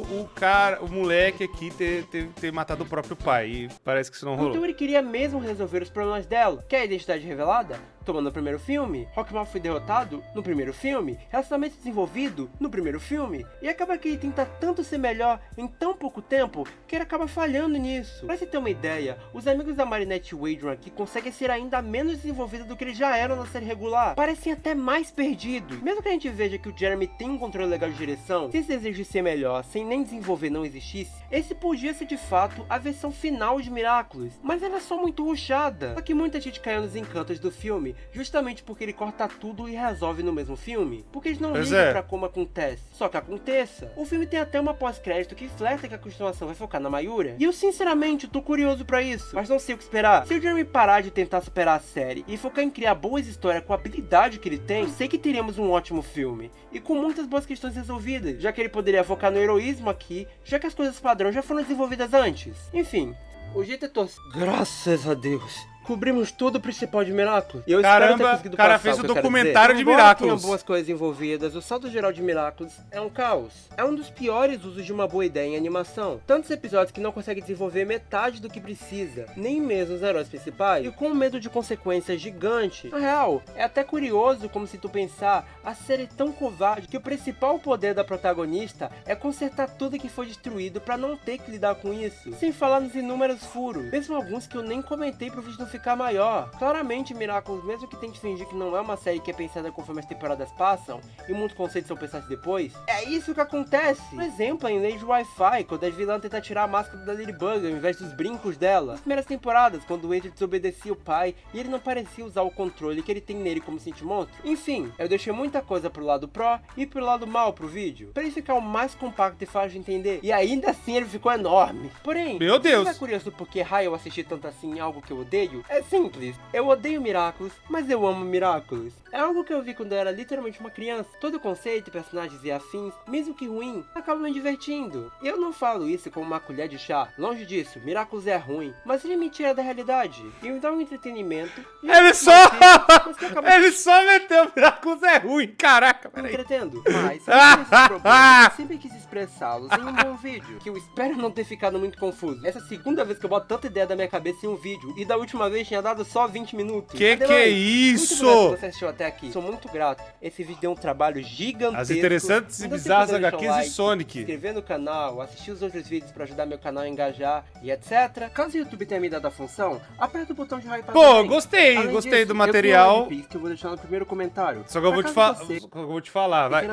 S1: o moleque aqui ter matado o próprio pai. E parece que isso não rolou.
S2: Então ele queria mesmo resolver os problemas dela. Quer a identidade revelada? Toma no primeiro filme. Rockmoth foi derrotado no primeiro filme. Relacionamento desenvolvido no primeiro filme. E acaba que ele tenta tanto ser melhor em tão pouco tempo que ele acaba falhando nisso. Pra você ter uma ideia, os amigos da Marinette e o Adrian aqui conseguem ser ainda menos desenvolvidos do que eles já eram na série regular. Parecem até mais perdidos. Mesmo que a gente veja que o Jeremy tem um controle legal de direção, se esse desejo de ser melhor sem nem desenvolver não existisse, esse podia ser de fato a versão final de Miraculous. Mas ela é só muito rushada. Só que muita gente caiu nos encantos do filme, justamente porque ele corta tudo e resolve no mesmo filme. Porque eles não ligam pra como acontece. Só que aconteça. O filme tem até uma pós-crédito que flerta que a continuação vai focar na Mayura. E eu sinceramente tô curioso pra isso, mas não sei o que esperar. Se o Jeremy parar de tentar superar a série e focar em criar boas histórias com a habilidade que ele tem, eu sei que teríamos um ótimo filme. E com muitas boas questões resolvidas, já que ele poderia focar no heroísmo aqui, já que as coisas padrão já foram desenvolvidas antes. Enfim, o jeito é torcer. Graças a Deus. Cobrimos tudo o principal de Miraculous. E eu
S1: Caramba, o cara fez o documentário de Miraculous.
S2: Tinha boas coisas envolvidas, o saldo geral de Miraculous é um caos. É um dos piores usos de uma boa ideia em animação. Tantos episódios que não conseguem desenvolver metade do que precisa, nem mesmo os heróis principais, e com um medo de consequências gigante. Na real, é até curioso como se tu pensar, a série é tão covarde que o principal poder da protagonista é consertar tudo que foi destruído pra não ter que lidar com isso. Sem falar nos inúmeros furos, mesmo alguns que eu nem comentei pro vídeo não ficar maior. Claramente, Miraculous, mesmo que tente fingir que não é uma série que é pensada conforme as temporadas passam, e muitos conceitos são pensados depois, é isso que acontece. Por exemplo, em Lady Wi-Fi, quando a vilã tenta tirar a máscara da Ladybug ao invés dos brincos dela. Nas primeiras temporadas, quando o Adrian desobedecia o pai, e ele não parecia usar o controle que ele tem nele como Sentimonstre. Enfim, eu deixei muita coisa pro lado pró e pro lado mal pro vídeo, pra ele ficar o mais compacto e fácil de entender, e ainda assim ele ficou enorme. Porém,
S1: meu Deus,
S2: você é curioso porque eu assisti tanto assim em algo que eu odeio? É simples, eu odeio Miraculous, mas eu amo Miraculous. É algo que eu vi quando eu era literalmente uma criança. Todo o conceito, personagens e afins, mesmo que ruim, acabam me divertindo. E eu não falo isso como uma colher de chá. Longe disso, Miraculous é ruim, mas ele me tira da realidade e me dá um entretenimento.
S1: Ele só meteu Miraculous é ruim, caraca,
S2: peraí. Entretendo, mas eu sempre quis expressá-los em um bom vídeo, que eu espero não ter ficado muito confuso. Essa é a segunda vez que eu boto tanta ideia da minha cabeça em um vídeo, e da última vez tinha dado só 20 minutos.
S1: Que é isso?
S2: Muito obrigado que você assistiu até aqui. Sou muito grato. Esse vídeo deu um trabalho gigantesco.
S1: As interessantes e bizarras HQs de Sonic.
S2: Se inscrever no canal, assistir os outros vídeos pra ajudar meu canal a engajar e etc. Caso o YouTube tenha me dado a função, aperta o botão de hype.
S1: Pô, gostei do material.
S2: Que eu vou deixar no primeiro comentário.
S1: Só que eu vou te falar, vai.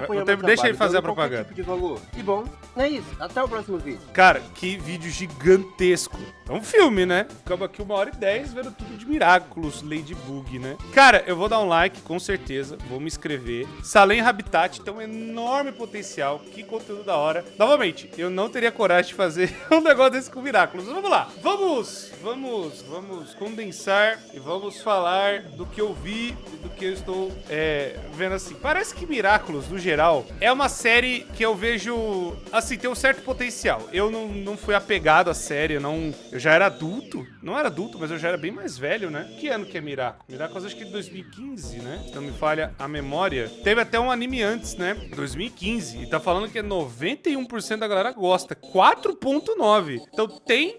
S1: Deixa ele fazer a propaganda.
S2: Tipo de valor. E bom, é isso. Até o próximo vídeo.
S1: Cara, que vídeo gigantesco. É um filme, né? Ficamos aqui 1h10 vendo sabendo tudo de Miraculous, Ladybug, né? Cara, eu vou dar um like, com certeza. Vou me inscrever. Salem Habitat tem um enorme potencial. Que conteúdo da hora. Novamente, eu não teria coragem de fazer um negócio desse com Miraculous. Vamos lá. Vamos condensar e vamos falar do que eu vi e do que eu estou vendo assim. Parece que Miraculous, no geral, é uma série que eu vejo, assim, tem um certo potencial. Eu não fui apegado à série, eu já era adulto. Não era adulto, mas eu já era bem mais velho, né? Que ano que é Miraculous? Miraculous acho que é de 2015, né? Não me falha a memória. Teve até um anime antes, né? 2015. E tá falando que 91% da galera gosta. 4.9. Então tem,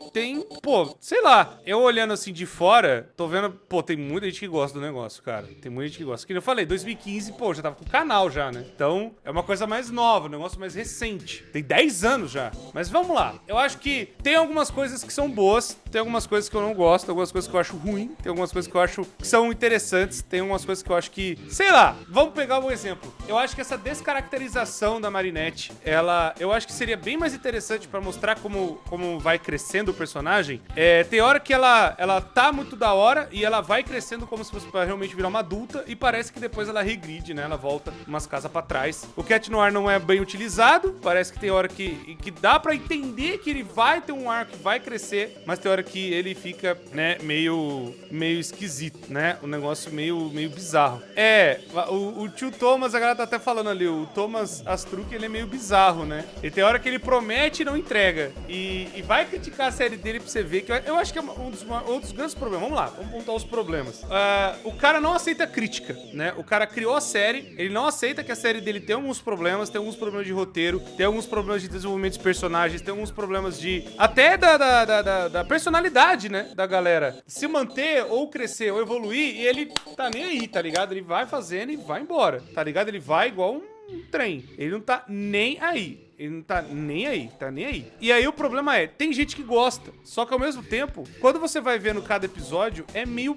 S1: pô, sei lá. Eu olhando assim de fora, tô vendo, pô, tem muita gente que gosta do negócio, cara. Tem muita gente que gosta. Como eu falei, 2015, pô, já tava com o canal já, né? Então, é uma coisa mais nova, um negócio mais recente. Tem 10 anos já. Mas vamos lá. Eu acho que tem algumas coisas que são boas, tem algumas coisas que eu não gosto, algumas coisas que eu acho ruim, tem algumas coisas que eu acho que são interessantes, tem algumas coisas que eu acho que, sei lá, vamos pegar um exemplo. Eu acho que essa descaracterização da Marinette, eu acho que seria bem mais interessante pra mostrar como vai crescendo o personagem. Tem hora que ela tá muito da hora e ela vai crescendo como se fosse pra realmente virar uma adulta e parece que depois ela regride, né? Ela volta umas casas pra trás. O Cat Noir não é bem utilizado, parece que tem hora que dá pra entender que ele vai ter um arco que vai crescer, mas tem hora que ele fica, né, meio esquisito, né? Um negócio meio bizarro. O tio Thomas, a galera tá até falando ali, o Thomas Astruc, ele é meio bizarro, né? E tem hora que ele promete e não entrega. E vai criticar a série dele pra você ver, que eu acho que é um dos grandes problemas. Vamos lá, vamos pontuar os problemas. O cara não aceita crítica, né? O cara criou a série, ele não aceita que a série dele tem alguns problemas de roteiro, tem alguns problemas de desenvolvimento de personagens, tem alguns problemas até da personalidade, né, da galera. Se manter, ou crescer, ou evoluir, e ele tá nem aí, tá ligado? Ele vai fazendo e vai embora, tá ligado? Ele vai igual um trem. Ele não tá nem aí. Ele não tá nem aí, tá nem aí. E aí o problema tem gente que gosta. Só que ao mesmo tempo, quando você vai vendo cada episódio, é meio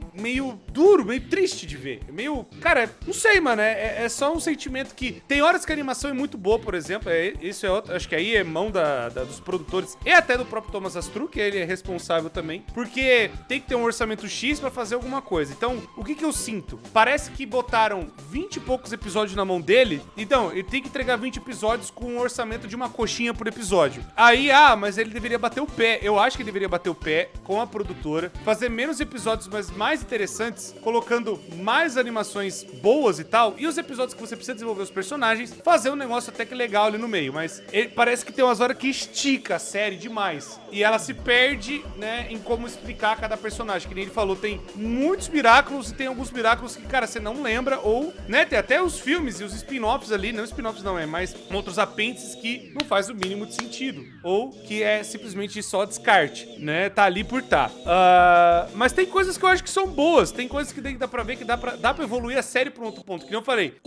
S1: duro, meio triste de ver. Meio, cara, não sei, mano, é só um sentimento que... Tem horas que a animação é muito boa, por exemplo, isso é outro, acho que aí é mão dos produtores e até do próprio Thomas Astruc, que ele é responsável também, porque tem que ter um orçamento X pra fazer alguma coisa. Então, o que eu sinto? Parece que botaram 20 e poucos episódios na mão dele, então, ele tem que entregar 20 episódios com um orçamento de uma coxinha por episódio. Aí, mas ele deveria bater o pé. Eu acho que ele deveria bater o pé com a produtora, fazer menos episódios, mas mais interessantes, colocando mais animações boas e tal, e os episódios que você precisa desenvolver os personagens, fazer um negócio até que legal ali no meio. Mas parece que tem umas horas que estica a série demais. E ela se perde, né, em como explicar cada personagem. Que nem ele falou, tem muitos Miraculous e tem alguns Miraculous que, cara, você não lembra, ou, né, tem até os filmes e os spin-offs ali, não spin-offs não, mas outros apêndices que não faz o mínimo de sentido, ou que é simplesmente só descarte, né, tá ali por tá. Mas tem coisas que eu acho que são boas, tem coisas que dá pra ver que dá pra evoluir a série pra um outro ponto, que nem eu falei,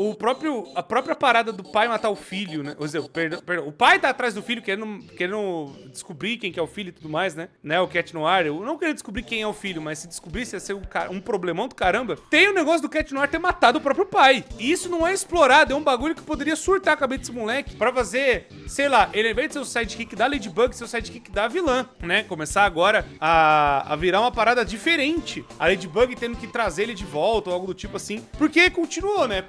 S1: a própria parada do pai matar o filho, né, perdão, o pai tá atrás do filho querendo descobrir quem que é o filho e tudo mais, né, o Cat Noir, eu não queria descobrir quem é o filho, mas se descobrisse ia ser um problemão do caramba. Tem o negócio do Cat Noir ter matado o próprio pai, e isso não é explorado, é um bagulho que poderia surtar a cabeça desse moleque pra fazer, sei lá, ele ao invés de ser o sidekick da Ladybug, ser o sidekick da vilã, né? Começar agora a virar uma parada diferente. A Ladybug tendo que trazer ele de volta ou algo do tipo assim. Porque continuou, né?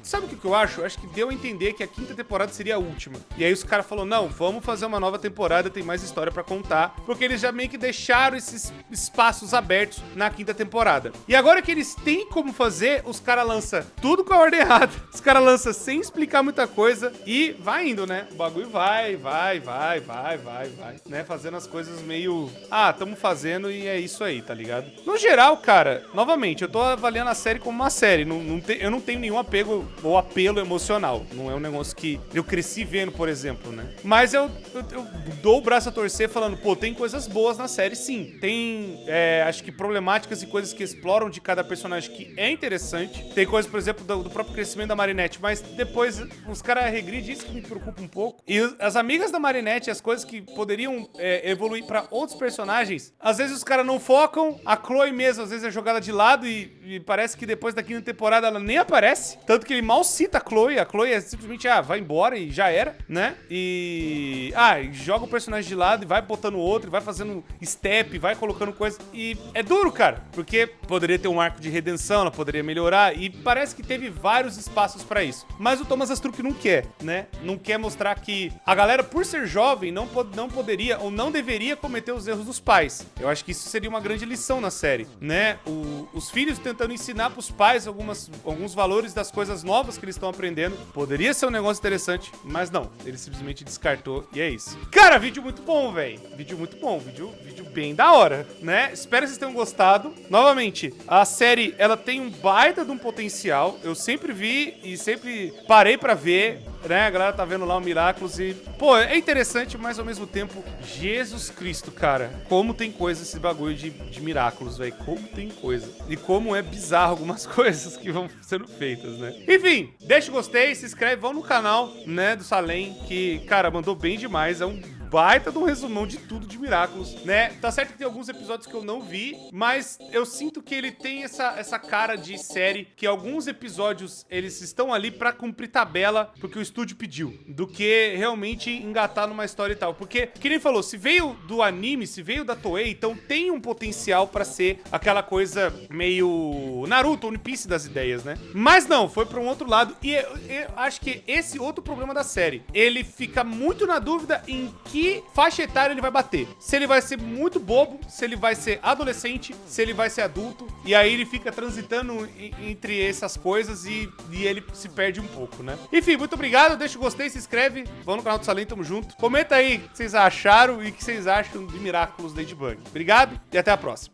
S1: Sabe o que eu acho? Eu acho que deu a entender que a 5ª temporada seria a última. E aí os caras falaram, não, vamos fazer uma nova temporada, tem mais história pra contar. Porque eles já meio que deixaram esses espaços abertos na 5ª temporada. E agora que eles têm como fazer, os caras lançam tudo com a ordem errada. Os caras lançam sem explicar muita coisa e vai indo, né? O bagulho vai, né? Fazendo as coisas meio... tamo fazendo e é isso aí, tá ligado? No geral, cara, novamente, eu tô avaliando a série como uma série. Eu não tenho nenhum apego ou apelo emocional. Não é um negócio que eu cresci vendo, por exemplo, né? Mas eu dou o braço a torcer falando, pô, tem coisas boas na série, sim. Tem, acho que problemáticas e coisas que exploram de cada personagem que é interessante. Tem coisas, por exemplo, do próprio crescimento da Marinette, mas depois os caras regridem, isso que me preocupa um pouco. E as amigas da Marinette, as coisas que poderiam evoluir pra outros personagens, às vezes os caras não focam, a Chloe mesmo às vezes é jogada de lado e parece que depois da quinta temporada ela nem aparece, tanto que ele mal cita a Chloe é simplesmente, vai embora e já era, né? E joga o personagem de lado e vai botando outro, e vai fazendo step, vai colocando coisa, e é duro, cara, porque poderia ter um arco de redenção, ela poderia melhorar, e parece que teve vários espaços pra isso, mas o Thomas Astruc não quer, né? Não quer mostrar que a galera, por ser jovem, não poderia ou não deveria cometer os erros dos pais. Eu acho que isso seria uma grande lição na série, né? Os filhos tentando ensinar pros pais alguns valores das coisas novas que eles estão aprendendo. Poderia ser um negócio interessante, mas não. Ele simplesmente descartou e é isso. Cara, vídeo muito bom, velho. Vídeo muito bom. Vídeo bem da hora, né? Espero que vocês tenham gostado. Novamente, a série, ela tem um baita de um potencial. Eu sempre vi e sempre parei pra ver, né? A galera tá vendo lá o Miraculous e... Pô, é interessante, mas ao mesmo tempo, Jesus Cristo, cara. Como tem coisa esse bagulho de Miraculous, velho. Como tem coisa. E como é bizarro algumas coisas que vão sendo feitas, né? Enfim, deixa o gostei, se inscreve, vão no canal, né, do Salem, que, cara, mandou bem demais. É um baita de um resumão de tudo de Miraculous, né? Tá certo que tem alguns episódios que eu não vi, mas eu sinto que ele tem essa cara de série, que alguns episódios, eles estão ali pra cumprir tabela, porque o estúdio pediu, do que realmente engatar numa história e tal. Porque, que nem falou, se veio do anime, se veio da Toei, então tem um potencial pra ser aquela coisa meio Naruto, One Piece das ideias, né? Mas não, foi pra um outro lado, e eu acho que esse outro problema da série, ele fica muito na dúvida em que faixa etária ele vai bater. Se ele vai ser muito bobo, se ele vai ser adolescente, se ele vai ser adulto, e aí ele fica transitando entre essas coisas e ele se perde um pouco, né? Enfim, muito obrigado, deixa o gostei, se inscreve, vão no canal do Salem, tamo junto. Comenta aí o que vocês acharam e o que vocês acham de Miraculous Ladybug. Obrigado e até a próxima.